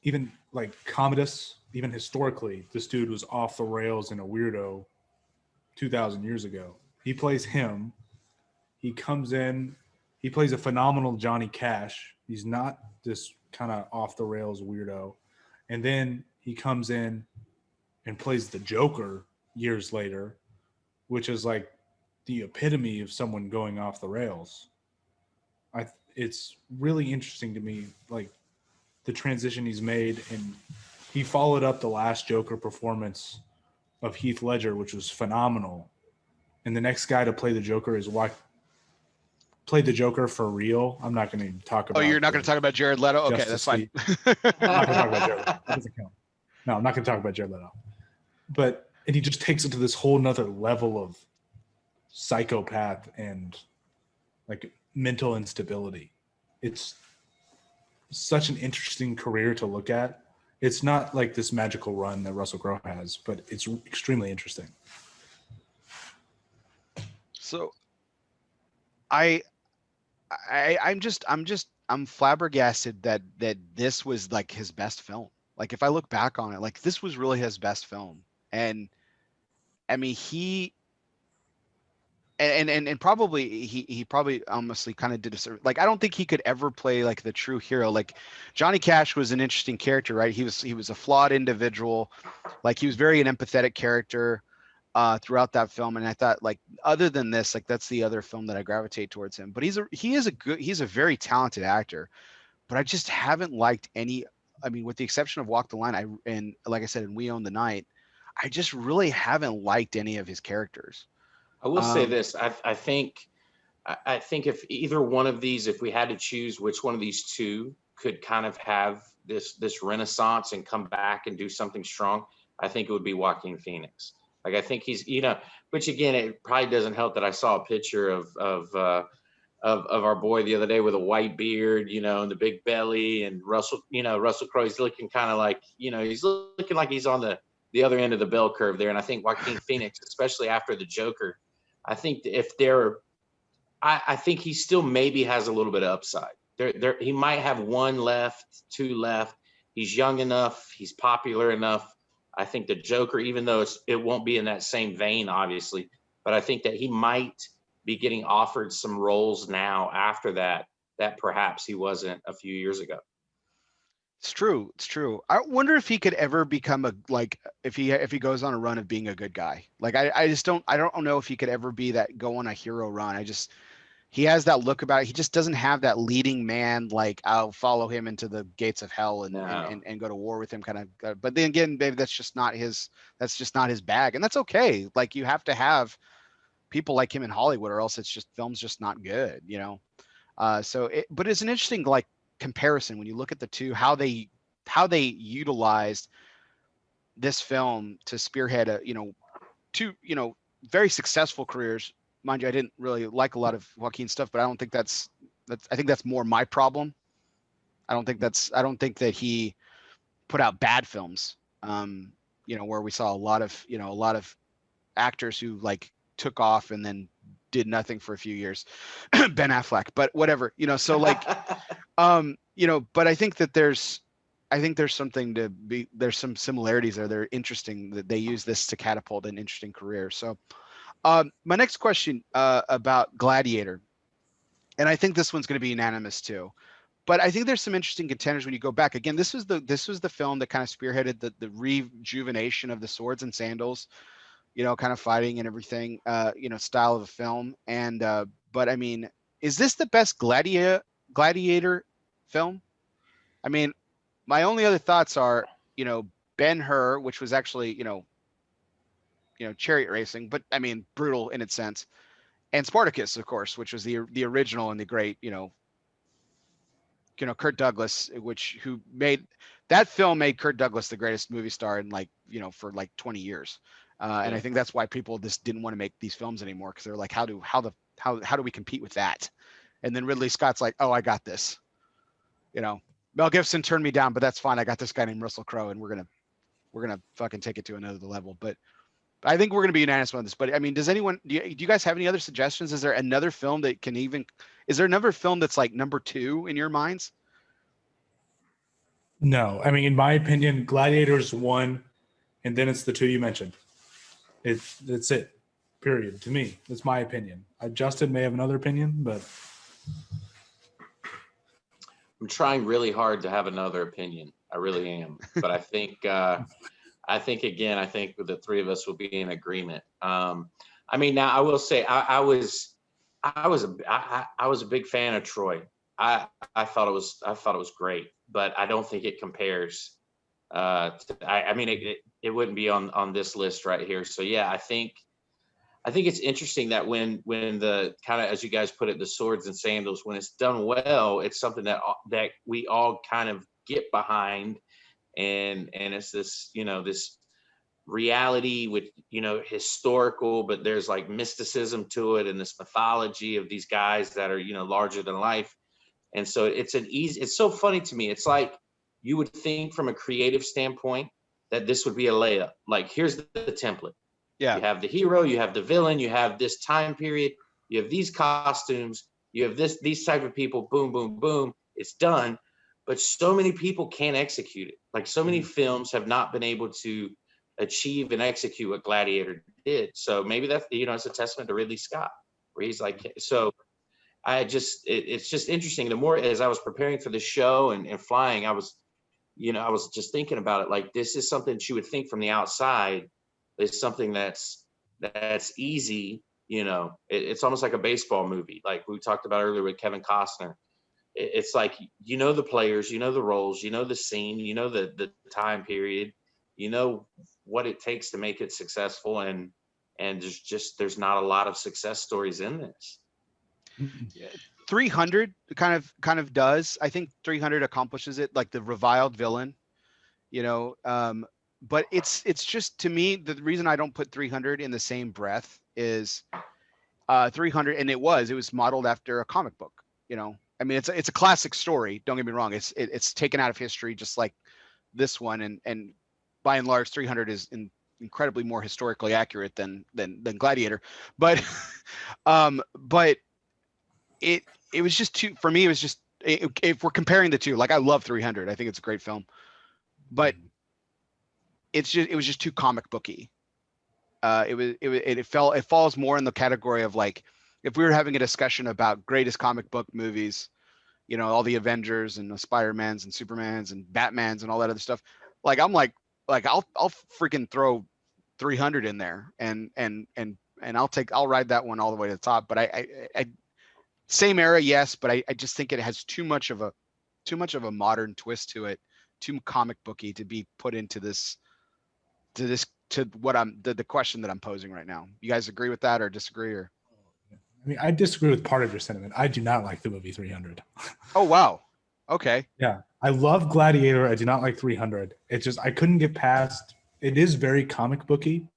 Even like Commodus, even historically, this dude was off the rails and a weirdo 2,000 years ago. He plays him. He comes in. He plays a phenomenal Johnny Cash. He's not this kind of off the rails weirdo. And then he comes in and plays the Joker years later, which is like the epitome of someone going off the rails. It's really interesting to me, like, the transition he's made, and he followed up the last Joker performance of Heath Ledger, which was phenomenal. And the next guy to play the Joker is played the Joker for real. I'm not going to talk about. Oh, you're not going to talk about Jared Leto? Okay, that's fine. I'm not going to talk about Jared Leto. That doesn't count. No, I'm not going to talk about Jared Leto. And he just takes it to this whole nother level of psychopath and like mental instability. It's such an interesting career to look at. It's not like this magical run that Russell Crowe has, but it's extremely interesting. So I'm flabbergasted that this was like his best film. Like, if I look back on it, like, this was really his best film. And I mean, he probably he probably honestly kind of did like, I don't think he could ever play like the true hero. Like, Johnny Cash was an interesting character, right? He was a flawed individual. Like, he was very an empathetic character throughout that film. And I thought, like, other than this, like, that's the other film that I gravitate towards him. But he's a very talented actor. But I just haven't liked any. I mean, with the exception of Walk the Line, and like I said, in We Own the Night, I just really haven't liked any of his characters. I will say this. I think if either one of these, if we had to choose which one of these two could kind of have this renaissance and come back and do something strong, I think it would be Joaquin Phoenix. Like, I think he's, which again, it probably doesn't help that I saw a picture of our boy the other day with a white beard, and the big belly, and Russell Crowe, he's looking kind of like, he's looking like he's on the other end of the bell curve there. And I think Joaquin Phoenix, especially after the Joker, I think I think he still maybe has a little bit of upside. He might have one left, two left. He's young enough. He's popular enough. I think the Joker, even though it won't be in that same vein, obviously, but I think that he might be getting offered some roles now after that perhaps he wasn't a few years ago. It's true. It's true. I wonder if he could ever become if he goes on a run of being a good guy. Like I just don't know if he could ever go on a hero run. He has that look about it. He just doesn't have that leading man, like I'll follow him into the gates of hell and go to war with him kind of. But then again, maybe that's just not his bag, and that's okay. Like you have to have people like him in Hollywood, or else film's just not good, you know. But it's an interesting like comparison when you look at the two, how they utilized this film to spearhead two very successful careers. Mind you, I didn't really like a lot of Joaquin's stuff, but I don't think I think that's more my problem. I don't think that he put out bad films. Where we saw a lot of actors who like took off and then did nothing for a few years. Ben Affleck, but whatever, so like, but I think that there's some similarities there. They're interesting that they use this to catapult an interesting career. So my next question about Gladiator, and I think this one's going to be unanimous too, but I think there's some interesting contenders when you go back. Again, this was the film that kind of spearheaded the rejuvenation of the swords and sandals, kind of fighting and everything, style of a film. And but I mean, is this the best Gladiator film? I mean, my only other thoughts are, Ben-Hur, which was actually, chariot racing, but I mean, brutal in its sense. And Spartacus, of course, which was the original and the great, Kirk Douglas, who made that film, made Kirk Douglas the greatest movie star in for 20 years. And I think that's why people just didn't want to make these films anymore, because they're like, how do we compete with that? And then Ridley Scott's like, oh, I got this. Mel Gibson turned me down, but that's fine. I got this guy named Russell Crowe, and we're gonna fucking take it to another level. But I think we're gonna be unanimous on this. But I mean, do you guys have any other suggestions? Is there another film that is there another film that's like number 2 in your minds? No, I mean, in my opinion, Gladiator's 1, and then it's the 2 you mentioned. That's it. Period. To me, that's my opinion. Justin may have another opinion, but I'm trying really hard to have another opinion. I really am. But I think the three of us will be in agreement. I mean, now I will say I was a big fan of Troy. I thought it was great, but I don't think it compares. I mean, it wouldn't be on this list right here. So yeah, I think it's interesting that when the kind of, as you guys put it, the swords and sandals, when it's done well, it's something that we all kind of get behind, and it's this, this reality with, historical, but there's like mysticism to it, and this mythology of these guys that are, larger than life. And so it's so funny to me. It's like, you would think from a creative standpoint that this would be a layup. Like, here's the template. Yeah. You have the hero, you have the villain, you have this time period, you have these costumes, you have these type of people, boom, boom, boom, it's done. But so many people can't execute it. Like, so many films have not been able to achieve and execute what Gladiator did. So maybe that's, it's a testament to Ridley Scott, where he's like, so it's just interesting. The more, as I was preparing for the show and flying, I was just thinking about it. Like, this is something that you would think from the outside, it's something that's easy. It's almost like a baseball movie, like we talked about earlier with Kevin Costner. It's like, the players, the roles, the scene, the time period, what it takes to make it successful, and there's not a lot of success stories in this. 300 kind of does. I think 300 accomplishes it, like the reviled villain, but it's just, to me, the reason I don't put 300 in the same breath is 300, and it was modeled after a comic book. I mean, it's a classic story, don't get me wrong. It's taken out of history, just like this one, and by and large 300 is incredibly more historically accurate than Gladiator, but but it was just too, for me, it was just, if we're comparing the two, like, I love 300, I think it's a great film, but it was just too comic booky. It falls more in the category of like if we were having a discussion about greatest comic book movies, you know, all the Avengers and the Spider-Mans and Supermans and Batmans and all that other stuff, like I'm like I'll freaking throw 300 in there and I'll ride that one all the way to the top. But I same era, yes, but I just think it has too much of a modern twist to it, too comic booky to be put into this to what the question that I'm posing right now. You guys agree with that or disagree? Or I mean, I disagree with part of your sentiment. I do not like the movie 300. oh wow, okay. Yeah, I love Gladiator. I do not like 300. It's just I couldn't get past. It is very comic booky.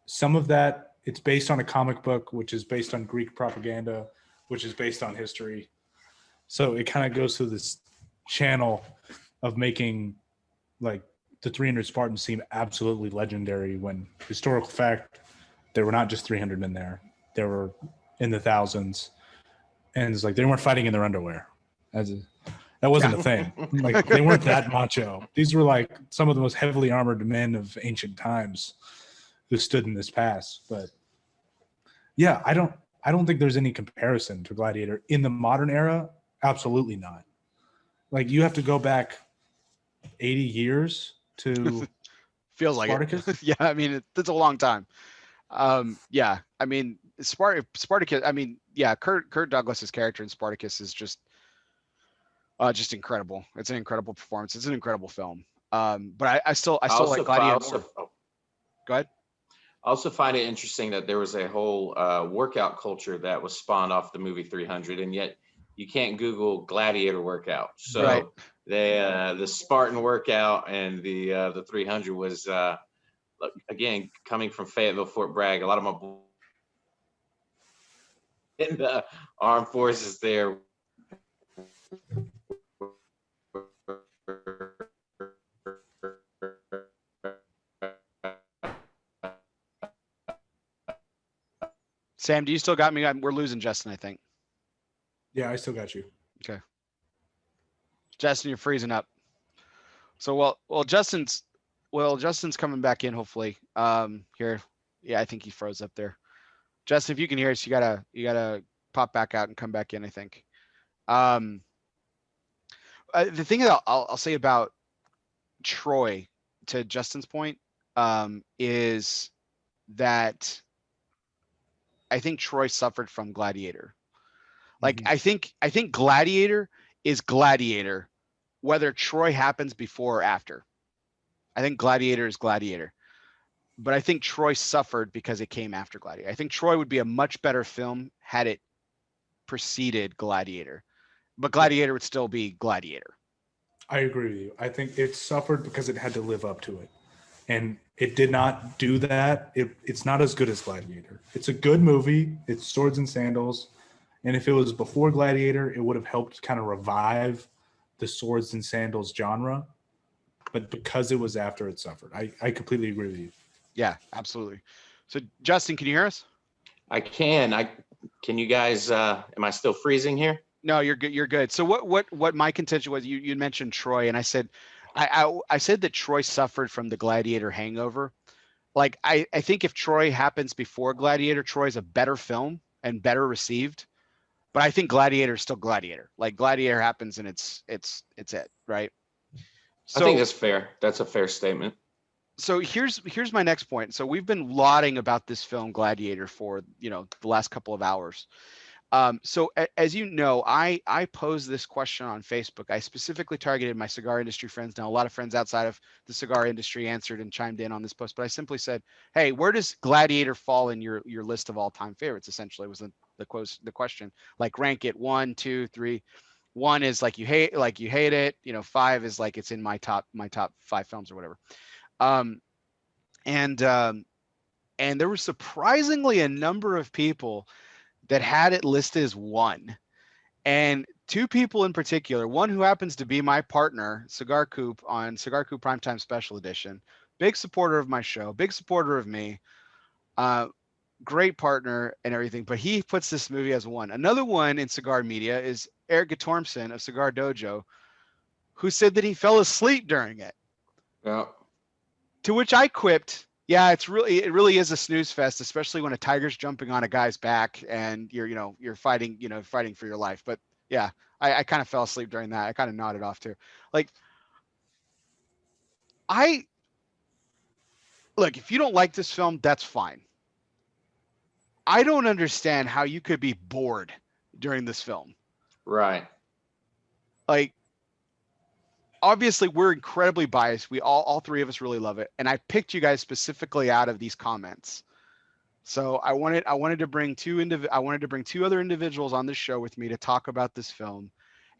Some of that, it's based on a comic book, which is based on Greek propaganda, which is based on history. So it kind of goes through this channel of making like the 300 Spartans seem absolutely legendary when historical fact, there were not just 300 men there. There were in the thousands. And it's like they weren't fighting in their underwear. That wasn't a thing. Like they weren't that macho. These were like some of the most heavily armored men of ancient times who stood in this pass. But yeah, I don't think there's any comparison to Gladiator in the modern era. Absolutely not. Like you have to go back 80 years to Feels like Spartacus. it. Yeah, I mean it's a long time. Yeah, I mean Spartacus. I mean, yeah, Kurt Douglas's character in Spartacus is just incredible. It's an incredible performance. It's an incredible film. But I still like Gladiator. Go ahead. I also find it interesting that there was a whole workout culture that was spawned off the movie 300, and yet you can't Google Gladiator workout. So Right. The Spartan workout and the 300 was again coming from Fayetteville, Fort Bragg. A lot of my in the armed forces there. Sam, do you still got me? We're losing Justin, I think. Yeah, I still got you. Okay. Justin, you're freezing up. So well, Justin's coming back in hopefully. Here, yeah, I think he froze up there. Justin, if you can hear us, you gotta pop back out and come back in. I think. The thing that I'll say about Troy, to Justin's point, is that I think Troy suffered from Gladiator. Like I think Gladiator is Gladiator, whether Troy happens before or after. I think Gladiator is Gladiator, but I think Troy suffered because it came after Gladiator. I think Troy would be a much better film had it preceded Gladiator, but Gladiator would still be Gladiator. I agree with you. I think it suffered because it had to live up to it. And it did not do that. It's not as good as Gladiator. It's a good movie. It's swords and sandals. And if it was before Gladiator, it would have helped kind of revive the swords and sandals genre. But because it was after, it suffered. I completely agree with you. Yeah, absolutely. So Justin, can you hear us? I can. Can you guys? Am I still freezing here? No, you're good. You're good. So what my contention was, you mentioned Troy, and I said, I said that Troy suffered from the Gladiator hangover. Like I think if Troy happens before Gladiator, Troy's a better film and better received. But I think Gladiator is still Gladiator. Like Gladiator happens and it's it, right? So, I think that's fair. That's a fair statement. So here's my next point. So we've been lauding about this film Gladiator for the last couple of hours. So as you know, I posed this question on Facebook. I specifically targeted my cigar industry friends. Now, a lot of friends outside of the cigar industry answered and chimed in on this post, but I simply said, hey, where does Gladiator fall in your list of all-time favorites? Essentially was the question. Like rank it 1, 2, 3. 1 is like you hate it. 5 is like it's in my top 5 films or whatever. And there was surprisingly a number of people that had it listed as 1, and 2 people in particular. One who happens to be my partner, Cigar Coop, on Cigar Coop Primetime Special Edition. Big supporter of my show, big supporter of me, great partner and everything. But he puts this movie as 1. Another one in cigar media is Eric Gatormson of Cigar Dojo, who said that he fell asleep during it. Yeah. To which I quipped, Yeah, it really is a snooze fest, especially when a tiger's jumping on a guy's back and you're fighting, fighting for your life. But yeah, I kind of fell asleep during that. I kind of nodded off too. Like, I look, if you don't like this film, that's fine. I don't understand how you could be bored during this film. Right. Like, obviously we're incredibly biased. We all three of us really love it. And I picked you guys specifically out of these comments. So I wanted to bring two other individuals on this show with me to talk about this film.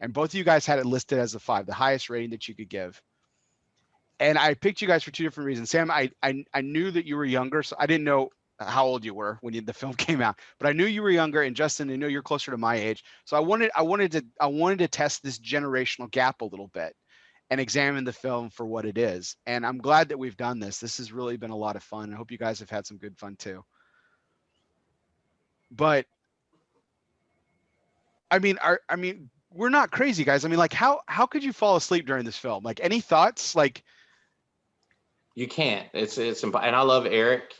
And both of you guys had it listed as a 5, the highest rating that you could give. And I picked you guys for two different reasons. Sam, I knew that you were younger, so I didn't know how old you were when the film came out, but I knew you were younger. And Justin, I know you're closer to my age, so I wanted to test this generational gap a little bit and examine the film for what it is. And I'm glad that we've done this. This has really been a lot of fun. I hope you guys have had some good fun too. But I mean, we're not crazy, guys. I mean, like, how could you fall asleep during this film? Like, any thoughts? Like, You can't. It's and I love Eric,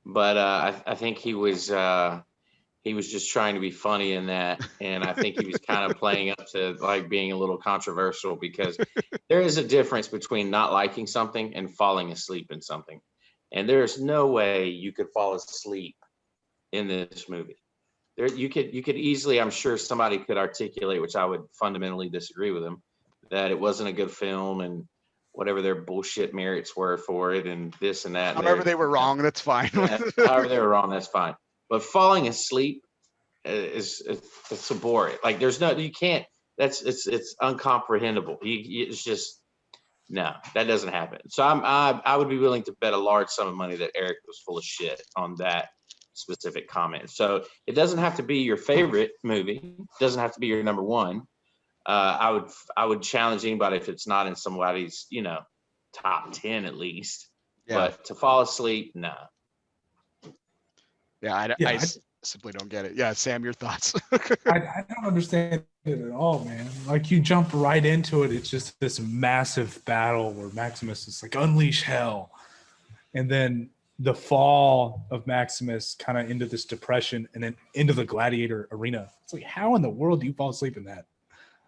but I think he was just trying to be funny in that, and I think he was kind of playing up to like being a little controversial, because there is a difference between not liking something and falling asleep in something, and there's no way you could fall asleep in this movie. There, you could easily, I'm sure somebody could articulate, which I would fundamentally disagree with them, that it wasn't a good film and whatever their bullshit merits were for it and this and that. however they were wrong, that's fine. However they were wrong, that's fine. But falling asleep is it's a boring. Like, there's no, you can't. It's uncomprehendable. It's just, no, that doesn't happen. So I would be willing to bet a large sum of money that Eric was full of shit on that specific comment. So it doesn't have to be your favorite movie. It doesn't have to be your number one. I would challenge anybody if it's not in somebody's, top 10 at least. Yeah. But to fall asleep, no. Yeah, I simply don't get it. Yeah, Sam, your thoughts? I don't understand it at all, man. Like, you jump right into it. It's just this massive battle where Maximus is like, unleash hell. And then the fall of Maximus kind of into this depression and then into the Gladiator arena. It's like, how in the world do you fall asleep in that?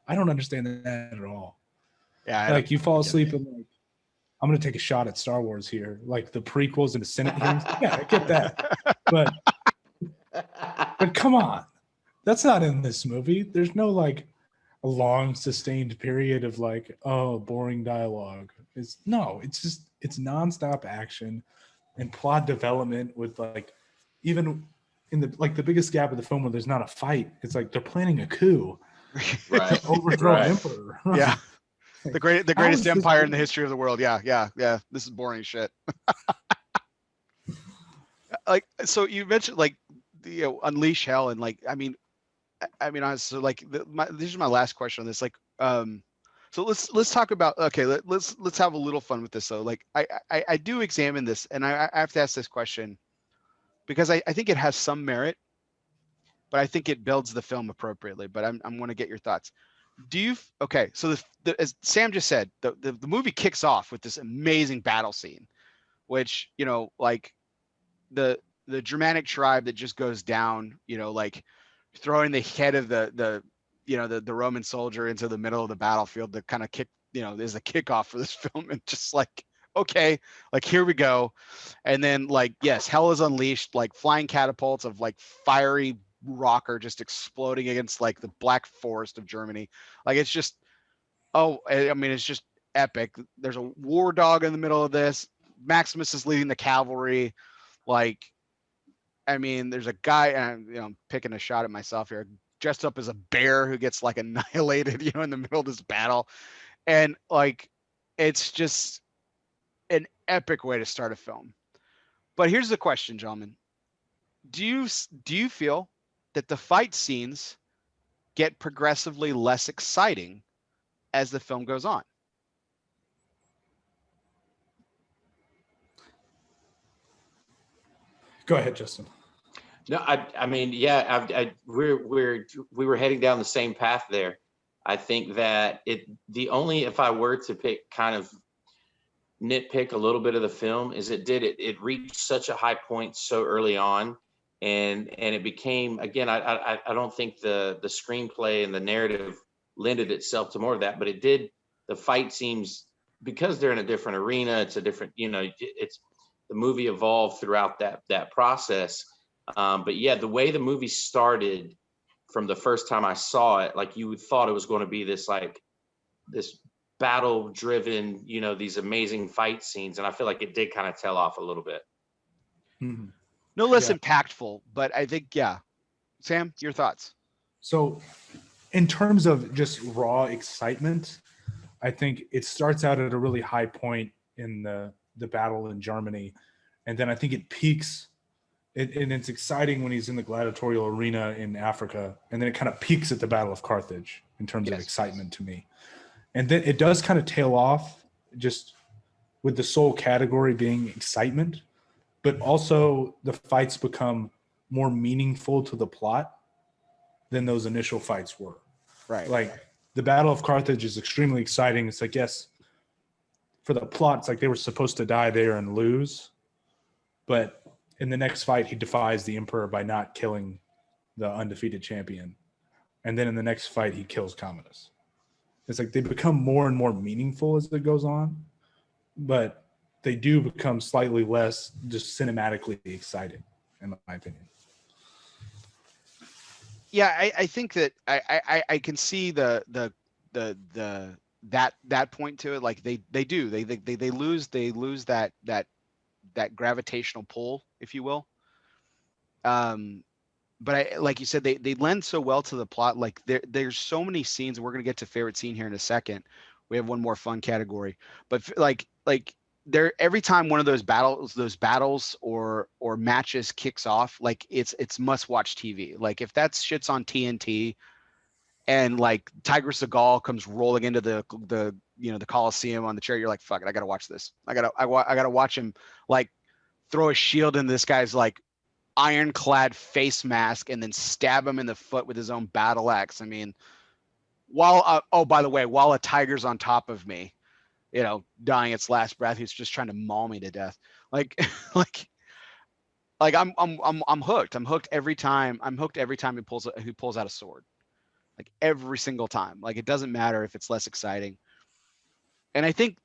I don't understand that at all. Yeah, like, you fall asleep and like, I'm going to take a shot at Star Wars here, like the prequels and the Senate hearings. Yeah, I get that. But come on. That's not in this movie. There's no like a long sustained period of like, oh, boring dialogue. It's nonstop action and plot development with like, even in the biggest gap of the film where there's not a fight. It's like they're planning a coup. Right. To overthrow an emperor. Yeah. The greatest empire in the history of the world. Yeah. This is boring shit. Like, so you mentioned like the unleash hell, and like, I mean honestly, like this is my last question on this. Like, so let's talk about, okay, let's have a little fun with this though. Like, I do examine this, and I have to ask this question because I think it has some merit, but I think it builds the film appropriately. But I'm going to get your thoughts. Okay, so as Sam just said, the movie kicks off with this amazing battle scene, which, like the Germanic tribe that just goes down, like throwing the head of the Roman soldier into the middle of the battlefield to kind of kick, is a kickoff for this film, and just like, okay, like, here we go. And then, like, yes, hell is unleashed, like flying catapults of like fiery rocker just exploding against like the Black Forest of Germany. Like, it's just, it's just epic. There's a war dog in the middle of this. Maximus is leading the cavalry. Like, there's a guy, and I'm picking a shot at myself here, dressed up as a bear who gets like annihilated, in the middle of this battle. And like, it's just an epic way to start a film. But here's the question, gentlemen. Do you feel that the fight scenes get progressively less exciting as the film goes on? Go ahead, Justin. No, we were heading down the same path there. I think that if I were to pick kind of nitpick a little bit of the film is it reached such a high point so early on, and it became, again, I don't think the screenplay and the narrative lended itself to more of that, but it did. The fight scenes, because they're in a different arena, it's a different, it's the movie evolved throughout that process. But yeah, the way the movie started from the first time I saw it, like you thought it was going to be this battle driven, these amazing fight scenes. And I feel like it did kind of tail off a little bit. Mm-hmm. No less impactful, but I think, yeah. Sam, your thoughts? So in terms of just raw excitement, I think it starts out at a really high point in the battle in Germany. And then I think it peaks. And it's exciting when he's in the gladiatorial arena in Africa. And then it kind of peaks at the Battle of Carthage in terms of excitement to me. And then it does kind of tail off, just with the sole category being excitement. But also the fights become more meaningful to the plot than those initial fights were. Right. Like the Battle of Carthage is extremely exciting. It's like, yes, for the plot, it's like they were supposed to die there and lose. But in the next fight, he defies the emperor by not killing the undefeated champion. And then in the next fight, he kills Commodus. It's like they become more and more meaningful as it goes on, but they do become slightly less just cinematically exciting, in my opinion. Yeah, I think that I can see that point to it. Like they lose that gravitational pull, if you will. But like you said, they lend so well to the plot. Like there's so many scenes. We're gonna get to favorite scene here in a second. We have one more fun category, but like there, every time one of those battles or matches kicks off, like it's must watch TV. Like if that shit's on TNT and like Tiger Seagal comes rolling into the Coliseum on the chair, you're like, fuck it, I gotta watch this. I gotta watch him like throw a shield into this guy's like ironclad face mask and then stab him in the foot with his own battle axe. I mean, while by the way, while a tiger's on top of me, dying its last breath, he's just trying to maul me to death. Like I'm hooked. I'm hooked every time. I'm hooked every time he pulls out a sword. Like every single time. Like it doesn't matter if it's less exciting. And I think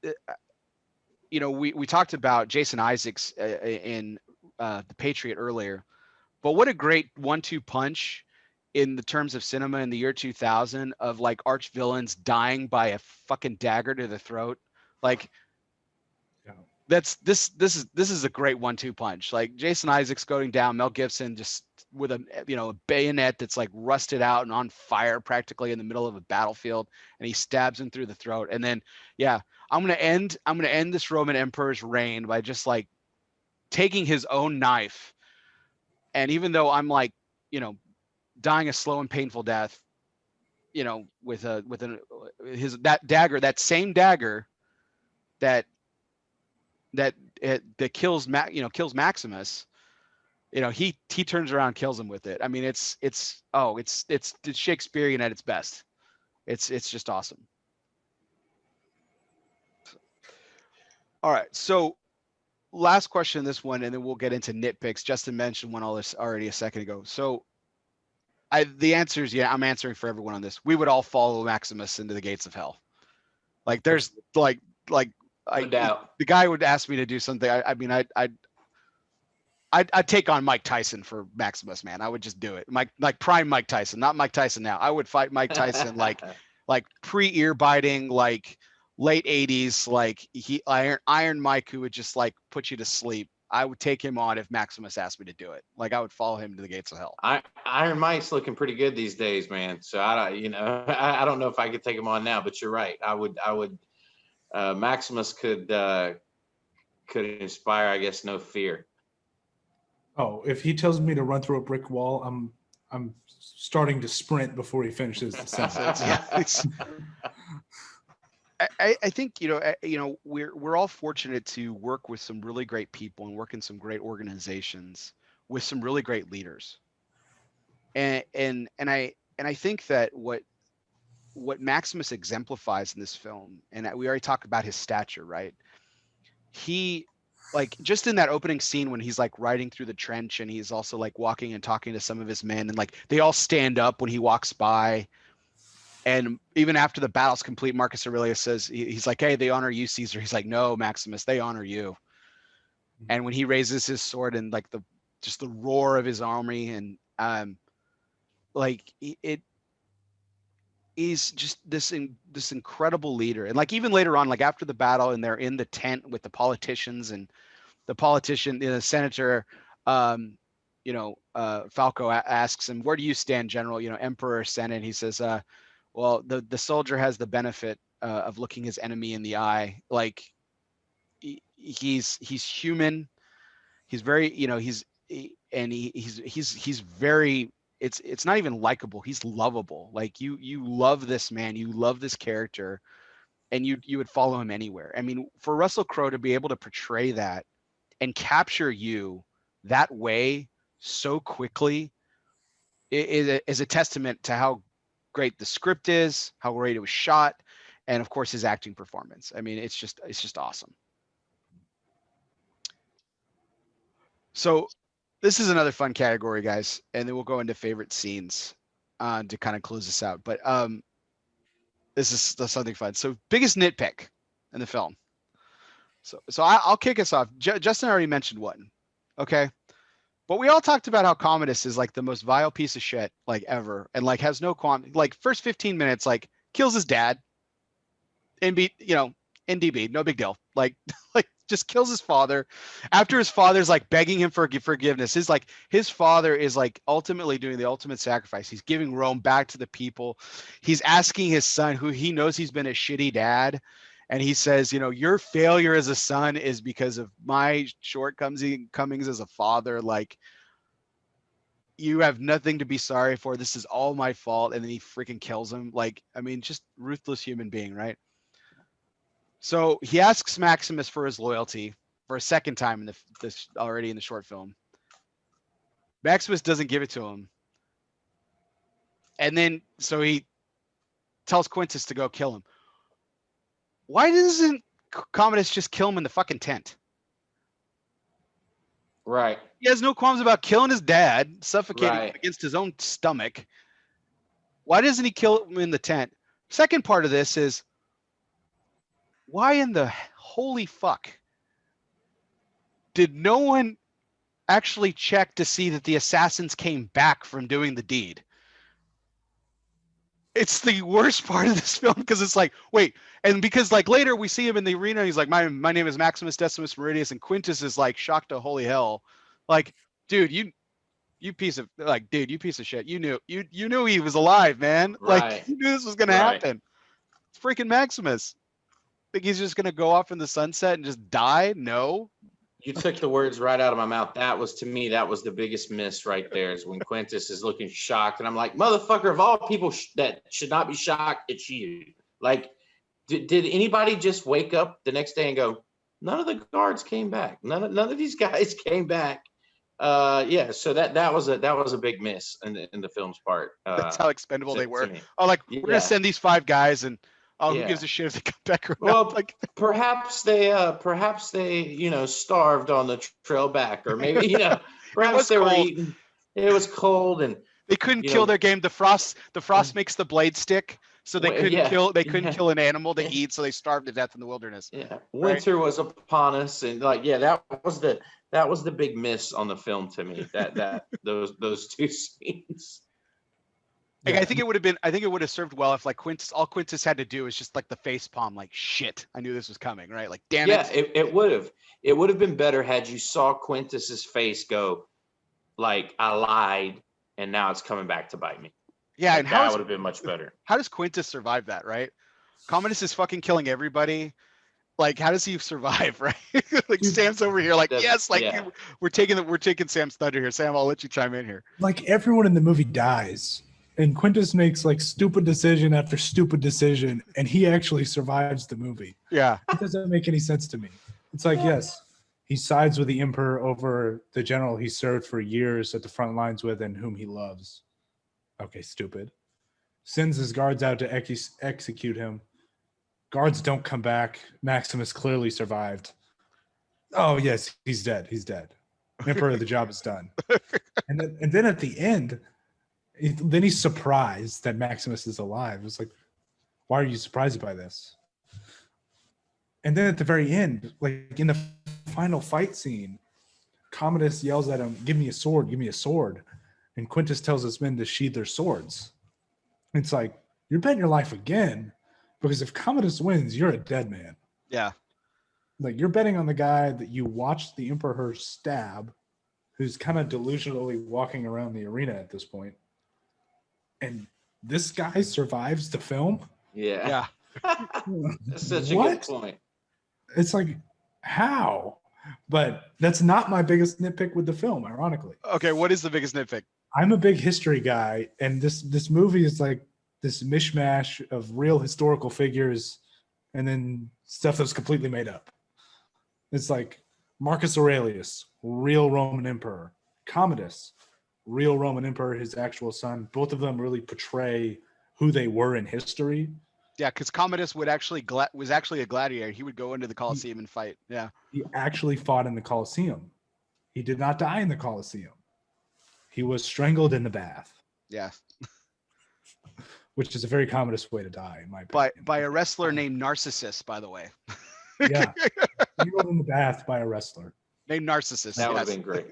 we talked about Jason Isaacs in The Patriot earlier, but what a great 1-2 punch in the terms of cinema in the year 2000 of like arch villains dying by a fucking dagger to the throat. Like this is a great 1-2 punch. Like Jason Isaacs going down, Mel Gibson just with a bayonet that's like rusted out and on fire practically in the middle of a battlefield, and he stabs him through the throat. And then I'm gonna end this Roman emperor's reign by just like taking his own knife, and even though I'm like dying a slow and painful death, with that same dagger that kills Maximus, he turns around and kills him with it. I mean, it's Shakespearean at its best. It's just awesome. All right, so last question, this one, and then we'll get into nitpicks. Justin mentioned one all this already a second ago. So the answer is, I'm answering for everyone on this. We would all follow Maximus into the gates of hell. Like there's like no doubt. The guy would ask me to do something. I'd take on Mike Tyson for Maximus, man. I would just do it. Like prime Mike Tyson, not Mike Tyson now. I would fight Mike Tyson like pre-ear biting, like late 80s, like Iron Mike, who would just like put you to sleep. I would take him on if Maximus asked me to do it. Like I would follow him to the gates of hell. Iron Mike's looking pretty good these days, man. So I don't know if I could take him on now, but you're right. I would Maximus could inspire, I guess, no fear. Oh, if he tells me to run through a brick wall, I'm starting to sprint before he finishes the sentence. I think we're all fortunate to work with some really great people and work in some great organizations with some really great leaders. And I think that what Maximus exemplifies in this film, and we already talked about his stature, right? he like just in that opening scene when he's like riding through the trench and he's also like walking and talking to some of his men and like they all stand up when he walks by. And even after the battle's complete, Marcus Aurelius says, he's like, hey, they honor you, Caesar. He's like, no, Maximus, they honor you. And when he raises his sword and like just the roar of his army and like he's just this incredible leader. And like even later on, like after the battle and they're in the tent with the politicians and the senator, Falco asks him, where do you stand, General, Emperor, Senate? He says, well, the soldier has the benefit of looking his enemy in the eye. Like he's human. He's very, he's very, it's not even likable. He's lovable. Like you love this man, you love this character, and you would follow him anywhere. I mean, for Russell Crowe to be able to portray that and capture you that way so quickly is a testament to how great the script is, how great it was shot, and of course his acting performance. I mean, it's just awesome. So this is another fun category, guys, and then we'll go into favorite scenes to kind of close this out. But this is something fun. So biggest nitpick in the film. So I'll kick us off. Justin already mentioned one. Okay. But we all talked about how Commodus is like the most vile piece of shit like ever, and like has no like first 15 minutes like kills his dad, NDB, no big deal. Like just kills his father. After his father's like begging him for forgiveness, his father is like ultimately doing the ultimate sacrifice. He's giving Rome back to the people. He's asking his son, who he knows he's been a shitty dad, and he says, your failure as a son is because of my shortcomings as a father. Like, you have nothing to be sorry for. This is all my fault. And then he freaking kills him. Like, I mean, just ruthless human being, right? So he asks Maximus for his loyalty for a second time in this already in the short film. Maximus doesn't give it to him. And then, so he tells Quintus to go kill him. Why doesn't Commodus just kill him in the fucking tent? Right. He has no qualms about killing his dad, suffocating him against his own stomach. Why doesn't he kill him in the tent? Second part of this is, why in the holy fuck did no one actually check to see that the assassins came back from doing the deed? It's the worst part of this film because it's like, wait, and because like later we see him in the arena, he's like, my name is Maximus Decimus Meridius, and Quintus is like shocked to holy hell, like, dude, you piece of shit, you knew he was alive, man. Like, you knew this was gonna happen. It's freaking Maximus. Think he's just gonna go off in the sunset and just die? No. You took the words right out of my mouth. That was, to me, that was the biggest miss right there, is when Quintus is looking shocked. And I'm like, motherfucker, of all people that should not be shocked, it's you. Like, did anybody just wake up the next day and go, none of the guards came back. None of these guys came back. Yeah, so that was a big miss in the film's part. That's how expendable they were. Oh, like, we're gonna send these 5 guys and who gives a shit if they come back around? Well, like, perhaps they starved on the trail back, or maybe perhaps they were eating. It was cold and they couldn't kill their game. The frost makes the blade stick, so they couldn't kill an animal to eat, so they starved to death in the wilderness. Yeah, winter was upon us, and that was the big miss on the film to me. That those 2 scenes. Like, I think it would have served well if like all Quintus had to do is just like the face palm, like, shit, I knew this was coming, right? Like, damn it. Yeah, it would have been better had you saw Quintus's face go, like, I lied, and now it's coming back to bite me. Yeah, like, and that would have been much better. How does Quintus survive that, right? Commodus is fucking killing everybody. Like, how does he survive, right? Like, Sam's over here, like, yes, like, we're taking Sam's thunder here. Sam, I'll let you chime in here. Like, everyone in the movie dies. And Quintus makes like stupid decision after stupid decision, and he actually survives the movie. Yeah. It doesn't make any sense to me. It's like, yes, he sides with the emperor over the general he served for years at the front lines with and whom he loves. Okay, stupid. Sends his guards out to execute him. Guards don't come back. Maximus clearly survived. Oh yes, he's dead. He's dead. Emperor, the job is done. And then at the end, then he's surprised that Maximus is alive. It's like, why are you surprised by this? And then at the very end, like in the final fight scene, Commodus yells at him, "Give me a sword, give me a sword." And Quintus tells his men to sheathe their swords. It's like, you're betting your life again, because if Commodus wins, you're a dead man. Yeah. Like, you're betting on the guy that you watched the Emperor stab, who's kind of delusionally walking around the arena at this point. And this guy survives the film? Yeah. That's such a What? good point. It's like, how? But that's not my biggest nitpick with the film, ironically. Okay, what is the biggest nitpick? I'm a big history guy, and this movie is like this mishmash of real historical figures and then stuff that's completely made up. It's like Marcus Aurelius, real Roman emperor. Commodus, real Roman emperor, his actual son. Both of them really portray who they were in history. Yeah, because Commodus was actually a gladiator. He would go into the Colosseum and fight. Yeah. He actually fought in the Colosseum. He did not die in the Colosseum. He was strangled in the bath. Yeah. Which is a very Commodus way to die, in my opinion. By a wrestler named Narcissus, by the way. Yeah. Strangled in the bath by a wrestler. Named Narcissus. That would have been great.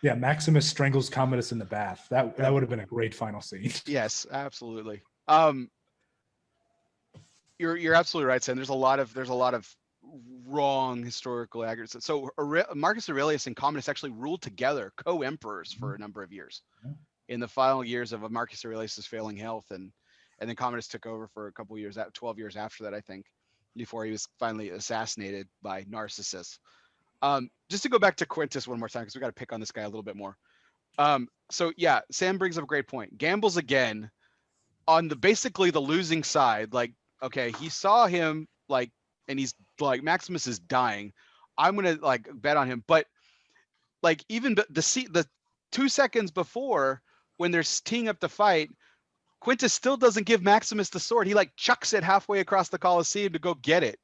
Yeah, Maximus strangles Commodus in the bath. That would have been a great final scene. Yes, absolutely. You're absolutely right, Sam. There's a lot of wrong historical accuracy. So Marcus Aurelius and Commodus actually ruled together, co-emperors for a number of years. Yeah. In the final years of Marcus Aurelius's failing health, and then Commodus took over for a couple of years, 12 years after that, I think, before he was finally assassinated by Narcissus. Just to go back to Quintus one more time, because we got to pick on this guy a little bit more. So yeah, Sam brings up a great point. Gambles again on basically the losing side. Like, okay, he saw him like, and he's like, Maximus is dying. I'm gonna like bet on him, but like even the 2 seconds before when they're teeing up the fight, Quintus still doesn't give Maximus the sword. He like chucks it halfway across the Colosseum to go get it.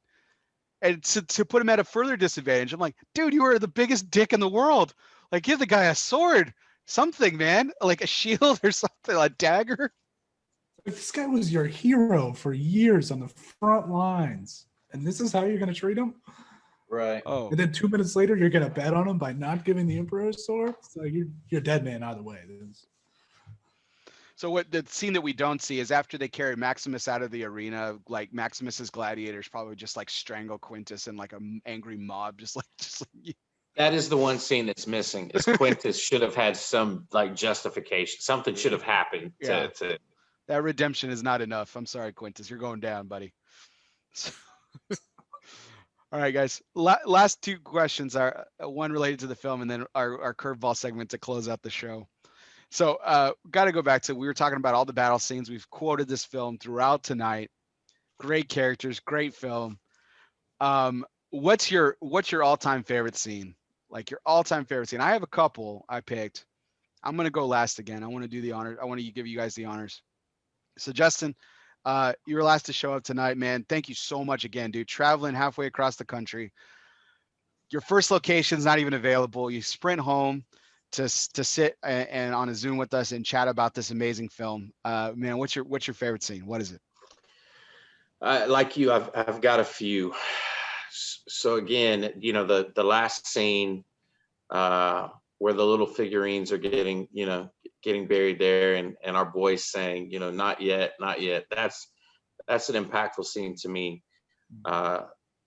And to put him at a further disadvantage. I'm like, dude, you are the biggest dick in the world. Like, give the guy a sword, something, man, like a shield or something, a dagger. This guy was your hero for years on the front lines, and this is how you're going to treat him? Right. Oh, And then 2 minutes later, you're going to bet on him by not giving the Emperor a sword? So you're a dead man either way. so what the scene that we don't see is after they carry Maximus out of the arena, like Maximus's gladiators probably just like strangle Quintus and like an angry mob, just like That is the one scene that's missing. Is Quintus should have had some like justification. Something should have happened to that redemption is not enough. I'm sorry, Quintus, you're going down, buddy. So, all right, guys. Last two questions are one related to the film, and then our curveball segment to close out the show. So, got to go back to, we were talking about all the battle scenes. We've quoted this film throughout tonight. Great characters, great film. What's your all-time favorite scene? Like your all-time favorite scene? I have a couple I picked. I'm gonna go last again. I want to do the honors. I want to give you guys the honors. So, Justin, you were last to show up tonight, man. Thank you so much again, dude. Traveling halfway across the country. Your first location's not even available. You sprint home to sit and on a Zoom with us and chat about this amazing film. Man, what's your favorite scene? What is it? like you, I've got a few. So again, you know, the last scene where the little figurines are getting buried there, and our boys saying, not yet, not yet. That's an impactful scene to me.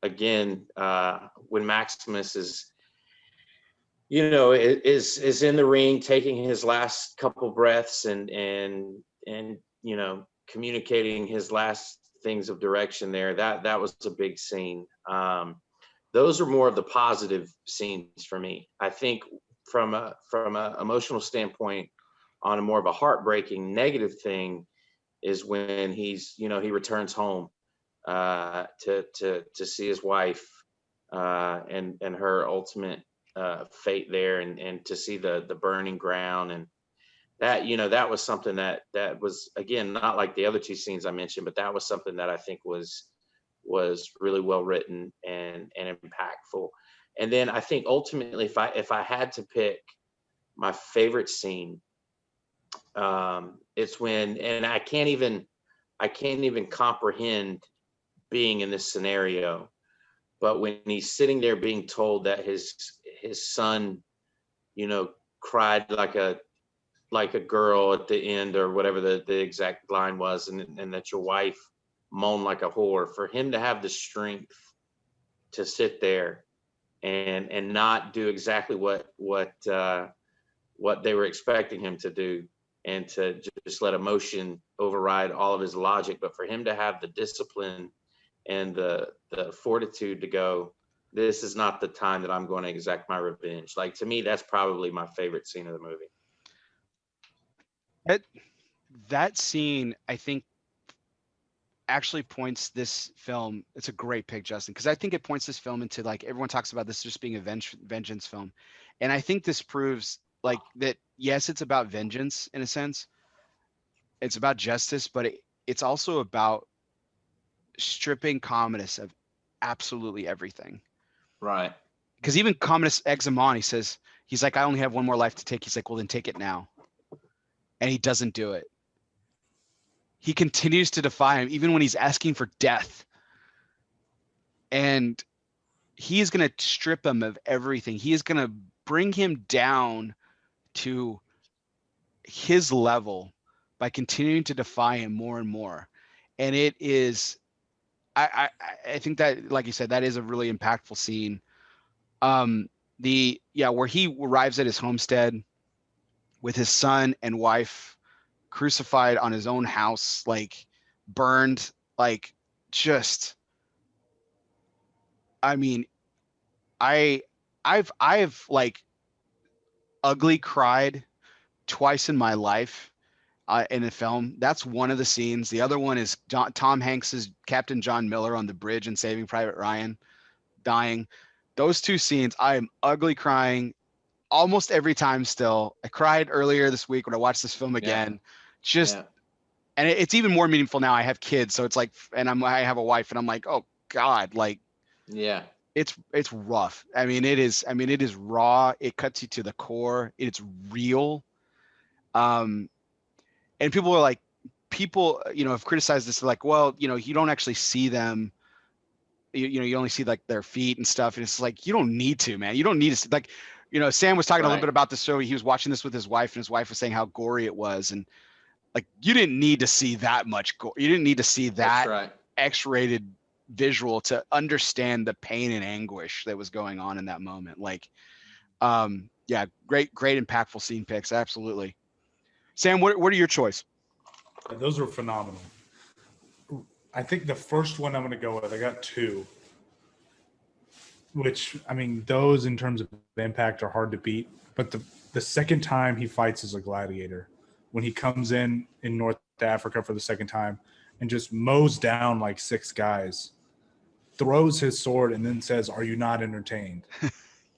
Again, when Maximus is in the ring, taking his last couple breaths and communicating his last things of direction there, that was a big scene. Those are more of the positive scenes for me. I think from a emotional standpoint, on a more of a heartbreaking negative thing, is when he returns home to see his wife and her ultimate fate there, and to see the burning ground, and that was something that was, again, not like the other two scenes I mentioned, but that was something that I think was was really well written and impactful. And then I think ultimately, if I had to pick my favorite scene, it's when, and I can't even comprehend being in this scenario, but when he's sitting there being told that his son, you know, cried like a girl at the end, or whatever the exact line was, and that your wife moaned like a whore, for him to have the strength to sit there and not do exactly what they were expecting him to do, and to just let emotion override all of his logic, but for him to have the discipline and the fortitude to go, this is not the time that I'm going to exact my revenge. Like, to me, that's probably my favorite scene of the movie. That scene, I think, actually points this film. It's a great pick, Justin, because I think it points this film into, like, everyone talks about this just being a vengeance film, and I think this proves like that. Yes, it's about vengeance in a sense. It's about justice, but it's also about stripping Commodus of absolutely everything. Right. Because even Commodus eggs him on. He's like, I only have one more life to take. He's like, well, then take it now. And he doesn't do it. He continues to defy him, even when he's asking for death. And he is going to strip him of everything. He is going to bring him down to his level by continuing to defy him more and more. And it is, I think that, like you said, that is a really impactful scene. Where he arrives at his homestead with his son and wife crucified on his own house, like burned, like just, I mean, I've like ugly cried twice in my life in a film. That's one of the scenes. The other one is Tom Hanks's Captain John Miller on the bridge in Saving Private Ryan, dying. Those two scenes, I am ugly crying almost every time still. I cried earlier this week when I watched this film again. And it's even more meaningful now. I have kids, so it's like, and I have a wife, and I'm like, oh God, like, yeah, it's rough. I mean, it is raw. It cuts you to the core. It's real. And people are like, have criticized this. They're like, well, you don't actually see them. You only see like their feet and stuff. And it's like, you don't need to, man. You don't need to, like, Sam was talking a little bit about this show. He was watching this with his wife, and his wife was saying how gory it was. And like, you didn't need to see that much gore. You didn't need to see that X-rated visual to understand the pain and anguish that was going on in that moment. Like, great impactful scene picks. Absolutely. Sam, what are your choice? Those were phenomenal. I think the first one I'm going to go with, I got two, which, I mean, those in terms of impact are hard to beat. But the second time he fights as a gladiator, when he comes in North Africa for the second time and just mows down like 6 guys, throws his sword, and then says, "Are you not entertained?" Yes.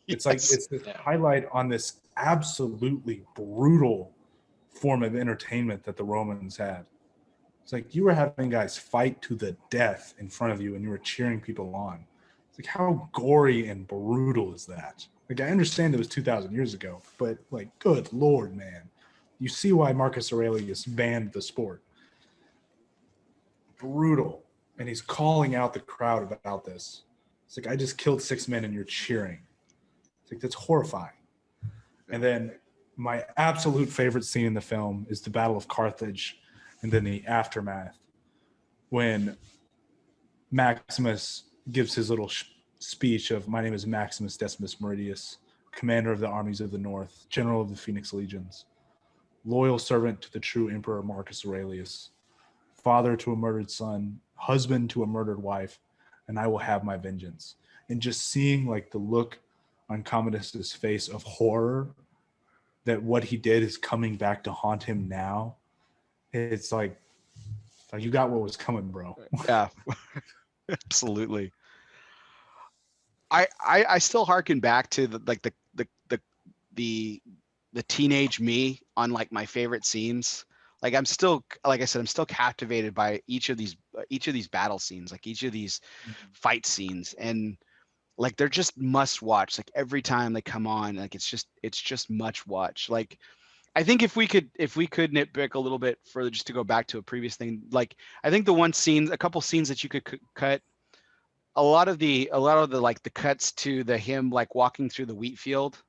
It's like, it's the highlight on this absolutely brutal form of entertainment that the Romans had. It's like, you were having guys fight to the death in front of you, and you were cheering people on. It's like, how gory and brutal is that? Like, I understand it was 2,000 years ago, but like, good Lord, man. You see why Marcus Aurelius banned the sport. Brutal. And he's calling out the crowd about this. It's like, I just killed 6 men and you're cheering. It's like, that's horrifying. And then my absolute favorite scene in the film is the Battle of Carthage, and then the aftermath, when Maximus gives his little speech of, "My name is Maximus Decimus Meridius, commander of the armies of the North, general of the Phoenix Legions, loyal servant to the true Emperor Marcus Aurelius, father to a murdered son, husband to a murdered wife, and I will have my vengeance." And just seeing like the look on Commodus's face of horror that what he did is coming back to haunt him now. It's like you got what was coming, bro. Yeah, absolutely. I still harken back to the teenage me on like my favorite scenes. like I'm still, like I said, I'm still captivated by each of these battle scenes, like each of these fight scenes, and like they're just must watch. Like every time they come on, like it's just much watch. Like I think if we could nitpick a little bit further, just to go back to a previous thing, like I think a couple scenes that you could cut, a lot of the like the cuts to him like walking through the wheat field,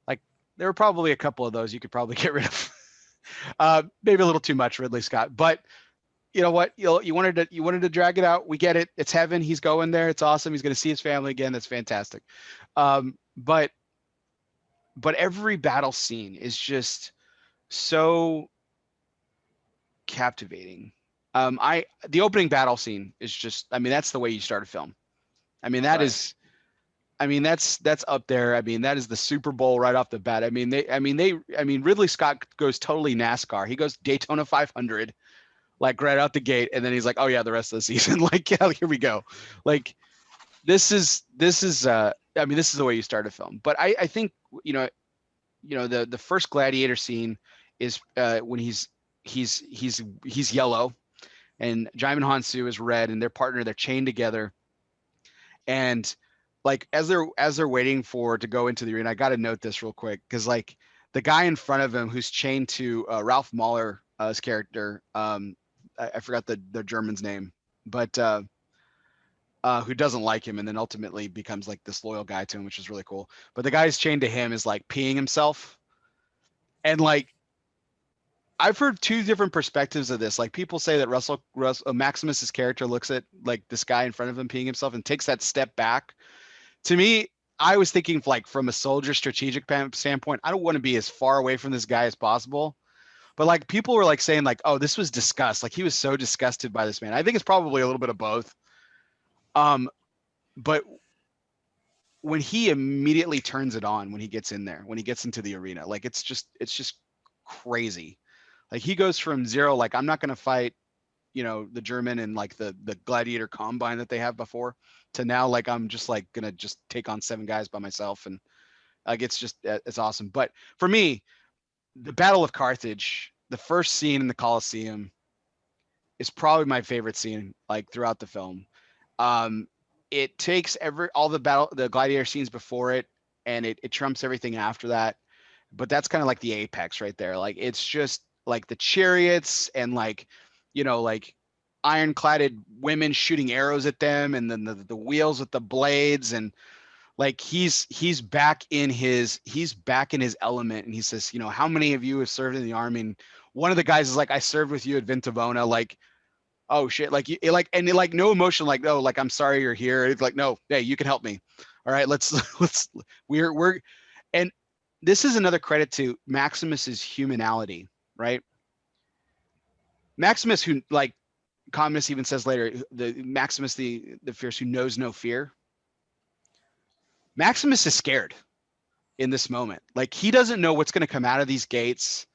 like there were probably a couple of those you could probably get rid of. Maybe a little too much, Ridley Scott, but you know what? You wanted to drag it out. We get it. It's heaven. He's going there. It's awesome. He's going to see his family again. That's fantastic. But every battle scene is just so captivating. The opening battle scene is just, I mean, that's the way you start a film. I mean, that Right. is, I mean, that's up there. I mean, that is the Super Bowl right off the bat. I mean, Ridley Scott goes totally NASCAR. He goes Daytona 500, like right out the gate, and then he's like, oh yeah, the rest of the season, like, yeah, here we go. Like this is I mean, this is the way you start a film. But I think the first Gladiator scene is when he's yellow and Jaimin Hansu is red, and they're chained together. And like as they're waiting to go into the arena, I got to note this real quick, because like the guy in front of him who's chained to Ralph Mahler's character, I forgot the German's name, but who doesn't like him and then ultimately becomes like this loyal guy to him, which is really cool. But the guy who's chained to him is like peeing himself, and like I've heard two different perspectives of this. Like people say that Russell Maximus's character looks at like this guy in front of him peeing himself and takes that step back. To me, I was thinking like from a soldier strategic standpoint, I don't want to be as far away from this guy as possible. But like people were like saying like, oh, this was disgust. Like he was so disgusted by this man. I think it's probably a little bit of both. But when he immediately turns it on, when he gets in there, when he gets into the arena, like it's just crazy. Like he goes from zero, like I'm not going to fight, the German and like the Gladiator combine that they have before, to now like I'm just like gonna just take on 7 guys by myself, and like it's awesome. But for me, the Battle of Carthage, the first scene in the Colosseum, is probably my favorite scene like throughout the film. It takes all the Gladiator scenes before it, and it trumps everything after that. But that's kind of like the apex right there. Like it's just like the chariots and like, like ironcladded women shooting arrows at them, and then the wheels with the blades, and like he's back in his element, and he says, how many of you have served in the army? And one of the guys is like, I served with you at Ventavona. Like, oh shit, like no emotion, like, no, like I'm sorry you're here. It's like, no, hey, you can help me. All right, let's we're and this is another credit to Maximus's humanality, right? Maximus, who like Commodus even says later, the Maximus the fierce who knows no fear. Maximus is scared in this moment. Like he doesn't know what's going to come out of these gates.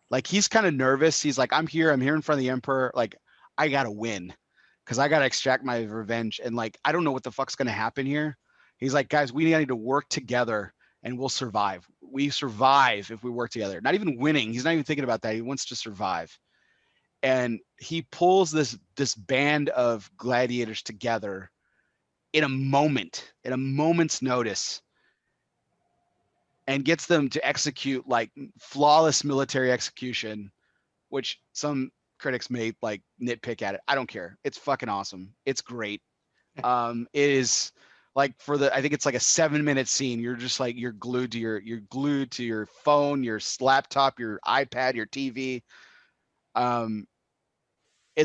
Like he's kind of nervous. He's like, I'm here in front of the Emperor. Like I got to win because I got to extract my revenge. And like, I don't know what the fuck's going to happen here. He's like, guys, we need to work together and we'll survive. We survive if we work together. Not even winning. He's not even thinking about that. He wants to survive. And he pulls this band of gladiators together in a moment's notice, and gets them to execute like flawless military execution, which some critics may like nitpick at it. I don't care. It's fucking awesome. It's great. It is like I think it's like a 7-minute scene. You're just like, you're glued to your phone, your laptop, your iPad, your TV. In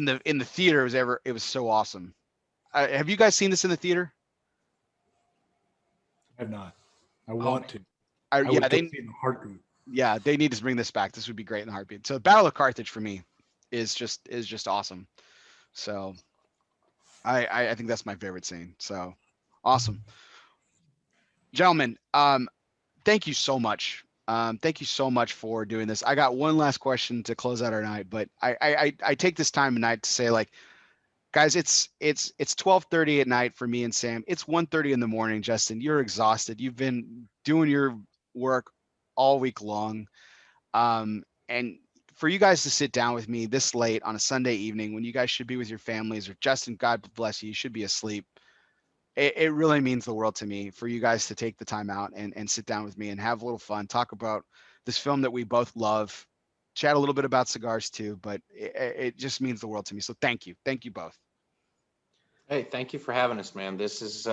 the theater, it was so awesome. Have you guys seen this in the theater? I have not. I want to. Yeah, would go see it in a heartbeat. Yeah, they need to bring this back. This would be great in the heartbeat. So Battle of Carthage for me is just awesome. So I think that's my favorite scene. So awesome. Gentlemen, thank you so much. Thank you so much for doing this. I got one last question to close out our night, but I take this time tonight to say, like, guys, it's 12:30 at night for me and Sam. It's 1:30 in the morning. Justin, you're exhausted. You've been doing your work all week long. And for you guys to sit down with me this late on a Sunday evening when you guys should be with your families, or Justin, God bless you, you should be asleep. It really means the world to me for you guys to take the time out and sit down with me and have a little fun, talk about this film that we both love, chat a little bit about cigars too, but it just means the world to me. So thank you. Thank you both. Hey, thank you for having us, man. This has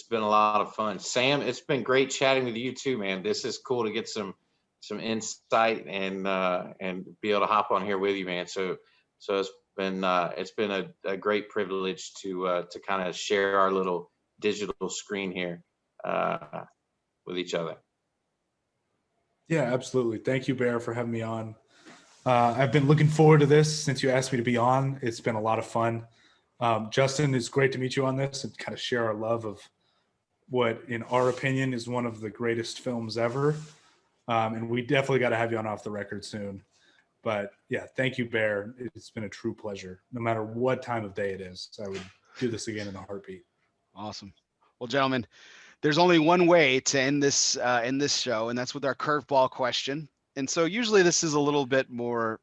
been a lot of fun. Sam, it's been great chatting with you too, man. This is cool to get some insight and be able to hop on here with you, man. So it's been a great privilege to kind of share our little digital screen here with each other. Yeah, absolutely. Thank you, Bear, for having me on. I've been looking forward to this since you asked me to be on. It's been a lot of fun. Justin, it's great to meet you on this and kind of share our love of what, in our opinion, is one of the greatest films ever. And we definitely got to have you on Off the Record soon. But yeah, thank you, Bear. It's been a true pleasure. No matter what time of day it is, I would do this again in a heartbeat. Awesome. Well, gentlemen, there's only one way to end this show, and that's with our curveball question. And so usually this is a little bit more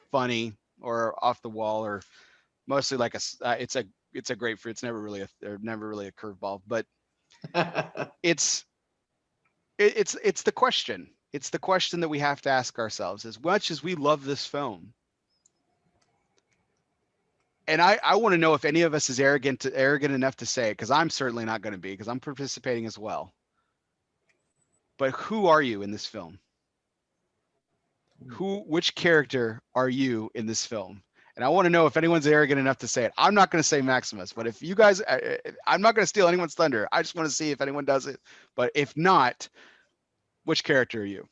funny or off the wall, or mostly like it's a grapefruit. It's never really a curveball, but it's the question. It's the question that we have to ask ourselves. As much as we love this film, and I want to know if any of us is arrogant enough to say, because I'm certainly not going to be, because I'm participating as well. But who are you in this film? Which character are you in this film? And I want to know if anyone's arrogant enough to say it. I'm not going to say Maximus, but if you guys, I'm not going to steal anyone's thunder. I just want to see if anyone does it. But if not, which character are you?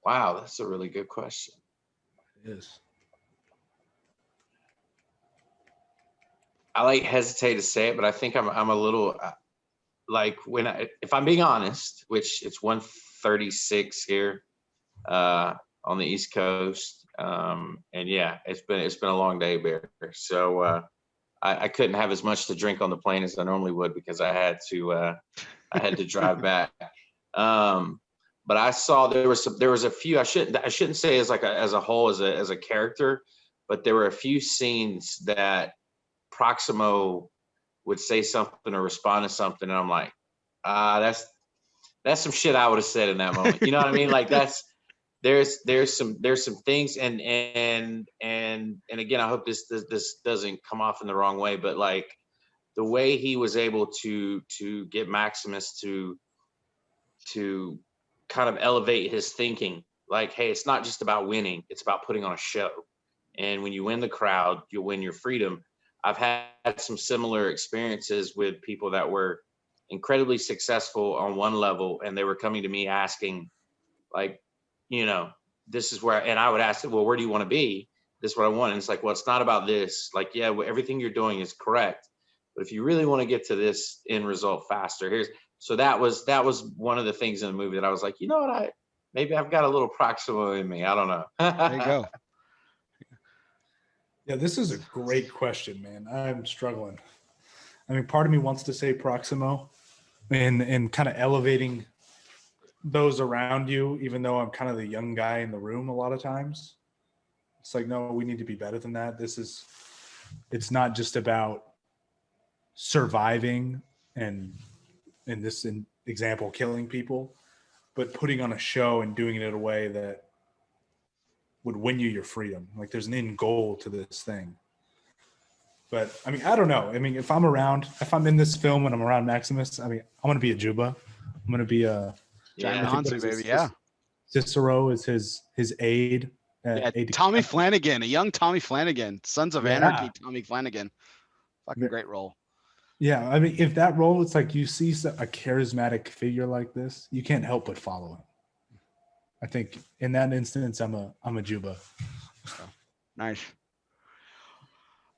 Wow, that's a really good question. It is. I hesitate to say it, but I think I'm a little like if I'm being honest, which it's 1:36 here on the East Coast, and yeah, it's been a long day, Bear. So I couldn't have as much to drink on the plane as I normally would because I had to drive back. But I saw there was a few. I shouldn't say as a whole as a character, but there were a few scenes that Proximo would say something or respond to something, and I'm like, that's some shit I would have said in that moment. You know what I mean? Like there's some things, and again, I hope this doesn't come off in the wrong way, but like the way he was able to get Maximus to kind of elevate his thinking, like, hey, it's not just about winning, it's about putting on a show. And when you win the crowd, you'll win your freedom. I've had some similar experiences with people that were incredibly successful on one level, and they were coming to me asking, like, this is where, and I would ask them, well, where do you want to be? This is what I want. And it's like, well, it's not about this. Like, yeah, everything you're doing is correct, but if you really want to get to this end result faster, so that was one of the things in the movie that I was like, you know what, maybe I've got a little Proximo in me. I don't know. There you go. Yeah, this is a great question, man. I'm struggling. I mean, part of me wants to say Proximo and kind of elevating those around you, even though I'm kind of the young guy in the room a lot of times. It's like, no, we need to be better than that. It's not just about surviving and in this example, killing people, but putting on a show and doing it in a way that would win you your freedom. Like there's an end goal to this thing. But I mean, I don't know. I mean, if I'm in this film and I'm around Maximus, I mean, I'm going to be a Juba. I'm going to be a Giant Hansu, baby. Yeah. Cicero is his aide. Tommy Flanagan, a young Tommy Flanagan, Sons of Anarchy, Tommy Flanagan. Fucking great role. Yeah, I mean, if that role, it's like you see a charismatic figure like this, you can't help but follow him. I think in that instance, I'm a Juba. Nice.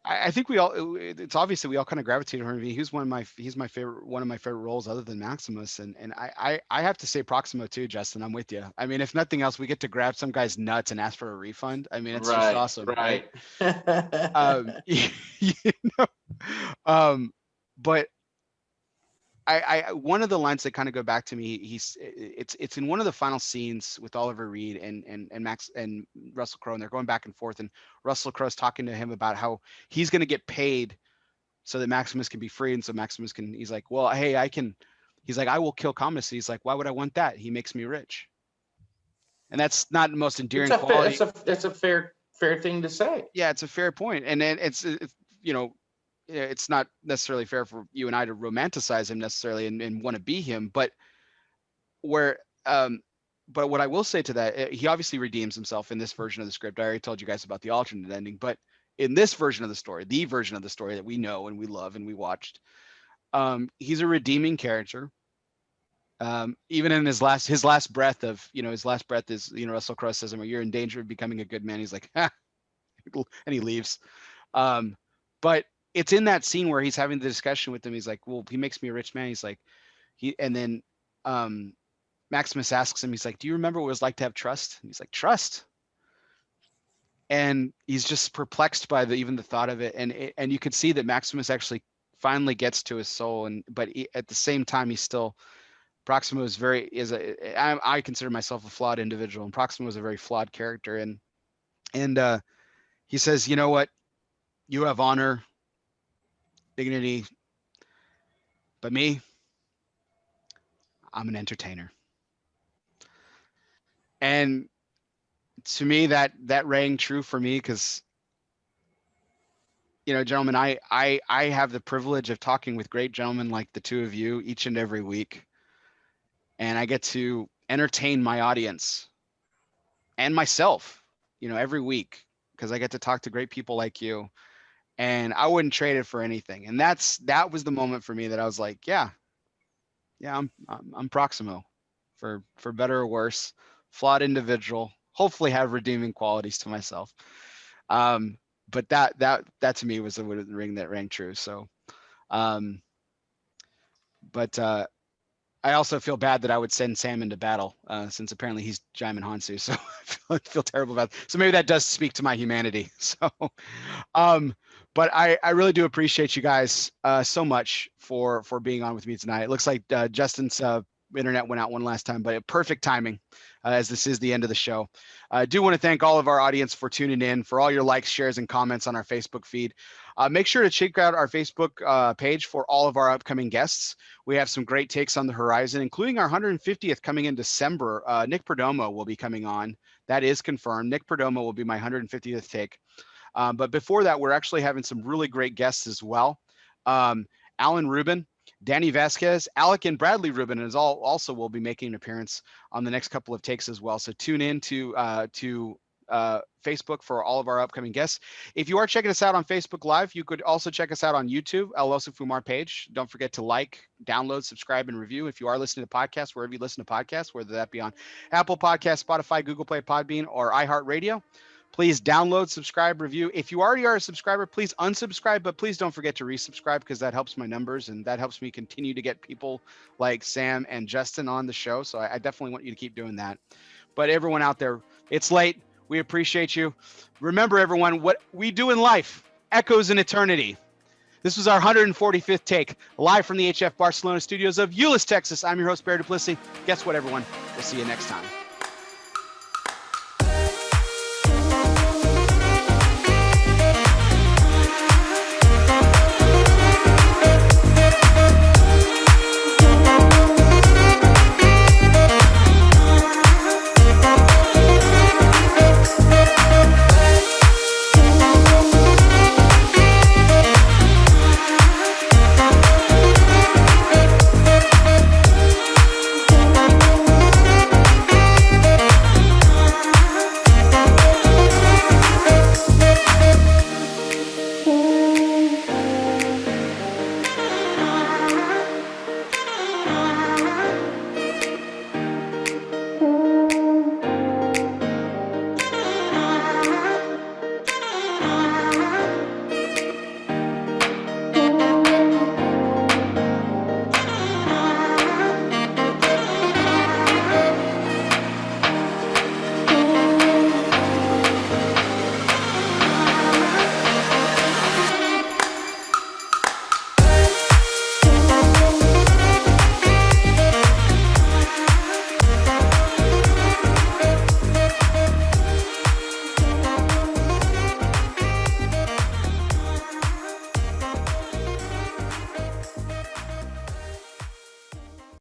I think it's obvious that we all kind of gravitate toward him. He's one of my favorite roles other than Maximus. And I have to say Proximo too, Justin. I'm with you. I mean, if nothing else, we get to grab some guy's nuts and ask for a refund. I mean, it's just awesome. Right. But I one of the lines that kind of go back to me, it's in one of the final scenes with Oliver Reed and Max and Russell Crowe, and they're going back and forth, and Russell Crowe's talking to him about how he's going to get paid so that Maximus can be free, and so Maximus can, he's like, well, hey, he's like, I will kill Commodus. He's like, why would I want that? He makes me rich. And that's not the most endearing quality. It's a fair thing to say. Yeah, it's a fair point. And then it's you know, it's not necessarily fair for you and I to romanticize him necessarily and want to be him, but what I will say to that, he obviously redeems himself in this version of the script. I already told you guys about the alternate ending, but in this version of the story, the version of the story that we know and we love and we watched, he's a redeeming character. Even in his last breath of, his last breath is, Russell Crowe says, you're in danger of becoming a good man. He's like, ha, and he leaves. But it's in that scene where he's having the discussion with him. He's like, well, he makes me a rich man. He's like, and then Maximus asks him, he's like, do you remember what it was like to have trust? And he's like, trust. And he's just perplexed by even the thought of it. And you could see that Maximus actually finally gets to his soul. But at the same time, he's still, Proximo I consider myself a flawed individual, and Proximo is a very flawed character. And he says, you know what? You have honor, dignity, but me, I'm an entertainer. And to me, that rang true for me because, gentlemen, I have the privilege of talking with great gentlemen like the two of you each and every week. And I get to entertain my audience and myself, every week, because I get to talk to great people like you. And I wouldn't trade it for anything. And that was the moment for me that I was like, yeah, I'm Proximo, for better or worse, flawed individual, hopefully have redeeming qualities to myself. But that to me was the ring that rang true. So, I also feel bad that I would send Sam into battle, since apparently he's Jaimin Hansu. So I feel terrible about it. So maybe that does speak to my humanity. So, but I really do appreciate you guys so much for being on with me tonight. It looks like Justin's internet went out one last time, but perfect timing, as this is the end of the show. I do want to thank all of our audience for tuning in, for all your likes, shares, and comments on our Facebook feed. Make sure to check out our Facebook page for all of our upcoming guests. We have some great takes on the horizon, including our 150th coming in December. Nick Perdomo will be coming on. That is confirmed. Nick Perdomo will be my 150th take. But before that, we're actually having some really great guests as well. Alan Rubin, Danny Vasquez, Alec and Bradley Rubin also will be making an appearance on the next couple of takes as well. So tune in to Facebook for all of our upcoming guests. If you are checking us out on Facebook Live, you could also check us out on YouTube, ELOSOFUMAR page. Don't forget to like, download, subscribe, and review. If you are listening to podcasts, wherever you listen to podcasts, whether that be on Apple Podcasts, Spotify, Google Play, Podbean, or iHeartRadio, please download, subscribe, review. If you already are a subscriber, please unsubscribe, but please don't forget to resubscribe, because that helps my numbers and that helps me continue to get people like Sam and Justin on the show. So I definitely want you to keep doing that. But everyone out there, it's late. We appreciate you. Remember, everyone, what we do in life echoes in eternity. This was our 145th take, live from the HF Barcelona studios of Euless, Texas. I'm your host, Barry Duplessis. Guess what, everyone? We'll see you next time.